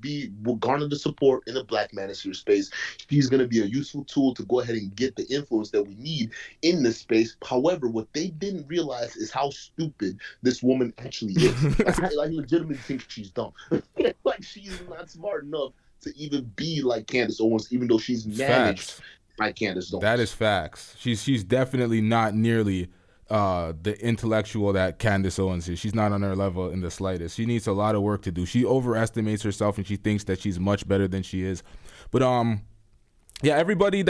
garner the support in the black manosphere space. She's going to be a useful tool to go ahead and get the influence that we need in this space. However, what they didn't realize is how stupid this woman actually is. I legitimately think she's dumb. Like, she's not smart enough to even be like Candace Owens, even though she's managed by Candace Owens. That is facts. She's definitely not nearly the intellectual that Candace Owens is. She's not on her level in the slightest. She needs a lot of work to do. She overestimates herself and she thinks that she's much better than she is. But yeah, everybody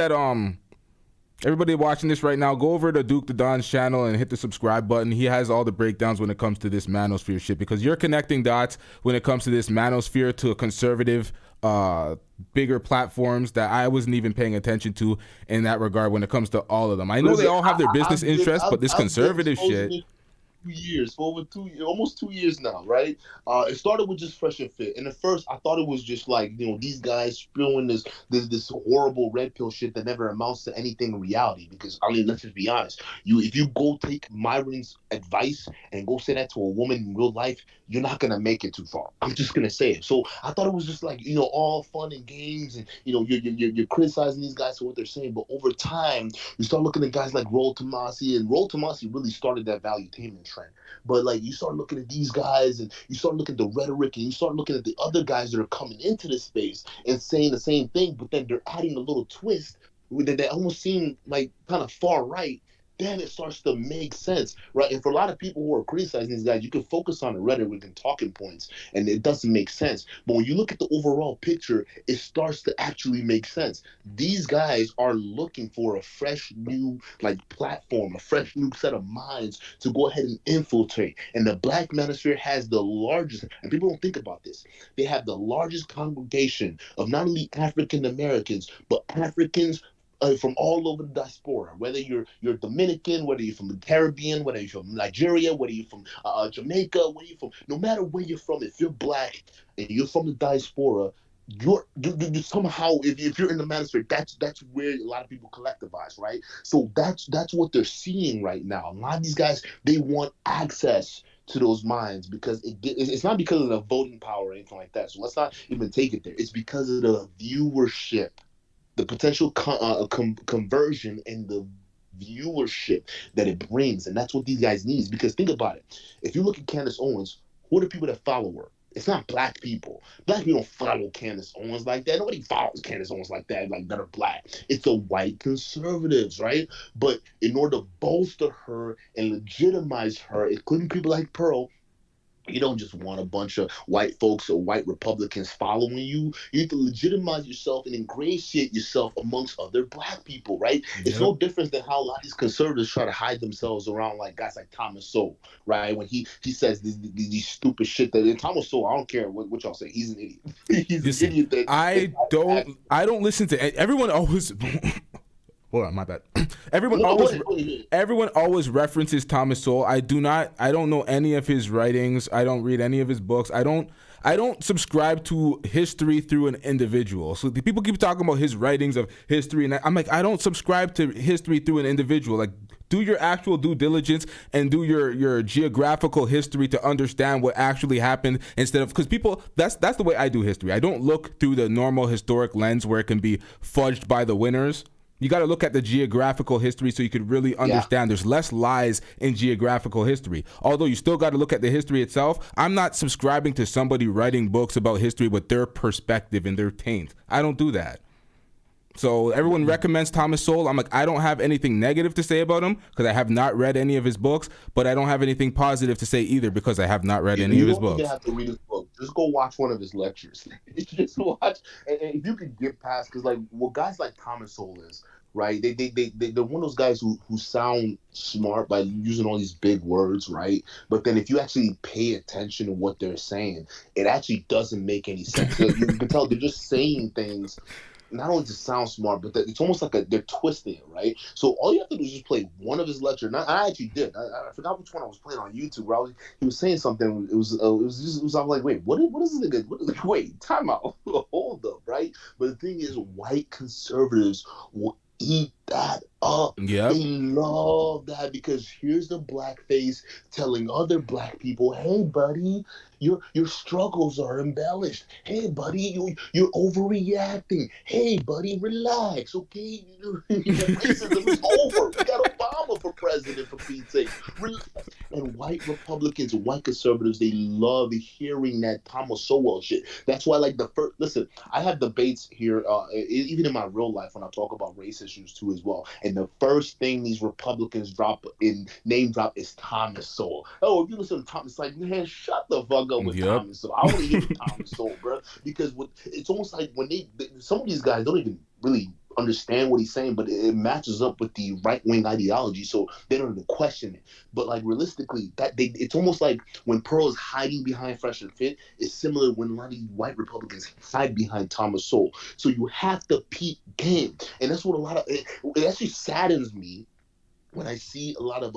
watching this right now, go over to Duke the Don's channel and hit the subscribe button. He has all the breakdowns when it comes to this manosphere shit, because you're connecting dots when it comes to this manosphere to a conservative bigger platforms that I wasn't even paying attention to in that regard when it comes to all of them. I know they all have their business interests, but this conservative shit. 2 years, for over almost 2 years now, right? It started with just Fresh and Fit, and at first I thought it was just like, these guys spewing this horrible red pill shit that never amounts to anything in reality. Because I mean, let's just be honest, if you go take Myron's advice and go say that to a woman in real life, you're not gonna make it too far. I'm just gonna say it. So I thought it was just like, all fun and games, and you're criticizing these guys for what they're saying, but over time you start looking at guys like Roll Tomasi, and Roll Tomasi really started that valuetainment trend. But like, you start looking at these guys, and you start looking at the rhetoric, and you start looking at the other guys that are coming into this space and saying the same thing, but then they're adding a little twist that almost seem like kind of far right. Then it starts to make sense, right? And for a lot of people who are criticizing these guys, you can focus on the rhetoric and talking points, and it doesn't make sense. But when you look at the overall picture, it starts to actually make sense. These guys are looking for a fresh new platform, a fresh new set of minds to go ahead and infiltrate. And the Black Manosphere has the largest, and people don't think about this, they have the largest congregation of not only African Americans, but Africans from all over the diaspora, whether you're Dominican, whether you're from the Caribbean, whether you're from Nigeria, whether you're from Jamaica, where you're from, no matter where you're from, if you're Black and you're from the diaspora, you somehow, if you're in the manosphere, that's where a lot of people collectivize, right? So that's what they're seeing right now. A lot of these guys, they want access to those minds, because it's not because of the voting power or anything like that. So let's not even take it there. It's because of the viewership, the potential conversion and the viewership that it brings. And that's what these guys need. Because think about it. If you look at Candace Owens, who are the people that follow her? It's not Black people. Black people don't follow Candace Owens like that. Nobody follows Candace Owens like that, like that are Black. It's the white conservatives, right? But in order to bolster her and legitimize her, including people like Pearl, you don't just want a bunch of white folks or white Republicans following you. You need to legitimize yourself and ingratiate yourself amongst other Black people, right? Yep. It's no different than how a lot of these conservatives try to hide themselves around like guys like Thomas Sowell, right? When he says these stupid shit that, and Thomas Sowell, I don't care what y'all say, he's an idiot. He's an idiot. That I don't listen to everyone always. Hold on, my bad. Everyone always references Thomas Sowell. I don't know any of his writings. I don't read any of his books. I don't subscribe to history through an individual. So the people keep talking about his writings of history, and I'm like, I don't subscribe to history through an individual. Like, do your actual due diligence and do your geographical history to understand what actually happened, instead of, because people, that's the way I do history. I don't look through the normal historic lens where it can be fudged by the winners. You got to look at the geographical history so you could really understand. There's less lies in geographical history. Although you still got to look at the history itself. I'm not subscribing to somebody writing books about history with their perspective and their taint. I don't do that. So everyone recommends Thomas Sowell. I'm like, I don't have anything negative to say about him because I have not read any of his books, but I don't have anything positive to say either because I have not read any of his books. You don't have to read his book. Just go watch one of his lectures. Just watch, and if you could get past, because like what guys like Thomas Sowell is, right? They're one of those guys who sound smart by using all these big words, right? But then if you actually pay attention to what they're saying, it actually doesn't make any sense. You can tell they're just saying things not only to sound smart, but that it's almost like they're twisting it, right? So all you have to do is just play one of his lectures. And I actually did. I forgot which one I was playing on YouTube. Where he was saying something. I was like, wait, what is this nigga? Wait, time out. Hold up, right? But the thing is, white conservatives will eat that up. Yep. They love that, because here's the blackface telling other Black people, hey buddy, your struggles are embellished. Hey buddy, you're overreacting. Hey buddy, relax, okay? Racism is over. We got Obama for president, for Pete's sake. And white Republicans and white conservatives, they love hearing that Thomas Sowell shit. That's why, like, listen, I have debates here, even in my real life, when I talk about race issues too as well. And the first thing these Republicans name drop is Thomas Sowell. Oh, if you listen to Thomas, it's like, man, shut the fuck up with Thomas Sowell. I want to hear Thomas Sowell, bro, because it's almost like when some of these guys don't even really understand what he's saying, but it matches up with the right-wing ideology, so they don't even question it. But like realistically, it's almost like when Pearl is hiding behind Fresh and Fit, it's similar when a lot of these white Republicans hide behind Thomas Sowell. So you have to peep game, and that's what it actually saddens me when I see a lot of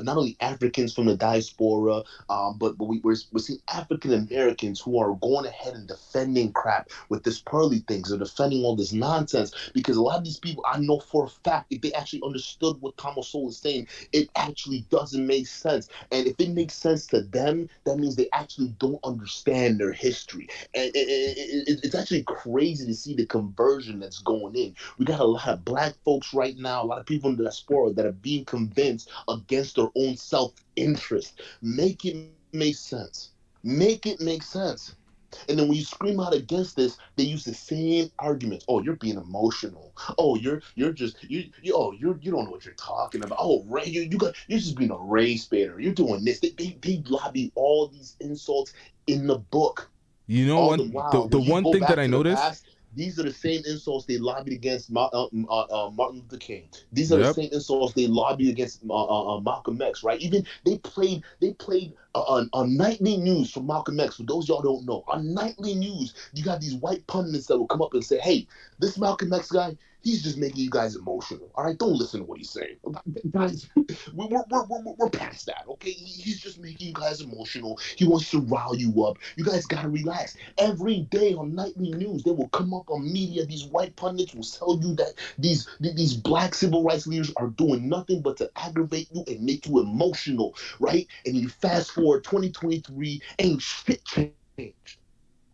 not only Africans from the diaspora, but we're seeing African Americans who are going ahead and defending crap with this Pearly things, or defending all this nonsense, because a lot of these people, I know for a fact, if they actually understood what Thomas Sowell is saying, it actually doesn't make sense. And if it makes sense to them, that means they actually don't understand their history. And it's actually crazy to see the conversion that's going in. We got a lot of black folks right now, a lot of people in the diaspora that are being convinced against their own self-interest. Make it make sense. Make it make sense. And then when you scream out against this, they use the same arguments. Oh, you're being emotional. Oh, you don't know what you're talking about. Oh, you're just being a race baiter. You're doing this. They lobby all these insults in the book. You know what? The one thing that I noticed. These are the same insults they lobbied against Martin Luther King. These are the same insults they lobbied against Malcolm X, right? Even they played on nightly news from Malcolm X. For those y'all don't know, on nightly news, you got these white pundits that will come up and say, "Hey, this Malcolm X guy, he's just making you guys emotional. All right, don't listen to what he's saying, guys. We're past that, okay? He's just making you guys emotional. He wants to rile you up. You guys gotta relax." Every day on nightly news, they will come up on media. These white pundits will tell you that these black civil rights leaders are doing nothing but to aggravate you and make you emotional, right? And you fast forward 2023, ain't shit changed,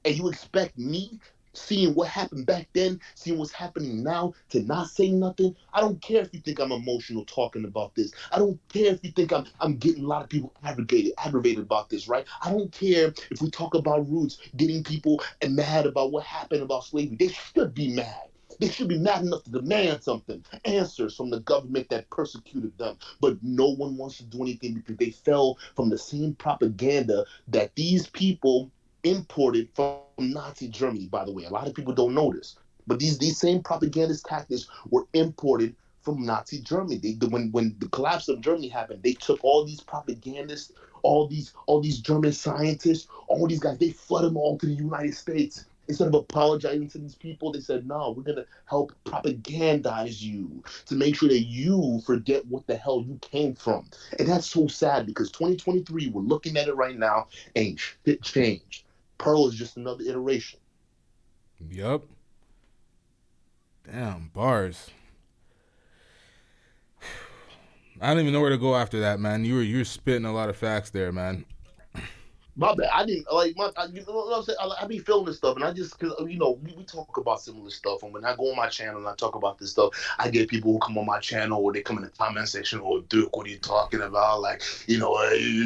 and you expect me, seeing what happened back then, seeing what's happening now, to not say nothing? I don't care if you think I'm emotional talking about this. I don't care if you think I'm getting a lot of people aggravated about this, right? I don't care if we talk about roots, getting people mad about what happened about slavery. They should be mad. They should be mad enough to demand something, answers from the government that persecuted them. But no one wants to do anything because they fell from the same propaganda that these people imported from Nazi Germany. By the way, a lot of people don't know this, but these same propagandist tactics were imported from Nazi Germany. When the collapse of Germany happened, they took all these propagandists, all these German scientists, all these guys, they flooded them all to the United States. Instead of apologizing to these people, they said, "No, we're gonna help propagandize you to make sure that you forget what the hell you came from." And that's so sad, because 2023, we're looking at it right now, ain't shit changed. Pearl is just another iteration. Yup. Damn, bars. I don't even know where to go after that, man. You're spitting a lot of facts there, man. My bad. I didn't like you know what I'm saying. I be feeling this stuff, and I just, because we talk about similar stuff, and when I go on my channel and I talk about this stuff, I get people who come on my channel, or they come in the comment section, "Oh, Duke, what are you talking about? Like, you're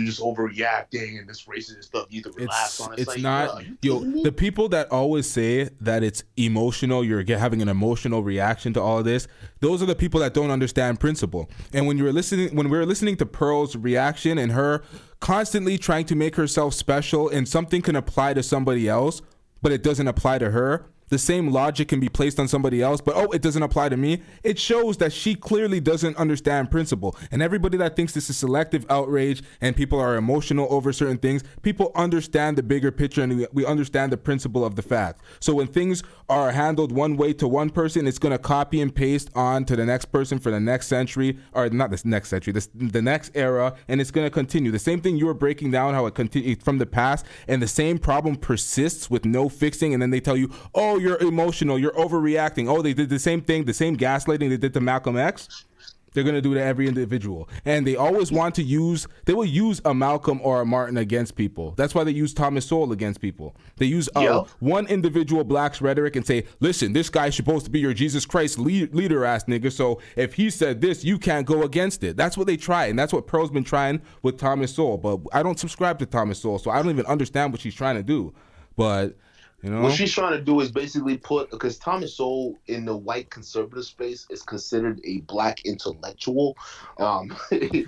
just overreacting and this racist stuff. You need to relax on it." It's like, not, the people that always say that it's emotional, you're having an emotional reaction to all of this, those are the people that don't understand principle. And when we were listening to Pearl's reaction and her constantly trying to make herself special, and something can apply to somebody else, but it doesn't apply to her. The same logic can be placed on somebody else, but it doesn't apply to me. It shows that she clearly doesn't understand principle. And everybody that thinks this is selective outrage and people are emotional over certain things, people understand the bigger picture, and we understand the principle of the fact. So when things are handled one way to one person, it's going to copy and paste on to the next person for the next century, or not the next century, the next era, and it's going to continue. The same thing you were breaking down, how it continued from the past, and the same problem persists with no fixing, and then they tell you, "Oh, you're emotional, you're overreacting." Oh, they did the same thing, the same gaslighting they did to Malcolm X. They're going to do to every individual. And they always want to they will use a Malcolm or a Martin against people. That's why they use Thomas Sowell against people. They use one individual black's rhetoric and say, "Listen, this guy's supposed to be your Jesus Christ leader ass nigga. So if he said this, you can't go against it." That's what they try. And that's what Pearl's been trying with Thomas Sowell. But I don't subscribe to Thomas Sowell, so I don't even understand what she's trying to do. But what she's trying to do is basically because Thomas Sowell in the white conservative space is considered a black intellectual.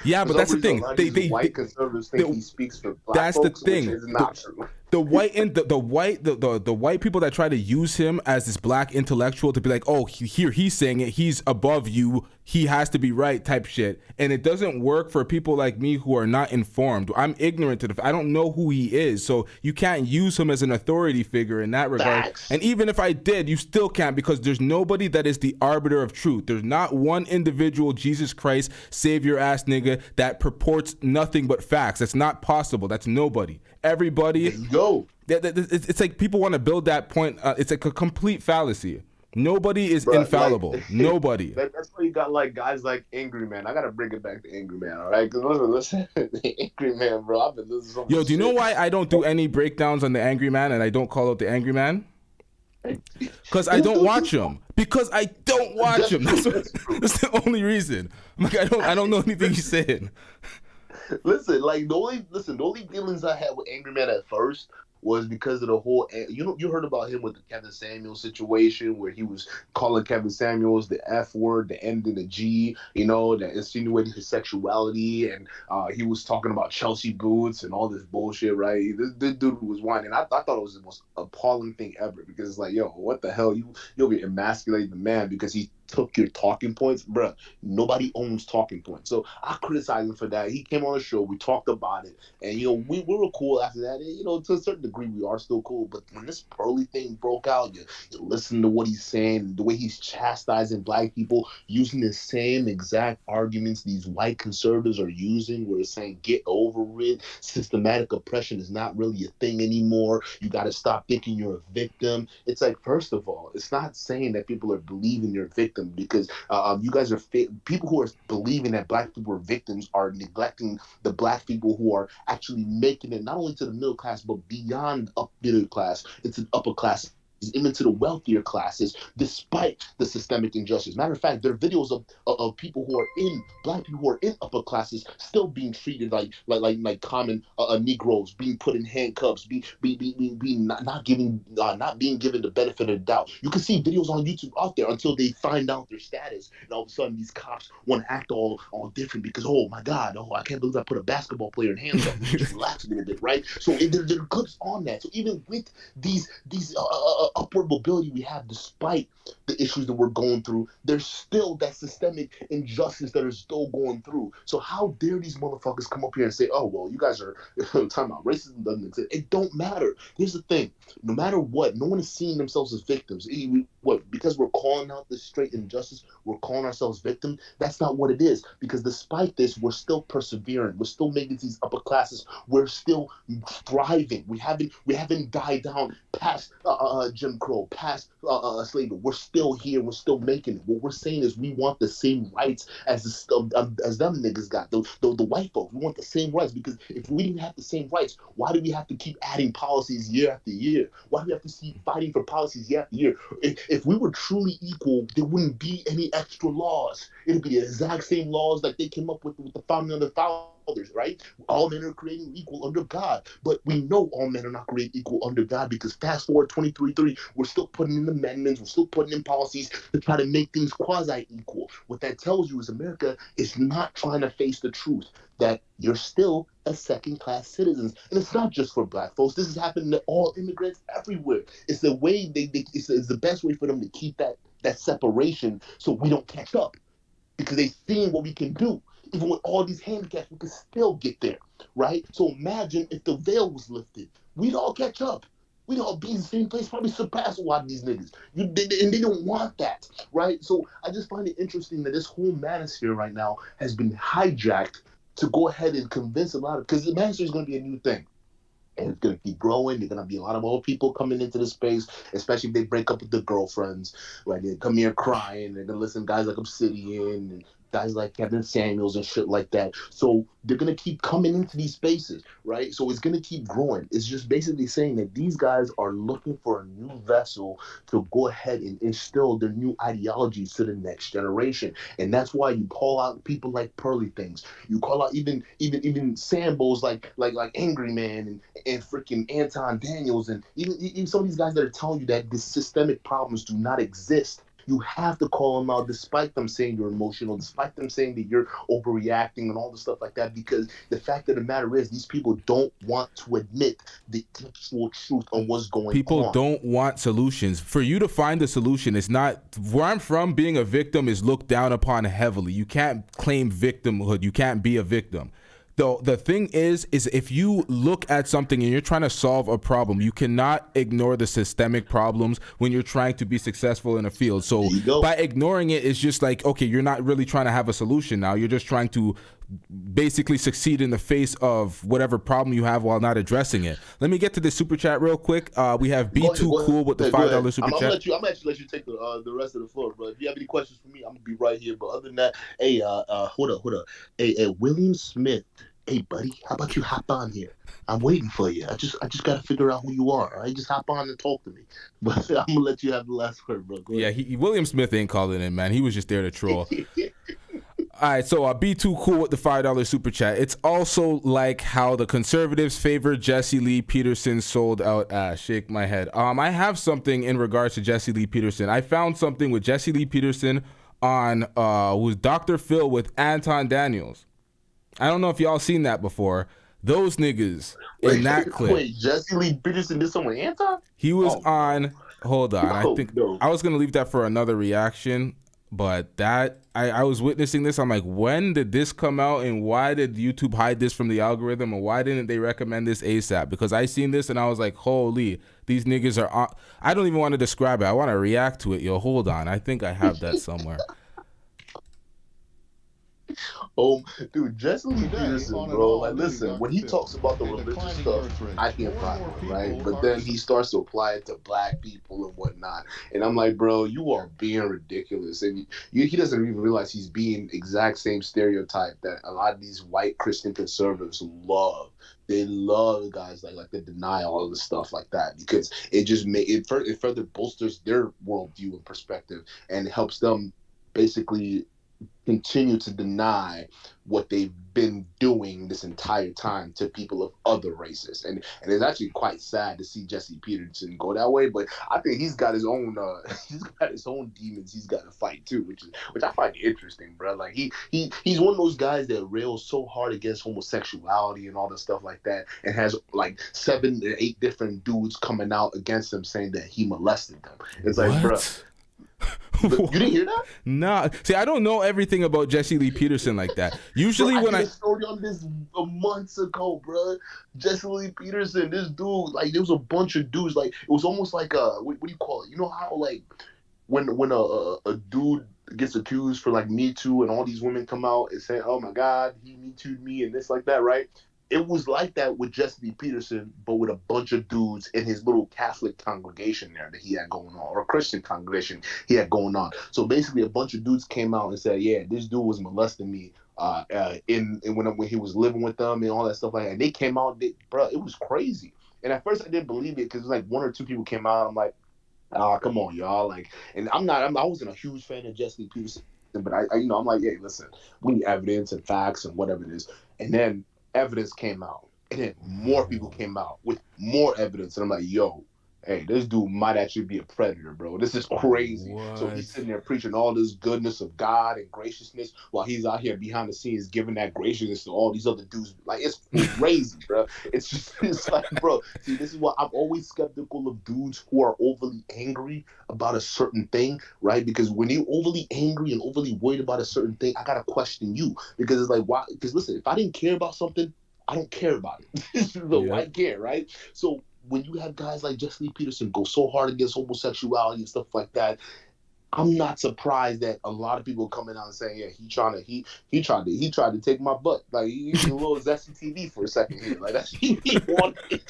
Yeah, but that's the thing. White conservatives think he speaks for black folks, which is not true. the white people that try to use him as this black intellectual to be like, oh, he's saying it, he's above you, he has to be right type shit. And it doesn't work for people like me who are not informed. I'm ignorant to I don't know who he is. So you can't use him as an authority figure in that regard. Facts. And even if I did, you still can't, because there's nobody that is the arbiter of truth. There's not one individual Jesus Christ, savior ass nigga that purports nothing but facts. That's not possible. That's nobody. Everybody. Go. It's like people want to build that point. It's like a complete fallacy. Nobody is infallible. Like, nobody. That's why you got like guys like Angry Man. I gotta bring it back to Angry Man, all right? Because listen, Angry Man, bro. I've been listening to Yo, do you know why I don't do any breakdowns on the Angry Man and I don't call out the Angry Man? Because I don't watch him. Because I don't watch him. That's the only reason. I'm like, I don't know anything he's saying. Listen, the only feelings I had with Angry Man at first was because of the whole, you heard about him with the Kevin Samuels situation where he was calling Kevin Samuels the F word, the end in the G, that insinuated his sexuality, and he was talking about Chelsea boots and all this bullshit, right? This dude was whining. I thought it was the most appalling thing ever, because it's like, yo, what the hell? You'll be emasculating the man because he took your talking points. Bruh, nobody owns talking points. So I criticized him for that. He came on the show, we talked about it, and we were cool after that. And, to a certain degree we are still cool, but when this Pearly thing broke out, you listen to what he's saying, the way he's chastising black people, using the same exact arguments these white conservatives are using, where it's saying get over it, systematic oppression is not really a thing anymore, you got to stop thinking you're a victim. It's like, first of all, it's not saying that people are believing you're a victim, because you guys are people who are believing that black people are victims are neglecting the black people who are actually making it not only to the middle class but beyond up middle class, into the upper class, even to the wealthier classes, despite the systemic injustice. Matter of fact, there are videos of people who are black people who are in upper classes still being treated like common Negroes, being put in handcuffs, not being given the benefit of the doubt. You can see videos on YouTube out there until they find out their status, and all of a sudden these cops want to act all different because, oh my God, I can't believe I put a basketball player in handcuffs. Just relax a little bit, right? So there are clips on that. So even with these upward mobility we have, despite the issues that we're going through, there's still that systemic injustice that is still going through. So how dare these motherfuckers come up here and say, oh, well, you guys are talking about racism doesn't exist. It don't matter. Here's the thing. No matter what, no one is seeing themselves as victims. Because we're calling out this straight injustice, we're calling ourselves victims? That's not what it is. Because despite this, we're still persevering. We're still making these upper classes. We're still thriving. We haven't died down past Jim Crow, past slavery. We're still here. We're still making it. What we're saying is we want the same rights as them niggas got. The white folks. We want the same rights, because if we didn't have the same rights, why do we have to keep adding policies year after year? Why do we have to keep fighting for policies year after year? If we were truly equal, there wouldn't be any extra laws. It'd be the exact same laws that they came up with the founding of the fathers, right? All men are created equal under God. But we know all men are not created equal under God, because fast forward 23-3, we're still putting in amendments, we're still putting in policies to try to make things quasi-equal. What that tells you is America is not trying to face the truth that you're still a second-class citizens. And it's not just for black folks. This is happening to all immigrants everywhere. It's the way it's the best way for them to keep that separation so we don't catch up, because they've seen what we can do. Even with all these handicaps, we can still get there, right? So imagine if the veil was lifted. We'd all catch up. We'd all be in the same place, probably surpass a lot of these niggas. And they don't want that, right? So I just find it interesting that this whole manosphere right now has been hijacked to go ahead and convince a lot of, because the manosphere is going to be a new thing. And it's going to keep growing. There's going to be a lot of old people coming into the space, especially if they break up with their girlfriends. Like, they come here crying. They're going to listen to guys like Obsidian and guys like Kevin Samuels and shit like that. So they're going to keep coming into these spaces, right? So it's going to keep growing. It's just basically saying that these guys are looking for a new vessel to go ahead and instill their new ideologies to the next generation. And that's why you call out people like Pearly things. You call out even Sambos like Angry Man and freaking Anton Daniels, and even some of these guys that are telling you that the systemic problems do not exist. You have to call them out, despite them saying you're emotional, despite them saying that you're overreacting and all the stuff like that, because the fact of the matter is these people don't want to admit the actual truth on what's going on. People don't want solutions. For you to find a solution, it's not, where I'm from, being a victim is looked down upon heavily. You can't claim victimhood. You can't be a victim. The thing is if you look at something and you're trying to solve a problem, you cannot ignore the systemic problems when you're trying to be successful in a field. So by ignoring it, it's just like, okay, you're not really trying to have a solution now. You're just trying to basically succeed in the face of whatever problem you have while not addressing it. Let me get to the super chat real quick. We have B2 Cool with the $5 super chat. I'm actually let you take the rest of the floor, bro. If you have any questions for me, I'm gonna be right here. But other than that, hey, hold up. Hey, William Smith. Hey, buddy, how about you hop on here? I'm waiting for you. I just gotta figure out who you are. All right, just hop on and talk to me. But I'm gonna let you have the last word, bro. Yeah, William Smith ain't calling in, man. He was just there to troll. All right, so B2 Cool with the $5 super chat. It's also like how the conservatives favor Jesse Lee Peterson sold out ass. Shake my head. I have something in regards to Jesse Lee Peterson. I found something with Jesse Lee Peterson on with Dr. Phil with Anton Daniels. I don't know if y'all seen that before. Those niggas in that clip. Wait, Jesse Lee Peterson did something with Anton? He was on. Hold on, I think I was gonna leave that for another reaction, but that I was witnessing this. I'm like, when did this come out, and why did YouTube hide this from the algorithm, and why didn't they recommend this ASAP? Because I seen this and I was like, holy, these niggas are on. I don't even want to describe it. I want to react to it. Yo, hold on. I think I have that somewhere. Oh, dude, Jesse Lee Peterson, bro. Like, listen, when he talks about the religious stuff, I can't find it, right? But then he starts to apply it to black people and whatnot. And I'm like, bro, you are being ridiculous. And he doesn't even realize he's being exact same stereotype that a lot of these white Christian conservatives love. They love guys like that deny all of the stuff like that, because it just it further bolsters their worldview and perspective, and it helps them basically continue to deny what they've been doing this entire time to people of other races. And it's actually quite sad to see Jesse Peterson go that way, but I think he's got his own demons he's got to fight too, which I find interesting, bro. Like he's one of those guys that rails so hard against homosexuality and all the stuff like that, and has like 7 or 8 different dudes coming out against him saying that he molested them. It's like, bro, you didn't hear that? Nah. See, I don't know everything about Jesse Lee Peterson like that. Usually bro, when I did a story on this months ago, bro. Jesse Lee Peterson, this dude, like there was a bunch of dudes, like it was almost like what do you call it? You know how like when a dude gets accused for like Me Too and all these women come out and say, oh my God, he Me Too'd me and this like that, right? It was like that with Jesse Lee Peterson, but with a bunch of dudes in his little Catholic congregation there that he had going on, or Christian congregation he had going on. So basically, a bunch of dudes came out and said, "Yeah, this dude was molesting me when he was living with them and all that stuff like that." And they came out, bro, it was crazy. And at first, I didn't believe it because like 1 or 2 people came out. I'm like, "Ah, come on, y'all!" Like, and I wasn't a huge fan of Jesse Lee Peterson, but I I'm like, "Hey, listen, we need evidence and facts and whatever it is." And then evidence came out, and then more people came out with more evidence, and I'm like, yo, hey, this dude might actually be a predator, bro. This is crazy. What? So he's sitting there preaching all this goodness of God and graciousness while he's out here behind the scenes giving that graciousness to all these other dudes. Like, it's crazy, bro. It's like, bro, see, this is what I'm always skeptical of dudes who are overly angry about a certain thing, right? Because when you're overly angry and overly worried about a certain thing, I gotta question you, because it's like, why? Because listen, if I didn't care about something, I don't care about it. So I care, right? So when you have guys like Jesse Lee Peterson go so hard against homosexuality and stuff like that, I'm not surprised that a lot of people coming out and saying, yeah, he tried to take my butt. Like, he a little zesty TV for a second here. Like, that's he wanted.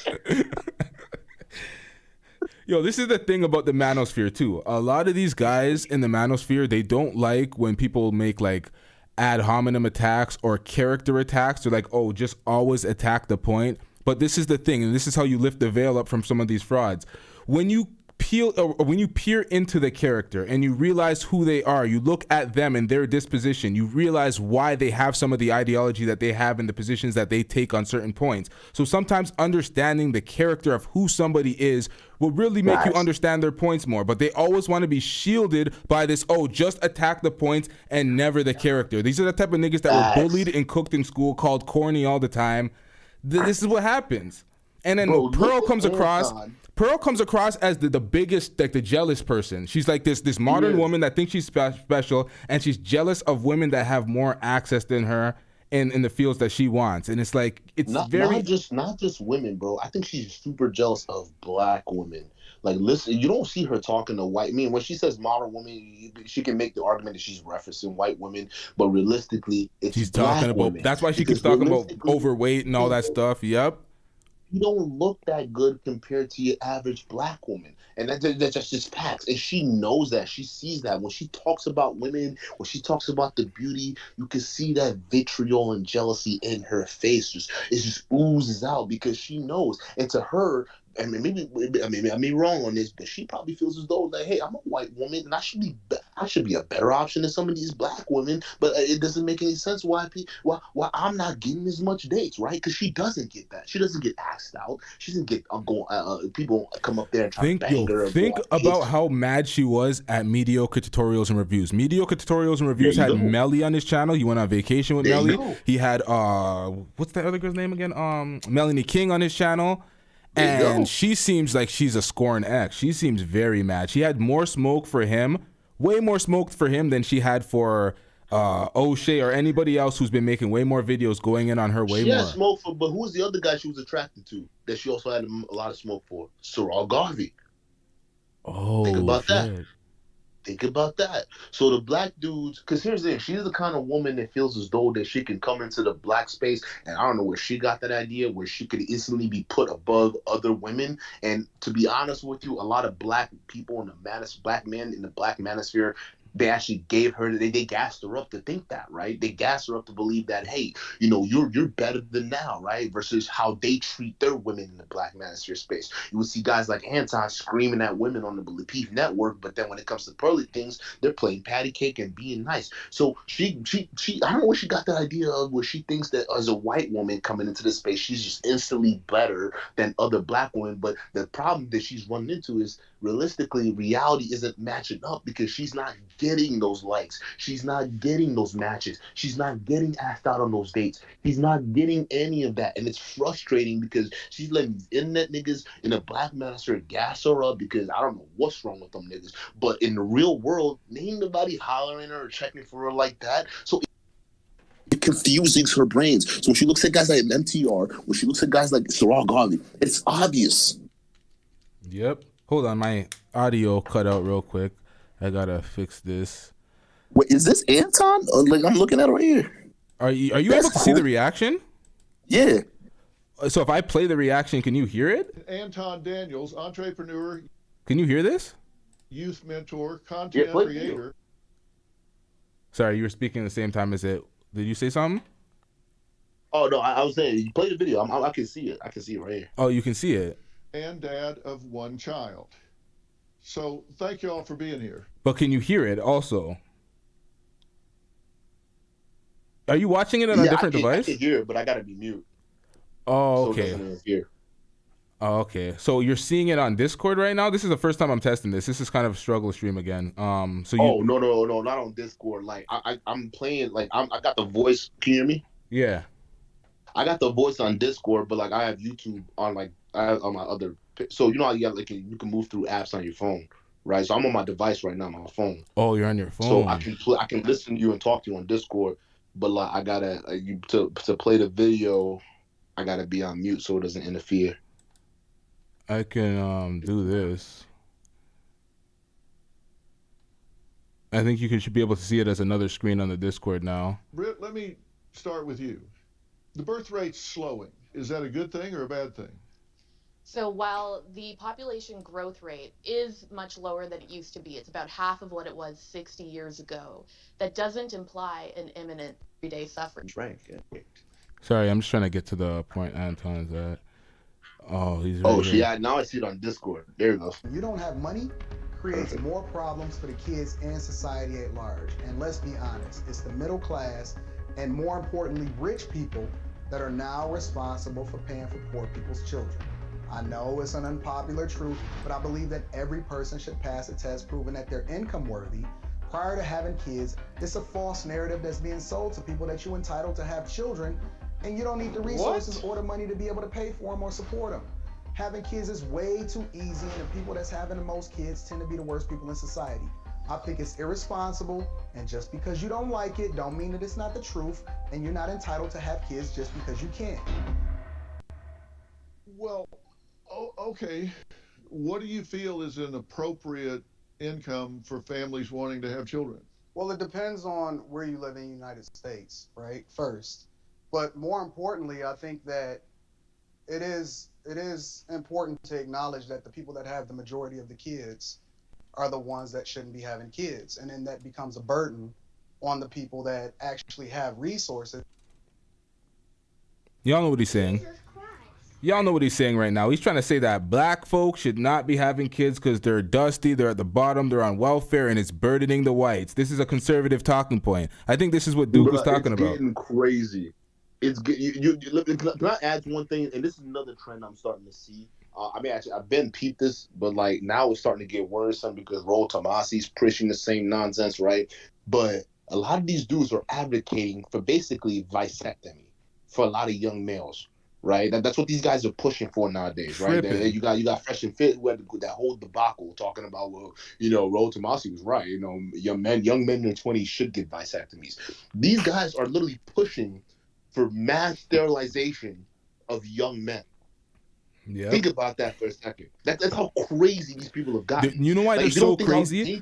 Yo, this is the thing about the manosphere too. A lot of these guys in the manosphere, they don't like when people make like ad hominem attacks or character attacks. They're like, oh, just always attack the point. But this is the thing, and this is how you lift the veil up from some of these frauds. When you when you peer into the character and you realize who they are, you look at them and their disposition, you realize why they have some of the ideology that they have and the positions that they take on certain points. So sometimes understanding the character of who somebody is will really make you understand their points more. But they always want to be shielded by this, just attack the points and never the character. These are the type of niggas that were bullied and cooked in school, called corny all the time. This is what happens. And then Pearl comes across as the biggest, like the jealous person. She's like this modern woman that thinks she's special, and she's jealous of women that have more access than her in the fields that she wants. And it's like, not just women, bro. I think she's super jealous of black women. Like, listen, you don't see her talking to white men. When she says modern women, she can make the argument that she's referencing white women, but realistically, she's talking about women. That's why she keeps talking about overweight and all that stuff. Yep. You don't look that good compared to your average black woman. And that's just facts. And she knows that. She sees that. When she talks about women, when she talks about the beauty, you can see that vitriol and jealousy in her face. It just oozes out because she knows. And to her, I mean, I may be wrong on this, but she probably feels as though like, hey, I'm a white woman and I should be a better option than some of these black women. But it doesn't make any sense why I'm not getting as much dates, right? Because she doesn't get that. She doesn't get asked out. She doesn't get people come up there and try to bang her. Think about how mad she was at Mediocre Tutorials and Reviews. Mediocre Tutorials and Reviews had Melly on his channel. He went on vacation with Melly. He had what's that other girl's name again? Melanie King on his channel. And she seems like she's a scorn ex. She seems very mad. She had more smoke for him, way more smoke for him than she had for O'Shea or anybody else who's been making way more videos going in on her way more. She had smoke for, but who was the other guy she was attracted to that she also had a lot of smoke for? Sorrel Garvey. Oh, think about that. Think about that. So the black dudes, because here's the thing, she's the kind of woman that feels as though that she can come into the black space, and I don't know where she got that idea, where she could instantly be put above other women. And to be honest with you, a lot of black people in the black men in the black manosphere, they actually gave her, they gassed her up to think that, right? They gassed her up to believe that, hey, you're better than now, right? Versus how they treat their women in the black manosphere space. You would see guys like Anton screaming at women on the Beef Network, but then when it comes to Pearly things, they're playing patty cake and being nice. So she I don't know where she got that idea of, where she thinks that as a white woman coming into this space, she's just instantly better than other black women. But the problem that she's running into is, realistically, reality isn't matching up because she's not getting those likes. She's not getting those matches. She's not getting asked out on those dates. She's not getting any of that. And it's frustrating because she's letting these internet niggas in the black manosphere gas her up because I don't know what's wrong with them niggas. But in the real world, ain't nobody hollering her or checking for her like that. So it confuses her brains. So when she looks at guys like MTR, when she looks at guys like Sorrel Garvey, it's obvious. Yep. Hold on, my audio cut out real quick. I gotta fix this. Wait, is this Anton? Like, I'm looking at it right here. Are you able to see the reaction? Yeah. So if I play the reaction, can you hear it? Anton Daniels, entrepreneur. Can you hear this? Youth mentor, content creator. Sorry, you were speaking at the same time as it. Did you say something? Oh no, I was saying you play the video. I can see it. I can see it right here. Oh, you can see it. And dad of one child. So thank you all for being here. But can you hear it also? Are you watching it on a different device? I can hear it, but I gotta be mute. Oh, okay. Oh, okay. So you're seeing it on Discord right now? This is the first time I'm testing this. This is kind of a struggle stream again. So you... Oh, no, not on Discord. Like I'm playing, like I got the voice. Can you hear me? Yeah. I got the voice on Discord, but like I have YouTube on on my other. So you know how you got, like, you can move through apps on your phone, right? So I'm on my device right now, my phone. Oh, you're on your phone. So I can listen to you and talk to you on Discord, but like I gotta to play the video, I gotta be on mute so it doesn't interfere. I can do this. I think you should be able to see it as another screen on the Discord now. Britt, let me start with you. The birth rate's slowing. Is that a good thing or a bad thing? So while the population growth rate is much lower than it used to be, it's about half of what it was 60 years ago, that doesn't imply an imminent everyday suffrage. Right. Sorry, I'm just trying to get to the point Anton's at. Oh, he's right here. Yeah, now I see it on Discord. There you go. You don't have money, creates more problems for the kids and society at large. And let's be honest, it's the middle class and more importantly, rich people that are now responsible for paying for poor people's children. I know it's an unpopular truth, but I believe that every person should pass a test proving that they're income worthy prior to having kids. It's a false narrative that's being sold to people that you're entitled to have children and you don't need the resources or the money to be able to pay for them or support them. Having kids is way too easy, and the people that's having the most kids tend to be the worst people in society. I think it's irresponsible, and just because you don't like it don't mean that it's not the truth, and you're not entitled to have kids just because you can. Well, okay. What do you feel is an appropriate income for families wanting to have children? Well, it depends on where you live in the United States, right? First. But more importantly, I think that it is important to acknowledge that the people that have the majority of the kids are the ones that shouldn't be having kids. And then that becomes a burden on the people that actually have resources. Y'all know what he's saying. Y'all know what he's saying right now. He's trying to say that black folks should not be having kids because they're dusty, they're at the bottom, they're on welfare, and it's burdening the whites. This is a conservative talking point. I think this is what Duke was talking about. It's getting crazy. It's good. Can I add one thing? And this is another trend I'm starting to see. I've been peeped this, but like now it's starting to get worrisome because Roll Tomasi's pushing the same nonsense, right? But a lot of these dudes are advocating for basically vasectomy for a lot of young males, right? That's what these guys are pushing for nowadays, right? You got Fresh and Fit who had that whole debacle talking about, well, Roll Tomasi was right. Young men in their 20s should get vasectomies. These guys are literally pushing for mass sterilization of young men. Yeah. Think about that for a second. That's how crazy these people have gotten. You know why they're so crazy?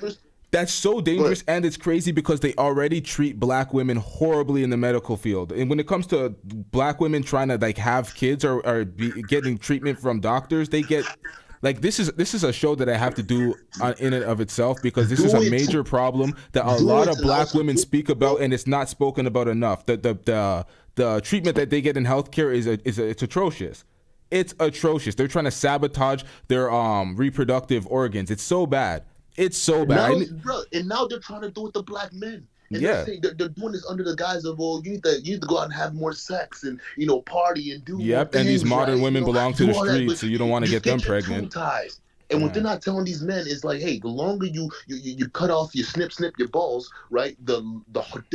That's so dangerous, and it's crazy because they already treat black women horribly in the medical field. And when it comes to black women trying to have kids or getting treatment from doctors, they get this is a show that I have to do in and of itself because this is a major problem that a lot of black women speak about, and it's not spoken about enough. The treatment that they get in healthcare it's atrocious. It's atrocious. They're trying to sabotage their reproductive organs. It's so bad. It's so bad. And now they're trying to do it with the black men. And they're doing this under the guise of, well, you need to go out and have more sex and party and do more things, and these modern women belong to the streets, so you don't want to get them pregnant. And what they're not telling these men is like, hey, the longer you cut off, you snip your balls, right? The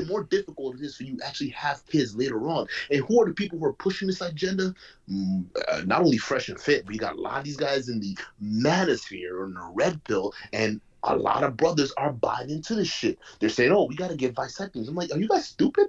more difficult it is for you to actually have kids later on. And who are the people who are pushing this agenda? Not only Fresh and Fit, but you got a lot of these guys in the manosphere or in the red pill, and a lot of brothers are buying into this shit. They're saying, oh, we got to get vasectomies. I'm like, are you guys stupid?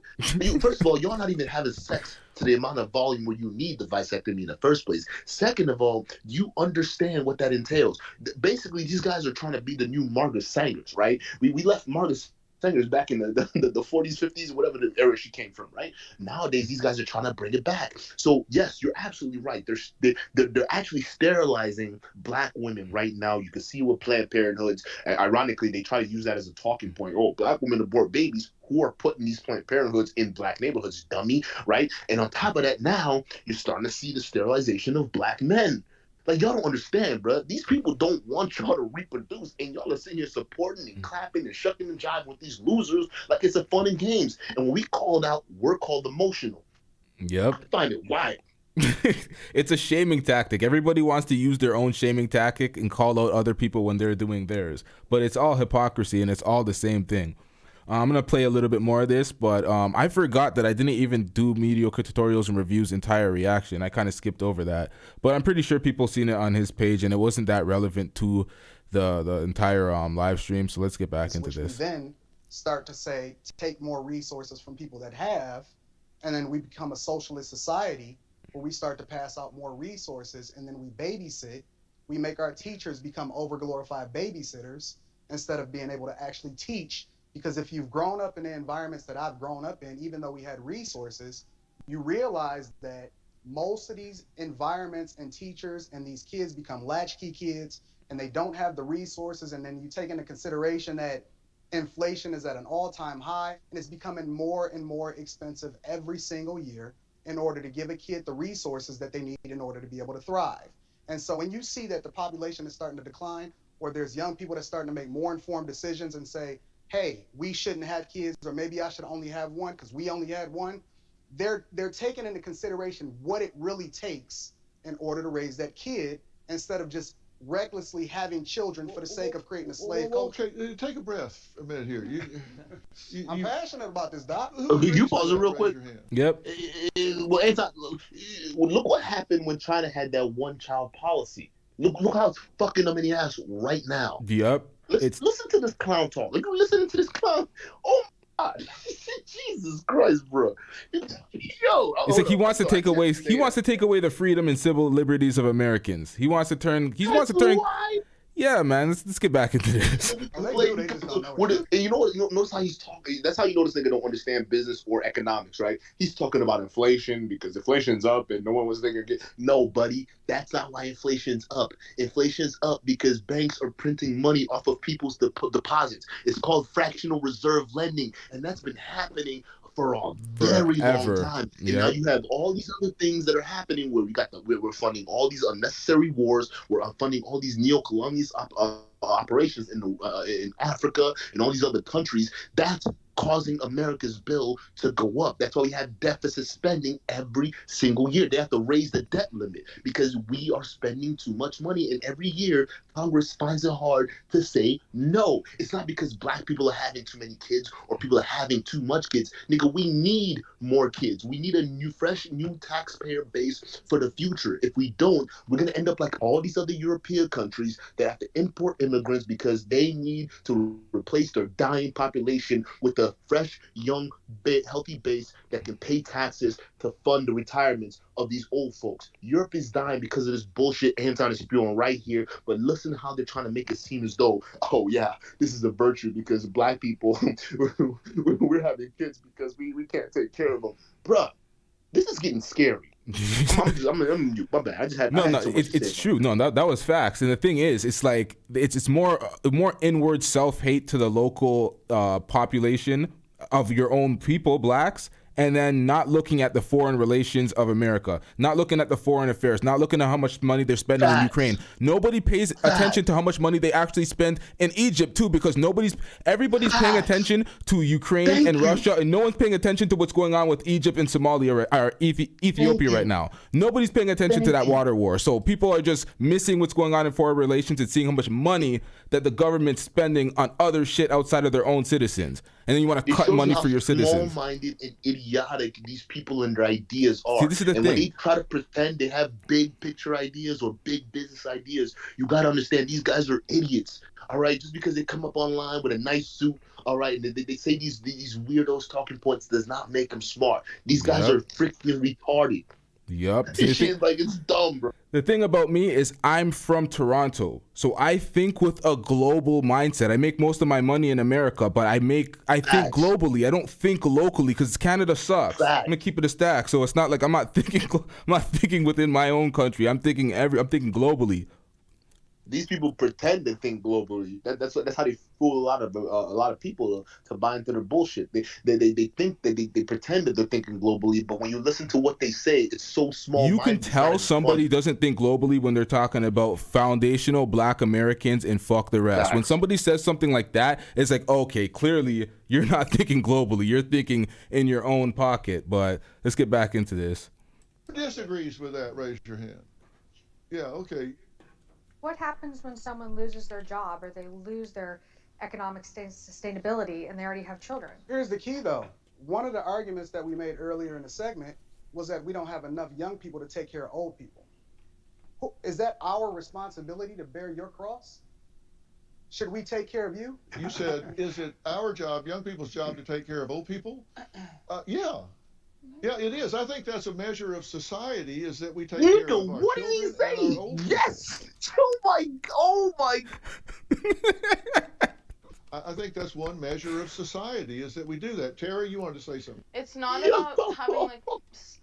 First of all, y'all not even having sex to the amount of volume where you need the vasectomy in the first place. Second of all, you understand what that entails. Basically, these guys are trying to be the new Margaret Sagers, right? We left Margaret Sagers back in the 40s, 50s, whatever the era she came from, right? Nowadays, these guys are trying to bring it back. So, yes, you're absolutely right. They're actually sterilizing black women right now. You can see with Planned Parenthoods. Ironically, they try to use that as a talking point. Oh, black women abort babies. Who are putting these Planned Parenthoods in black neighborhoods, dummy, right? And on top of that, now you're starting to see the sterilization of black men. Like, y'all don't understand, bro. These people don't want y'all to reproduce, and y'all are sitting here supporting and clapping and shucking and jiving with these losers like it's a fun and games. And when we called out, we're called emotional. Yep. I find it wild. It's a shaming tactic. Everybody wants to use their own shaming tactic and call out other people when they're doing theirs. But it's all hypocrisy, and it's all the same thing. I'm going to play a little bit more of this, but I forgot that I didn't even do Mediocre Tutorials and Reviews entire reaction. I kind of skipped over that. But I'm pretty sure people seen it on his page, and it wasn't that relevant to the entire live stream. So let's get back into this. We then start to say, take more resources from people that have, and then we become a socialist society where we start to pass out more resources, and then we babysit. We make our teachers become overglorified babysitters instead of being able to actually teach. Because if you've grown up in the environments that I've grown up in, even though we had resources, you realize that most of these environments and teachers and these kids become latchkey kids, and they don't have the resources. And then you take into consideration that inflation is at an all-time high, and it's becoming more and more expensive every single year. in order to give a kid the resources that they need in order to be able to thrive. And so when you see that the population is starting to decline, or there's young people that's starting to make more informed decisions and say, hey, we shouldn't have kids, or maybe I should only have one because we only had one, they're taking into consideration what it really takes in order to raise that kid, instead of just recklessly having children for the sake of creating a slave culture. Okay, take a breath a minute here. I'm passionate about this, Doc. You pause it real quick. Yep. Well, look what happened when China had that one-child policy. Look how it's fucking them in the ass right now. Yep. Listen to this clown talk. Like, listen to this clown. Oh my God, Jesus Christ, bro. It's like he wants to take away. He wants to take away the freedom and civil liberties of Americans. He wants to turn. Why? Yeah, man. Let's get back into this. And you know what? Notice how he's talking. That's how you know this nigga don't understand business or economics, right? He's talking about inflation because inflation's up and no one was thinking. No, buddy, that's not why inflation's up. Inflation's up because banks are printing money off of people's deposits. It's called fractional reserve lending, and that's been happening for a very long time. And now you have all these other things that are happening where we're funding all these unnecessary wars. We're funding all these neo-colonialist operations in Africa and all these other countries. That's causing America's bill to go up. That's why we have deficit spending every single year. They have to raise the debt limit because we are spending too much money, and every year Congress finds it hard to say no. It's not because black people are having too many kids or people are having too much kids. Nigga, we need more kids. We need a fresh new taxpayer base for the future. If we don't, we're going to end up like all these other European countries that have to import immigrants because they need to replace their dying population with a fresh, young, healthy base that can pay taxes to fund the retirements of these old folks. Europe is dying because of this bullshit Anton is spewing right here, but listen to how they're trying to make it seem as though, oh yeah, this is a virtue because black people, we're having kids because we can't take care of them. Bruh, this is getting scary. I'm my bad. It's true. No, that was facts. And the thing is, it's like it's more inward self-hate to the local population of your own people, blacks, and then not looking at the foreign relations of America, not looking at the foreign affairs, not looking at how much money they're spending in Ukraine. Nobody pays attention to how much money they actually spend in Egypt too, because everybody's paying attention to Ukraine and Russia, and no one's paying attention to what's going on with Egypt and Somalia or Ethiopia right now. Nobody's paying attention to that water war. So people are just missing what's going on in foreign relations and seeing how much money that the government's spending on other shit outside of their own citizens. And then you want to cut money for your citizens. Small-minded and idiotic these people and their ideas are. See, this is the thing. When they try to pretend they have big picture ideas or big business ideas, you got to understand these guys are idiots. All right, just because they come up online with a nice suit, all right, and they say these weirdos talking points does not make them smart. These guys are freaking retarded. Yup. This shit like it's dumb, bro. The thing about me is I'm from Toronto, so I think with a global mindset. I make most of my money in America, but I think globally. I don't think locally because Canada sucks. I'm gonna keep it a stack, so it's not like I'm not thinking within my own country. I'm thinking globally. These people pretend to think globally. That's how they fool a lot of people to buy into their bullshit. They think that they pretend that they're thinking globally, but when you listen to what they say, it's so small. You can tell somebody doesn't think globally when they're talking about foundational Black Americans and fuck the rest. When somebody says something like that, it's like, okay, clearly you're not thinking globally. You're thinking in your own pocket. But let's get back into this. Who disagrees with that? Raise your hand. Yeah. Okay. What happens when someone loses their job or they lose their economic sustainability and they already have children? Here's the key, though. One of the arguments that we made earlier in the segment was that we don't have enough young people to take care of old people. Is that our responsibility to bear your cross? Should we take care of you? You said, is it our job, young people's job, to take care of old people? Yeah. Yeah, it is. I think that's a measure of society, is that we take care of our what children did he say? and our old Yes! Oh my. I think that's one measure of society, is that we do that. Terry, you wanted to say something. It's not about having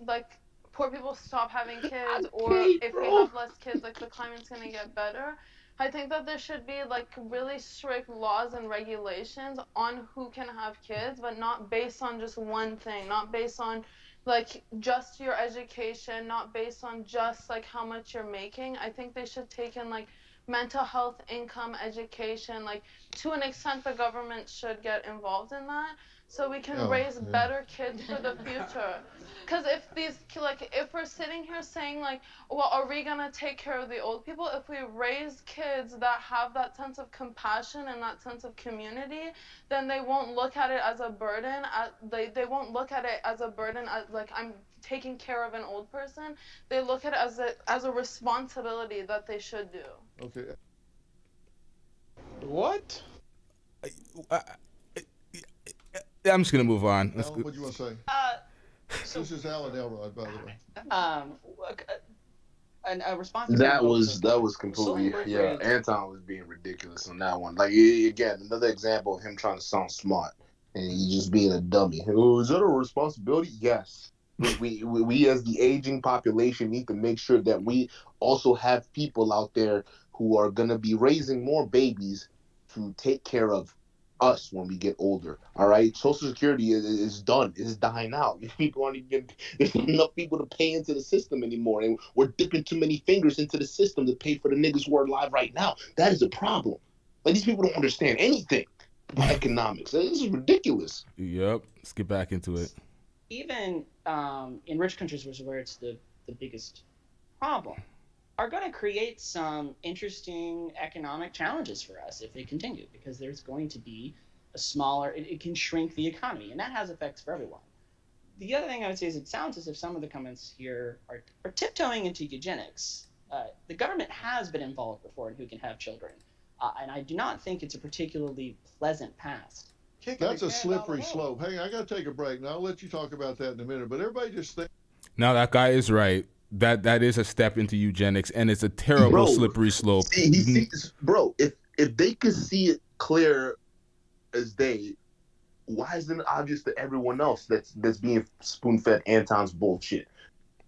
like poor people stop having kids, or if we have less kids, like the climate's gonna get better. I think that there should be like really strict laws and regulations on who can have kids, but not based on just one thing, not based on like just your education, not based on just like how much you're making. I think they should take in like mental health, income, education. Like to an extent, the government should get involved in that, so we can raise better kids for the future. Because if these, like, if we're sitting here saying like, well, are we gonna take care of the old people? If we raise kids that have that sense of compassion and that sense of community, then they won't look at it as a burden. They won't look at it as a burden, as like I'm taking care of an old person. They look at it as a responsibility that they should do. Okay. What? I'm just gonna move on. Alan, what do you want to say? This is Alan Elrod, by the way. A response. That was completely Anton was being ridiculous on that one. Like again, another example of him trying to sound smart and he just being a dummy. Oh, is that a responsibility? Yes. We as the aging population need to make sure that we also have people out there who are gonna be raising more babies to take care of us when we get older. All right, Social Security is done. It's dying out. People aren't even. There's not enough people to pay into the system anymore, and we're dipping too many fingers into the system to pay for the niggas who are alive right now. That is a problem. Like these people don't understand anything about economics. This is ridiculous. Yep. Let's get back into it. Even in rich countries, where it's the biggest problem, are going to create some interesting economic challenges for us if they continue, because there's going to be a smaller, it can shrink the economy, and that has effects for everyone. The other thing I would say is it sounds as if some of the comments here are tiptoeing into eugenics. The government has been involved before in who can have children, and I do not think it's a particularly pleasant past. That's a slippery slope. Hey, I got to take a break. Now, I'll let you talk about that in a minute, but everybody just think. Now, that guy is right. That is a step into eugenics, and it's a terrible slippery slope. Bro, if they could see it clear as day, why isn't it obvious to everyone else that's being spoon-fed Anton's bullshit,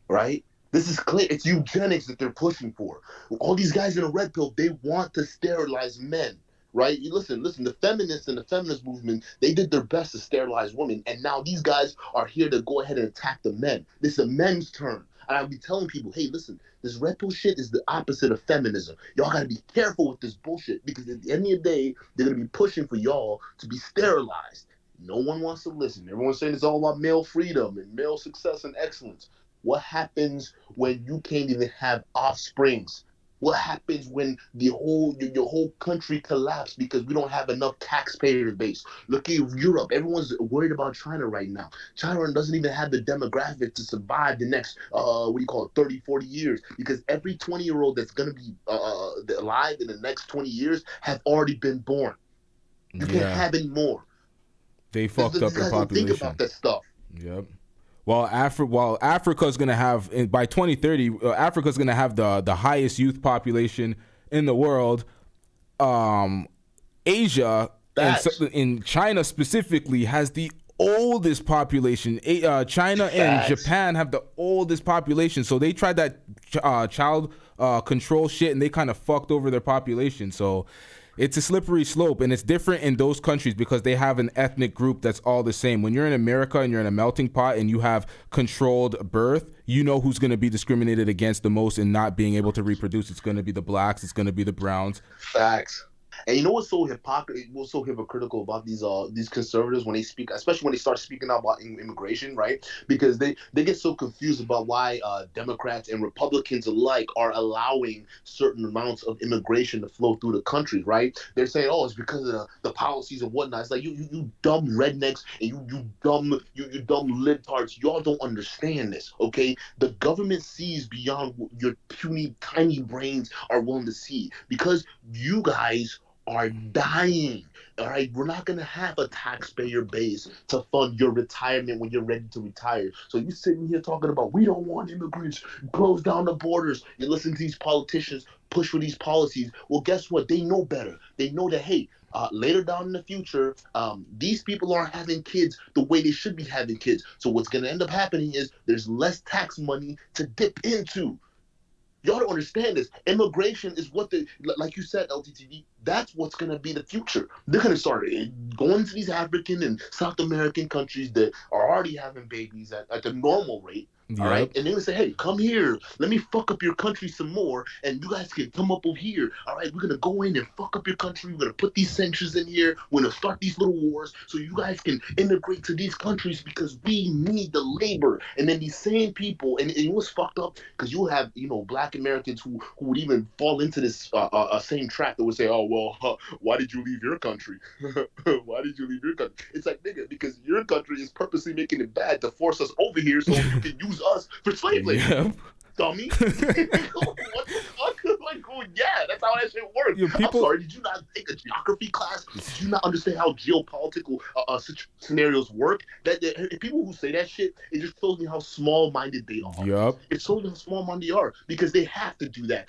right? This is clear. It's eugenics that they're pushing for. All these guys in a red pill, they want to sterilize men, right? You listen, the feminists and the feminist movement, they did their best to sterilize women, and now these guys are here to go ahead and attack the men. This is a men's turn. And I'll be telling people, hey, listen, this red pill shit is the opposite of feminism. Y'all got to be careful with this bullshit, because at the end of the day, they're going to be pushing for y'all to be sterilized. No one wants to listen. Everyone's saying it's all about male freedom and male success and excellence. What happens when you can't even have offsprings? What happens when your whole country collapsed because we don't have enough taxpayer base? Look at Europe. Everyone's worried about China right now. China doesn't even have the demographic to survive the next, 30, 40 years, because every 20-year-old that's going to be alive in the next 20 years have already been born. You can't have any more. They fucked up the population. Think about that stuff. Yep. While Africa's going to have, by 2030, Africa's going to have the highest youth population in the world. Asia, and China specifically, has the oldest population. China and Japan have the oldest population. So they tried that child control shit, and they kind of fucked over their population. So it's a slippery slope, and it's different in those countries because they have an ethnic group that's all the same. When you're in America and you're in a melting pot and you have controlled birth, you know who's going to be discriminated against the most and not being able to reproduce. It's going to be the blacks. It's going to be the browns. Facts. And you know what's so hypocritical about these conservatives when they speak, especially when they start speaking out about immigration, right? Because they get so confused about why Democrats and Republicans alike are allowing certain amounts of immigration to flow through the country, right? They're saying, oh, it's because of the policies and whatnot. It's like you dumb rednecks and you dumb libtards. Y'all don't understand this, okay? The government sees beyond what your puny, tiny brains are willing to see, because you guys are dying. All right, we're not gonna have a taxpayer base to fund your retirement when you're ready to retire. So you sitting here talking about we don't want immigrants, close down the borders. You listen to these politicians push for these policies. Well, guess what? They know better. They know that, hey, later down in the future, these people aren't having kids the way they should be having kids. So what's gonna end up happening is there's less tax money to dip into. Y'all don't understand this. Immigration is what like you said, LTTV, that's what's going to be the future. They're going to start going to these African and South American countries that are already having babies at the normal rate. All right, and they're gonna say, "Hey, come here. Let me fuck up your country some more, and you guys can come up over here. All right, we're gonna go in and fuck up your country. We're gonna put these sanctions in here. We're gonna start these little wars, so you guys can immigrate to these countries because we need the labor." And then these same people, and it was fucked up because you have Black Americans who would even fall into this same trap that would say, "Oh well, why did you leave your country? Why did you leave your country?" It's like, nigga, because your country is purposely making it bad to force us over here so you can use us for slave labor. Yep. Dummy. What the fuck? Like, oh, yeah, that's how that shit works. I'm sorry, did you not take a geography class? Did you not understand how geopolitical scenarios work? That people who say that shit, it just shows me how small-minded they are. Yep. It shows me how small-minded they are because they have to do that.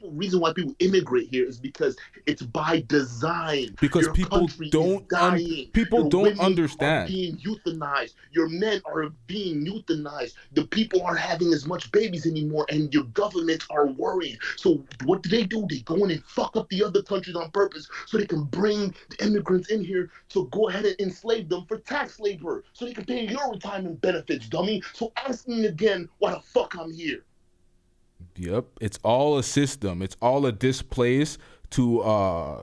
Reason why people immigrate here is because it's by design. Because Your people country don't is dying. people Your don't women understand. Are being euthanized. Your men are being euthanized. The people aren't having as much babies anymore, and your governments are worried. So what do? They go in and fuck up the other countries on purpose so they can bring the immigrants in here to go ahead and enslave them for tax labor so they can pay your retirement benefits, dummy. So ask me again why the fuck I'm here. Yep, it's all a system. It's all a displace to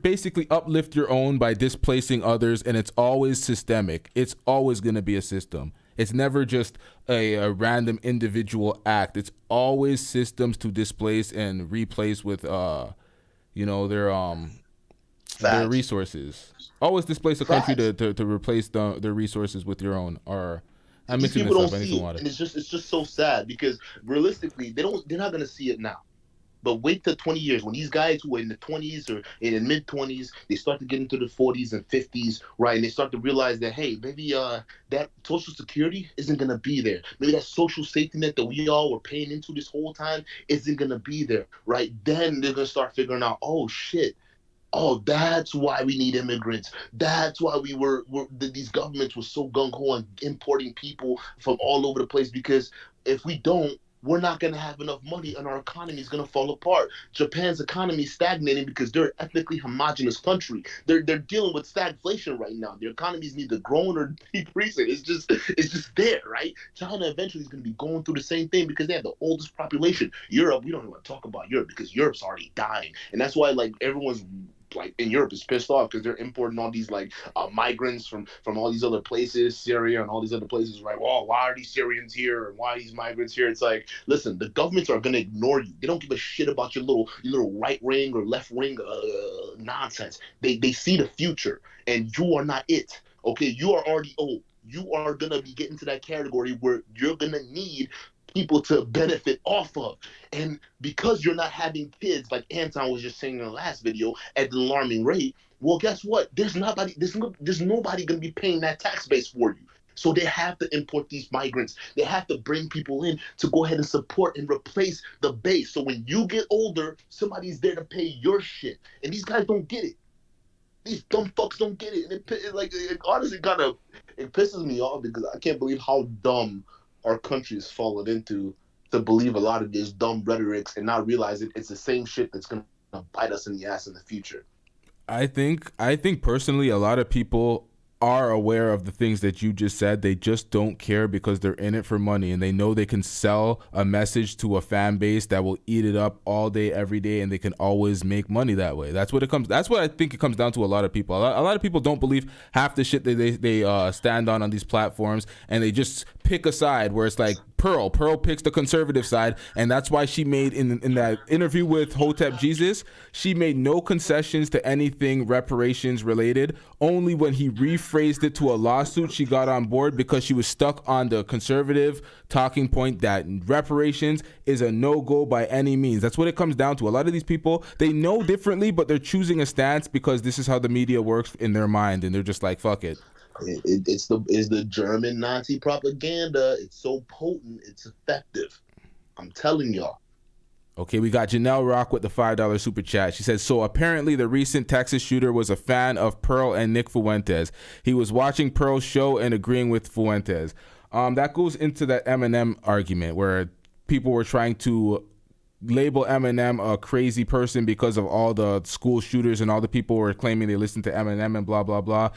basically uplift your own by displacing others, and it's always systemic. It's always going to be a system. It's never just a random individual act. It's always systems to displace and replace with their resources. Always displace a country to replace their resources with your own. Or I'm mixing this up. I need some water. And it's just so sad because realistically they're not gonna see it now. But wait till 20 years when these guys who are in the 20s or in the mid-20s, they start to get into the 40s and 50s, right? And they start to realize that, hey, maybe that Social Security isn't going to be there. Maybe that social safety net that we all were paying into this whole time isn't going to be there, right? Then they're going to start figuring out, oh, shit. Oh, that's why we need immigrants. That's why these governments were so gung-ho on importing people from all over the place, because if we don't, we're not going to have enough money and our economy is going to fall apart. Japan's economy is stagnating because they're an ethnically homogenous country. They're dealing with stagflation right now. Their economy is neither growing or decreasing. It's just there, right? China eventually is going to be going through the same thing because they have the oldest population. Europe, we don't even want to talk about Europe because Europe's already dying. And that's why everyone's in Europe is pissed off because they're importing all these migrants from all these other places, Syria and all these other places, right? Well, why are these Syrians here and why are these migrants here? It's like, listen, the governments are going to ignore you. They don't give a shit about your little right wing or left wing nonsense. They see the future, and you are not it. Okay, you are already old. You are going to be getting to that category where you're going to need people to benefit off of. And because you're not having kids, like Anton was just saying in the last video, at an alarming rate, well, guess what? There's nobody going to be paying that tax base for you. So they have to import these migrants. They have to bring people in to go ahead and support and replace the base. So when you get older, somebody's there to pay your shit. And these guys don't get it. These dumb fucks don't get it. And it honestly it pisses me off because I can't believe how dumb our country has fallen into to believe a lot of this dumb rhetorics and not realize it's the same shit that's going to bite us in the ass in the future. I think personally a lot of people are aware of the things that you just said. They just don't care because they're in it for money, and they know they can sell a message to a fan base that will eat it up all day, every day, and they can always make money that way. That's what I think it comes down to. A lot of people. A lot of people don't believe half the shit that they stand on these platforms, and they just pick a side where it's like Pearl picks the conservative side, and that's why she made in that interview with Hotep Jesus, she made no concessions to anything reparations related. Only when he rephrased it to a lawsuit, she got on board because she was stuck on the conservative talking point that reparations is a no-go by any means. That's what it comes down to. A lot of these people, they know differently, but they're choosing a stance because this is how the media works in their mind, and they're just like, fuck it. It's the German Nazi propaganda. It's so potent. It's effective. I'm telling y'all. Okay, we got Janelle Rock with the $5 super chat. She says, so apparently the recent Texas shooter was a fan of Pearl and Nick Fuentes. He was watching Pearl's show and agreeing with Fuentes. That goes into that Eminem argument where people were trying to label Eminem a crazy person because of all the school shooters and all the people who are claiming they listen to Eminem and blah blah blah.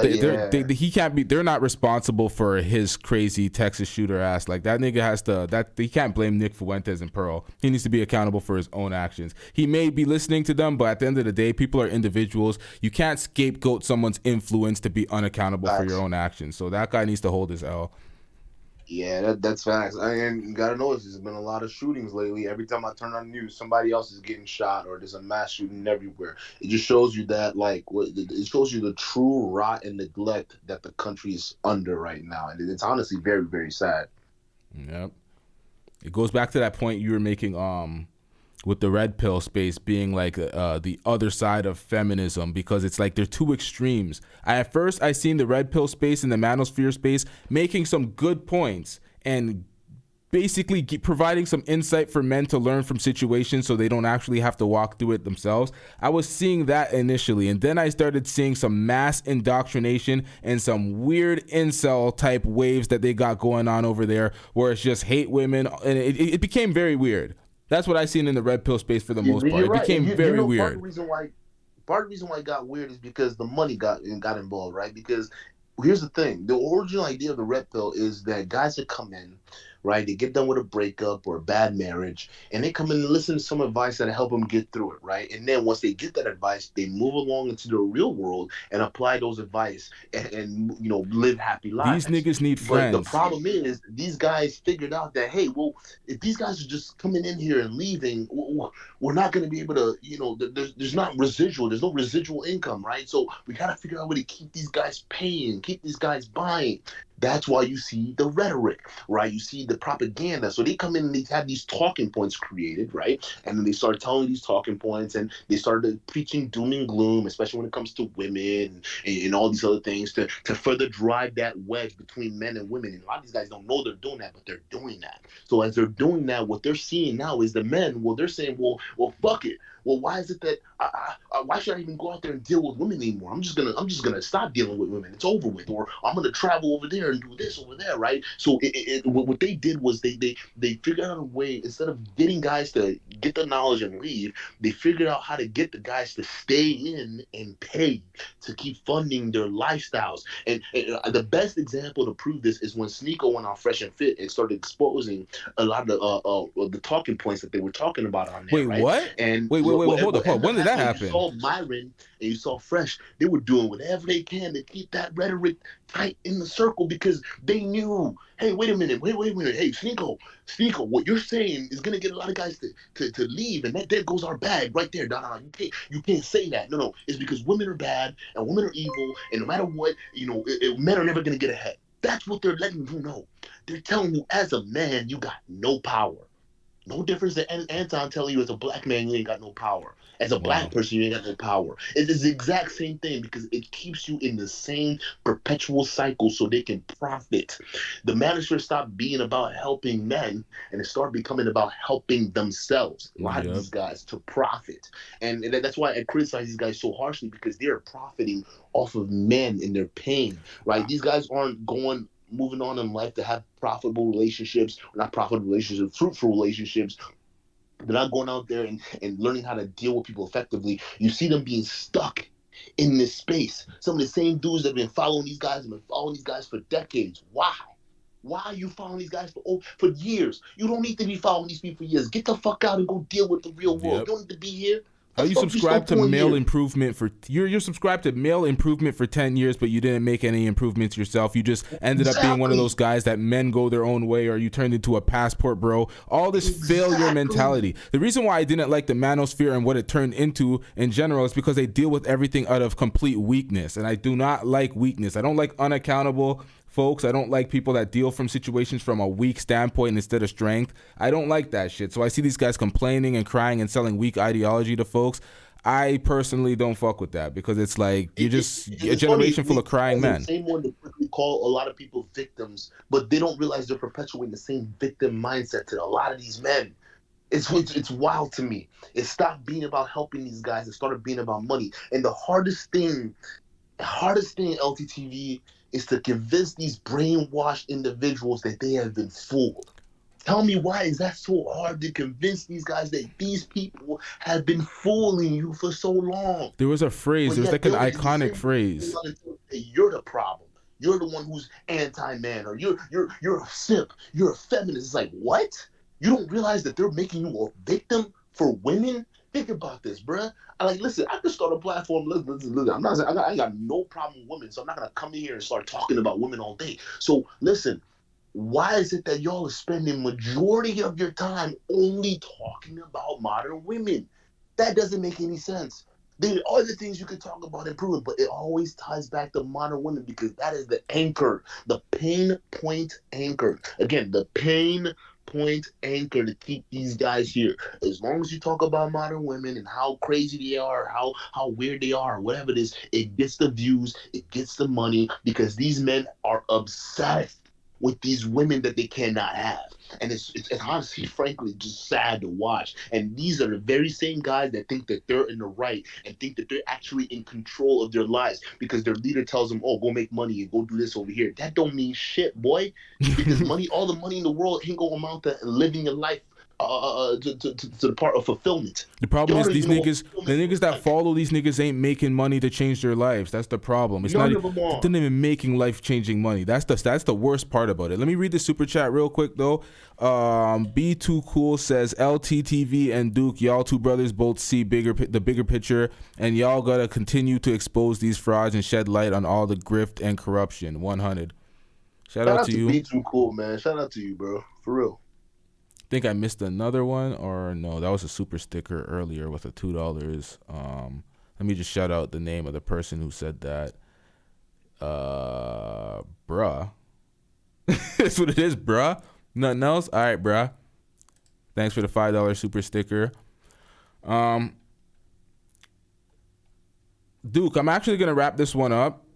He can't be. They're not responsible for his crazy Texas shooter ass. Like that nigga has to. He can't blame Nick Fuentes and Pearl. He needs to be accountable for his own actions. He may be listening to them, but at the end of the day, people are individuals. You can't scapegoat someone's influence to be unaccountable for your own actions. So that guy needs to hold his L. Yeah, that's facts. And you gotta notice there's been a lot of shootings lately. Every time I turn on the news, somebody else is getting shot, or there's a mass shooting everywhere. It just shows you that, like, it shows you the true rot and neglect that the country is under right now, and it's honestly very, very sad. Yep. It goes back to that point you were making, with the red pill space being like the other side of feminism, because it's like they're two extremes. At first I seen the red pill space and the manosphere space making some good points and basically providing some insight for men to learn from situations so they don't actually have to walk through it themselves. I was seeing that initially, and then I started seeing some mass indoctrination and some weird incel type waves that they got going on over there where it's just hate women, and it became very weird. That's what I seen in the red pill space for the most part. It became very weird. Part of the reason why it got weird is because the money got involved, right? Because here's the thing: the original idea of the red pill is that guys that come in, right, they get done with a breakup or a bad marriage, and they come in and listen to some advice that'll help them get through it, right? And then once they get that advice, they move along into the real world and apply those advice and you know, live happy lives. These niggas need friends. But the problem is these guys figured out that, hey, well, if these guys are just coming in here and leaving, we're not going to be able to, you know, there's no residual income, right? So we got to figure out a way to keep these guys paying, keep these guys buying. That's why you see the rhetoric, right? You see the propaganda. So they come in and they have these talking points created, right? And then they start telling these talking points, and they started preaching doom and gloom, especially when it comes to women and all these other things to further drive that wedge between men and women. And a lot of these guys don't know they're doing that, but they're doing that. So as they're doing that, what they're seeing now is the men, well, they're saying, well, fuck it. Well, why is it that why should I even go out there and deal with women anymore? I'm just gonna stop dealing with women. It's over with. Or I'm gonna travel over there and do this over there, right? So what they did was they figured out a way, instead of getting guys to get the knowledge and leave, they figured out how to get the guys to stay in and pay to keep funding their lifestyles. And the best example to prove this is when Sneeko went on Fresh and Fit and started exposing a lot of the talking points that they were talking about on there. Wait, right? what? And Wait, hold up. When did that happen? You saw Myron and you saw Fresh. They were doing whatever they can to keep that rhetoric tight in the circle because they knew, hey, wait a minute. Hey, Sneeko, what you're saying is going to get a lot of guys to leave, and there goes our bag right there. No, you can't say that. No, it's because women are bad and women are evil, and no matter what, you know, men are never going to get ahead. That's what they're letting you know. They're telling you, as a man, you got no power. No difference than Anton telling you as a black man you ain't got no power. As a black person, you ain't got no power. It is the exact same thing because it keeps you in the same perpetual cycle so they can profit. The manosphere stopped being about helping men and it started becoming about helping themselves. A lot of these guys to profit. And that's why I criticize these guys so harshly because they're profiting off of men and their pain, right? These guys aren't moving on in life to have fruitful relationships. They're not going out there and learning how to deal with people effectively. You see them being stuck in this space. Some of the same dudes that have been following these guys for decades. Why? Why are you following these guys for years? You don't need to be following these people for years. Get the fuck out and go deal with the real world. You don't need to be here. How you subscribe to male improvement for you're subscribed to male improvement for 10 years, but you didn't make any improvements yourself. You just ended up being one of those guys that men go their own way, or you turned into a passport bro. All this failure mentality. The reason why I didn't like the manosphere and what it turned into in general is because they deal with everything out of complete weakness, and I do not like weakness. I don't like unaccountable folks. I don't like people that deal from situations from a weak standpoint instead of strength. I don't like that shit. So I see these guys complaining and crying and selling weak ideology to folks. I personally don't fuck with that because it's like you're just a generation full of crying men. The same one that quickly call a lot of people victims, but they don't realize they're perpetuating the same victim mindset to a lot of these men. It's wild to me. It stopped being about helping these guys. It started being about money. And the hardest thing LTTV is to convince these brainwashed individuals that they have been fooled. Tell me, why is that so hard to convince these guys that these people have been fooling you for so long? There was a phrase. There was like an iconic phrase. You're the problem. You're the one who's anti-man, or you're a simp. You're a feminist. It's like, what? You don't realize that they're making you a victim for women? Think about this, bruh. Listen, I could start a platform. Listen. I'm not saying I ain't got no problem with women, so I'm not gonna come in here and start talking about women all day. So listen. Why is it that y'all are spending majority of your time only talking about modern women? That doesn't make any sense. There are other things you could talk about improving, but it always ties back to modern women because that is the anchor, the pain point anchor. Again, the pain point anchor to keep these guys here. As long as you talk about modern women and how crazy they are, how weird they are, whatever it is, it gets the views, it gets the money, because these men are obsessed with these women that they cannot have. And it's honestly, frankly, just sad to watch. And these are the very same guys that think that they're in the right and think that they're actually in control of their lives because their leader tells them, oh, go make money and go do this over here. That don't mean shit, boy. Because all the money in the world ain't gonna amount to living your life to the part of fulfillment. The problem is the niggas that follow these niggas ain't making money to change their lives. That's the problem. It's not even making life-changing money. That's the worst part about it. Let me read the super chat real quick though. Be Too Cool says, LTTV and Duke, y'all two brothers both see the bigger picture, and y'all gotta continue to expose these frauds and shed light on all the grift and corruption. 100. Shout out to you. Be Too Cool, man. Shout out to you, bro. For real. Think I missed another one, or no, that was a super sticker earlier with the $2. Let me just shout out the name of the person who said that. Bruh. That's what it is, bruh. Nothing else? All right, bruh. Thanks for the $5 super sticker. Duke, I'm actually gonna wrap this one up.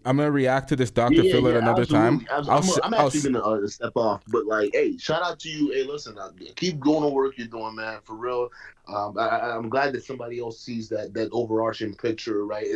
I'm gonna react to this Dr. Phil at another time. I'm actually gonna step off, but hey, shout out to you. Hey, listen, keep doing the work you're doing, man. For real. I'm glad that somebody else sees that overarching picture, right?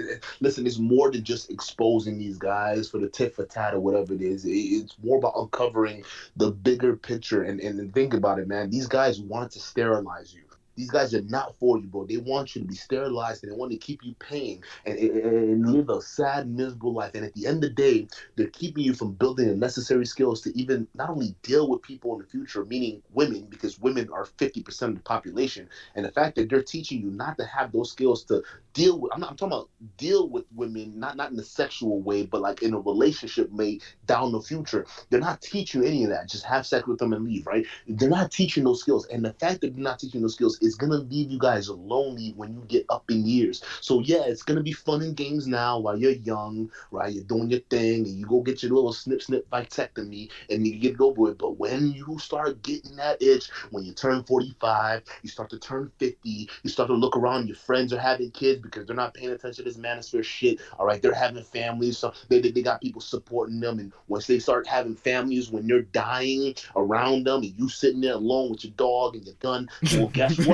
Listen, it's more than just exposing these guys for the tit for tat or whatever it is. It's more about uncovering the bigger picture and think about it, man. These guys want to sterilize you. These guys are not for you, bro. They want you to be sterilized, and they want to keep you paying and live a sad, miserable life. And at the end of the day, they're keeping you from building the necessary skills to even not only deal with people in the future, meaning women, because women are 50% of the population. And the fact that they're teaching you not to have those skills to deal with, I'm talking about deal with women, not in a sexual way, but like in a relationship way down the future. They're not teaching you any of that. Just have sex with them and leave, right? They're not teaching those skills. And the fact that they're not teaching those skills is going to leave you guys lonely when you get up in years. So yeah, it's going to be fun and games now while you're young, right? You're doing your thing and you go get your little snip vasectomy and you get over it. But when you start getting that itch, when you turn 45, you start to turn 50, you start to look around, your friends are having kids because they're not paying attention to this manosphere shit, all right? They're having families, so they got people supporting them. And once they start having families, when they're dying around them and you sitting there alone with your dog and your gun, well, guess what?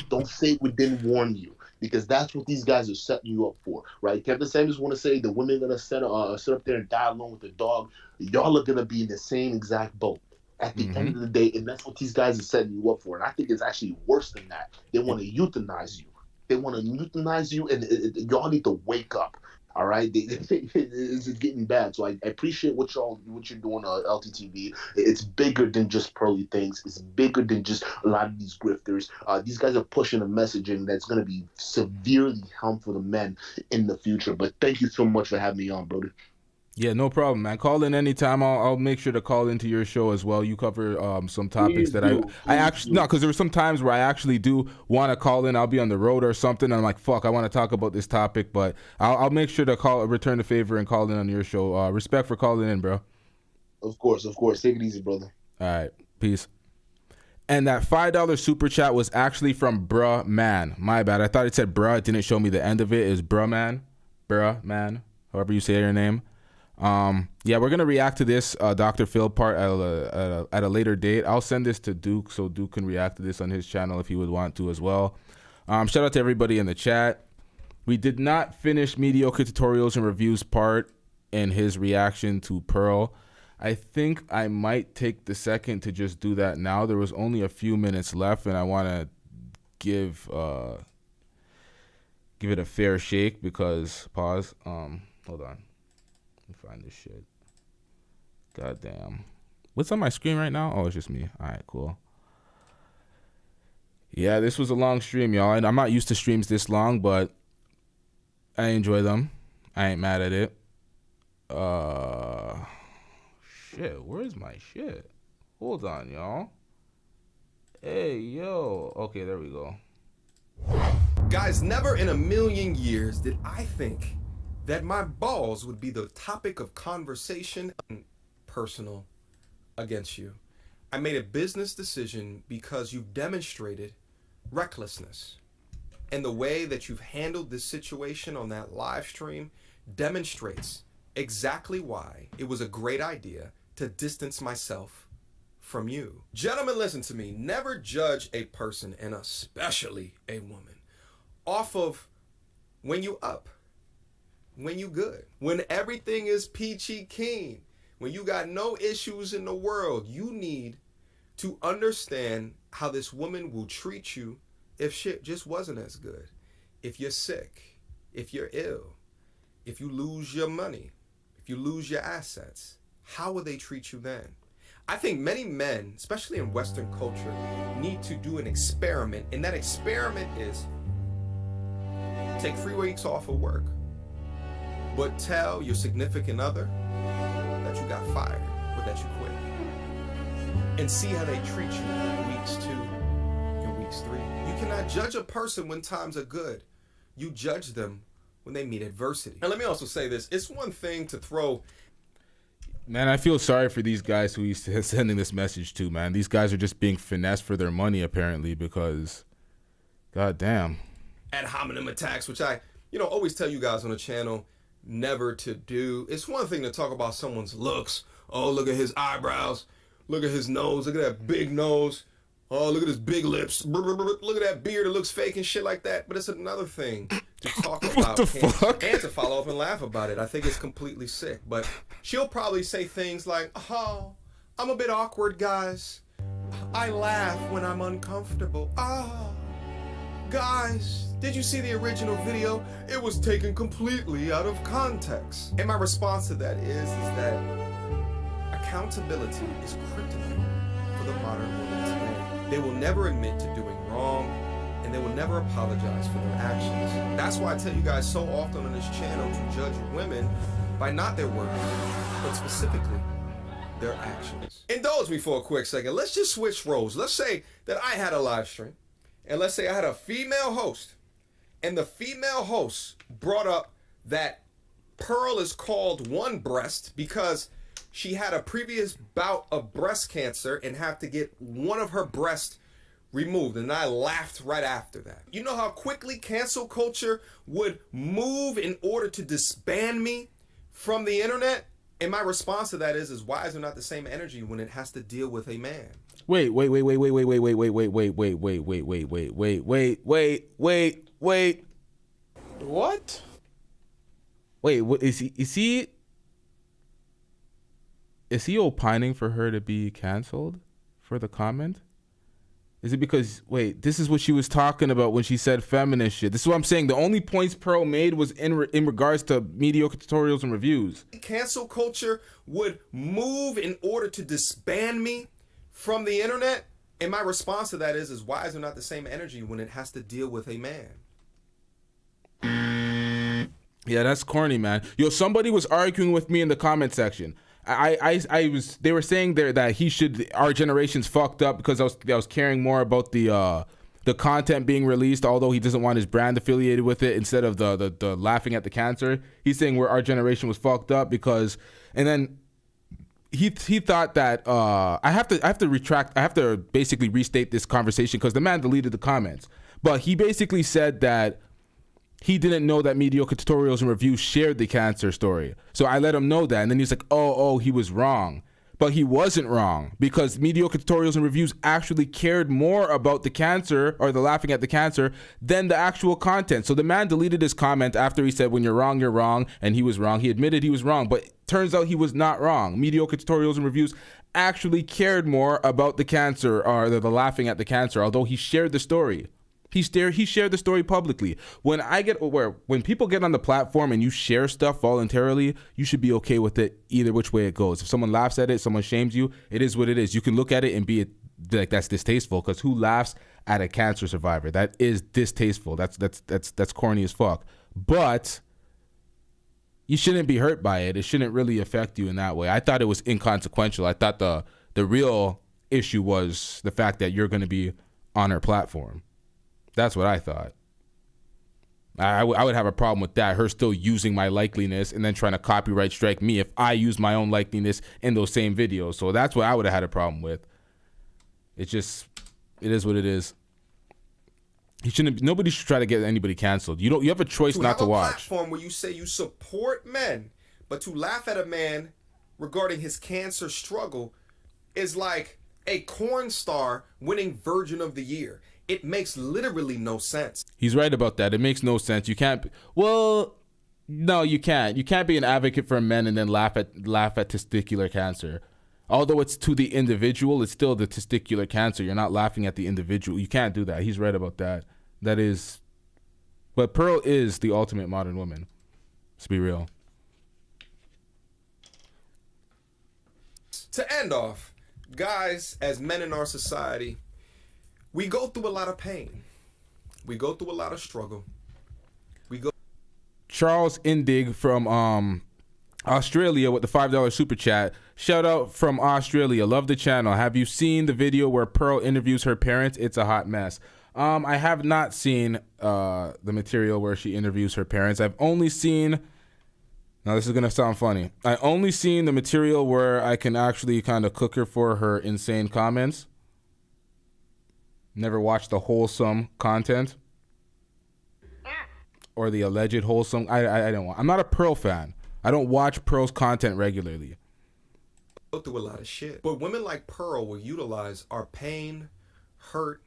Don't say we didn't warn you, because that's what these guys are setting you up for, right? Captain Samuels want to say the women are going to sit up there and die alone with the dog. Y'all are going to be in the same exact boat at the end of the day, and that's what these guys are setting you up for. And I think it's actually worse than that. They want to euthanize you. And y'all need to wake up. All right, it's getting bad. So I appreciate what you're doing, LTTV. It's bigger than just Pearly things. It's bigger than just a lot of these grifters. These guys are pushing a messaging that's going to be severely harmful to men in the future. But thank you so much for having me on, brother. Yeah, no problem, man. Call in anytime. I'll make sure to call into your show as well. You cover some topics that I actually no, because there were some times where I actually do want to call in. I'll be on the road or something, and I'm like, fuck, I want to talk about this topic, but I'll make sure to return the favor and call in on your show. Respect for calling in, bro. Of course. Take it easy, brother. All right, peace. And that $5 super chat was actually from Bruh Man. My bad. I thought it said bruh. It didn't show me the end of it. It's Bruh Man, however you say your name. Yeah, we're gonna react to this Dr. Phil part at a later date. I'll send this to Duke so Duke can react to this on his channel if he would want to as well. Shout out to everybody in the chat. We did not finish Mediocre tutorials and reviews part in his reaction to Pearl. I think I might take the second to just do that now. There was only a few minutes left, and I want to give it a fair shake because pause. Hold on, let me find this shit. Goddamn, what's on my screen right now? Oh, it's just me. All right, cool. Yeah, this was a long stream, y'all, and I'm not used to streams this long, but I enjoy them. I ain't mad at it. Shit, where's my shit? Hold on, y'all. Hey, yo. Okay, there we go. Guys, never in a million years did I think that my balls would be the topic of conversation and personal against you. I made a business decision because you've demonstrated recklessness. And the way that you've handled this situation on that live stream demonstrates exactly why it was a great idea to distance myself from you. Gentlemen, listen to me. Never judge a person, and especially a woman, off of when you up, when you good, when everything is peachy keen, when you got no issues in the world. You need to understand how this woman will treat you if shit just wasn't as good. If you're sick, if you're ill, if you lose your money, if you lose your assets, how will they treat you then? I think many men, especially in Western culture, need to do an experiment. And that experiment is take 3 weeks off of work, but tell your significant other that you got fired or that you quit. And see how they treat you in weeks 2 and weeks 3. You cannot judge a person when times are good. You judge them when they meet adversity. And let me also say this. It's one thing to throw... Man, I feel sorry for these guys who he's sending this message to, man. These guys are just being finessed for their money, apparently, because... God damn. ad hominem attacks, which I, always tell you guys on the channel never to do. It's one thing to talk about someone's looks. Oh, look at his eyebrows. Look at his nose. Look at that big nose. Oh, look at his big lips. Look at that beard. It looks fake and shit like that. But it's another thing to talk about and to follow up and laugh about it. I think it's completely sick. But she'll probably say things like, oh, I'm a bit awkward, guys. I laugh when I'm uncomfortable. Oh, guys, did you see the original video? It was taken completely out of context. And my response to that is that accountability is kryptonite for the modern woman today. They will never admit to doing wrong, and they will never apologize for their actions. That's why I tell you guys so often on this channel to judge women by not their words, but specifically their actions. Indulge me for a quick second. Let's just switch roles. Let's say that I had a live stream, and let's say I had a female host, and the female host brought up that Pearl is called one breast because she had a previous bout of breast cancer and have to get one of her breasts removed. And I laughed right after that. You know how quickly cancel culture would move in order to disband me from the internet? And my response to that is why is there not the same energy when it has to deal with a man? Wait. What? Wait, what is he opining for her to be canceled for the comment? Is it because, wait, this is what she was talking about when she said feminist shit. This is what I'm saying. The only points Pearl made was in regards to mediocre tutorials and reviews. Cancel culture would move in order to disband me from the internet. And my response to that is why is there not the same energy when it has to deal with a man? Yeah, that's corny, man. Yo, somebody was arguing with me in the comment section. They were saying there that our generation's fucked up because I was caring more about the content being released, although he doesn't want his brand affiliated with it, instead of the laughing at the cancer. He's saying where our generation was fucked up because, and then he thought that I have to basically restate this conversation because the man deleted the comments, but he basically said that he didn't know that Mediocre Tutorials and Reviews shared the cancer story. So I let him know that. And then he's like, oh, he was wrong. But he wasn't wrong, because Mediocre Tutorials and Reviews actually cared more about the cancer, or the laughing at the cancer, than the actual content. So the man deleted his comment after he said, when you're wrong, and he was wrong. He admitted he was wrong, but turns out he was not wrong. Mediocre Tutorials and Reviews actually cared more about the cancer, or the laughing at the cancer, although he shared the story. He shared the story publicly. When people get on the platform and you share stuff voluntarily, you should be okay with it either which way it goes. If someone laughs at it, someone shames you, it is what it is. You can look at it and be like, that's distasteful, because who laughs at a cancer survivor? That is distasteful. That's corny as fuck. But you shouldn't be hurt by it. It shouldn't really affect you in that way. I thought it was inconsequential. I thought the real issue was the fact that you're going to be on her platform. That's what I thought. I would have a problem with that, her still using my likeliness and then trying to copyright strike me if I use my own likeliness in those same videos. So that's what I would have had a problem with. It is what it is. Nobody should try to get anybody canceled. You have a choice not to watch. Platform where you say you support men, but to laugh at a man regarding his cancer struggle is like a corn star winning Virgin of the Year. It makes literally no sense. He's right about that. It makes no sense. You can't. Well, no, you can't. You can't be an advocate for men and then laugh at testicular cancer. Although it's to the individual, it's still the testicular cancer. You're not laughing at the individual. You can't do that. He's right about that. That is. But Pearl is the ultimate modern woman. Let's be real. To end off, guys, as men in our society, we go through a lot of pain. We go through a lot of struggle. Charles Indig from Australia with the $5 super chat. Shout out from Australia. Love the channel. Have you seen the video where Pearl interviews her parents? It's a hot mess. I have not seen the material where she interviews her parents. I've only seen... Now this is going to sound funny. I only seen the material where I can actually kind of cook her for her insane comments. Never watched the wholesome content or the alleged wholesome. I don't want. I'm not a Pearl fan. I don't watch Pearl's content regularly. Go through a lot of shit, but women like Pearl will utilize our pain, hurt,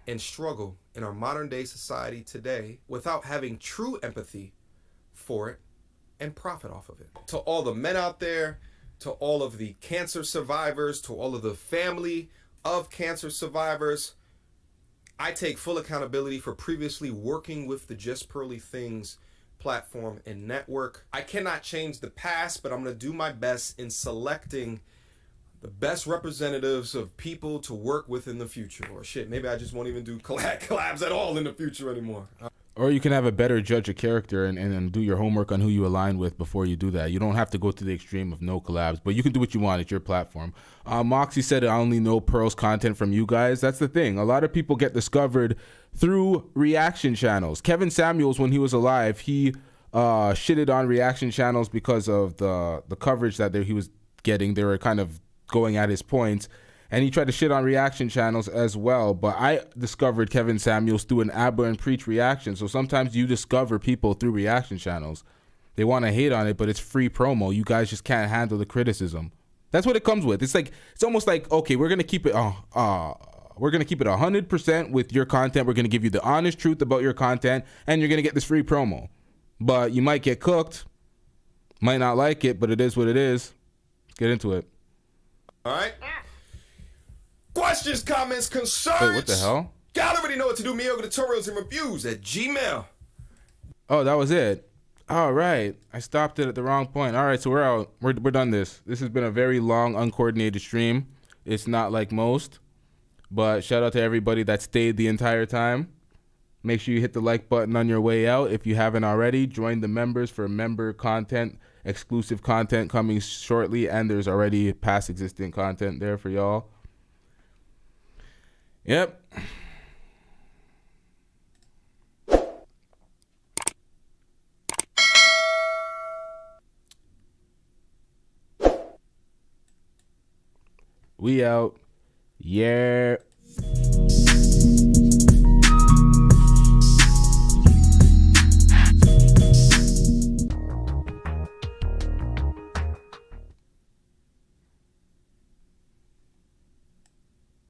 and struggle in our modern day society today without having true empathy for it and profit off of it. To all the men out there, to all of the cancer survivors, to all of the family of cancer survivors, I take full accountability for previously working with the Just Pearly Things platform and network. I cannot change the past, but I'm going to do my best in selecting the best representatives of people to work with in the future. Or shit, maybe I just won't even do collabs at all in the future anymore. Or you can have a better judge of character and do your homework on who you align with before you do that. You don't have to go to the extreme of no collabs, but you can do what you want. It's your platform. Moxie said, I only know Pearl's content from you guys. That's the thing. A lot of people get discovered through reaction channels. Kevin Samuels, when he was alive, he shitted on reaction channels because of the coverage that he was getting. They were kind of going at his points. And he tried to shit on reaction channels as well. But I discovered Kevin Samuels through an Abba and Preach reaction. So sometimes you discover people through reaction channels. They want to hate on it, but it's free promo. You guys just can't handle the criticism. That's what it comes with. It's almost like, okay, we're gonna keep it 100% with your content. We're gonna give you the honest truth about your content, and you're gonna get this free promo. But you might get cooked, might not like it, but it is what it is. Let's get into it. All right. Questions, comments, concerns. Wait, what the hell? Y'all already know what to do. Mediocre Tutorials and Reviews at Gmail. Oh, that was it. All right. I stopped it at the wrong point. All right, so we're out. We're done this. This has been a very long, uncoordinated stream. It's not like most. But shout out to everybody that stayed the entire time. Make sure you hit the like button on your way out. If you haven't already, join the members for member content, exclusive content coming shortly. And there's already past existing content there for y'all. Yep. We out. Yeah.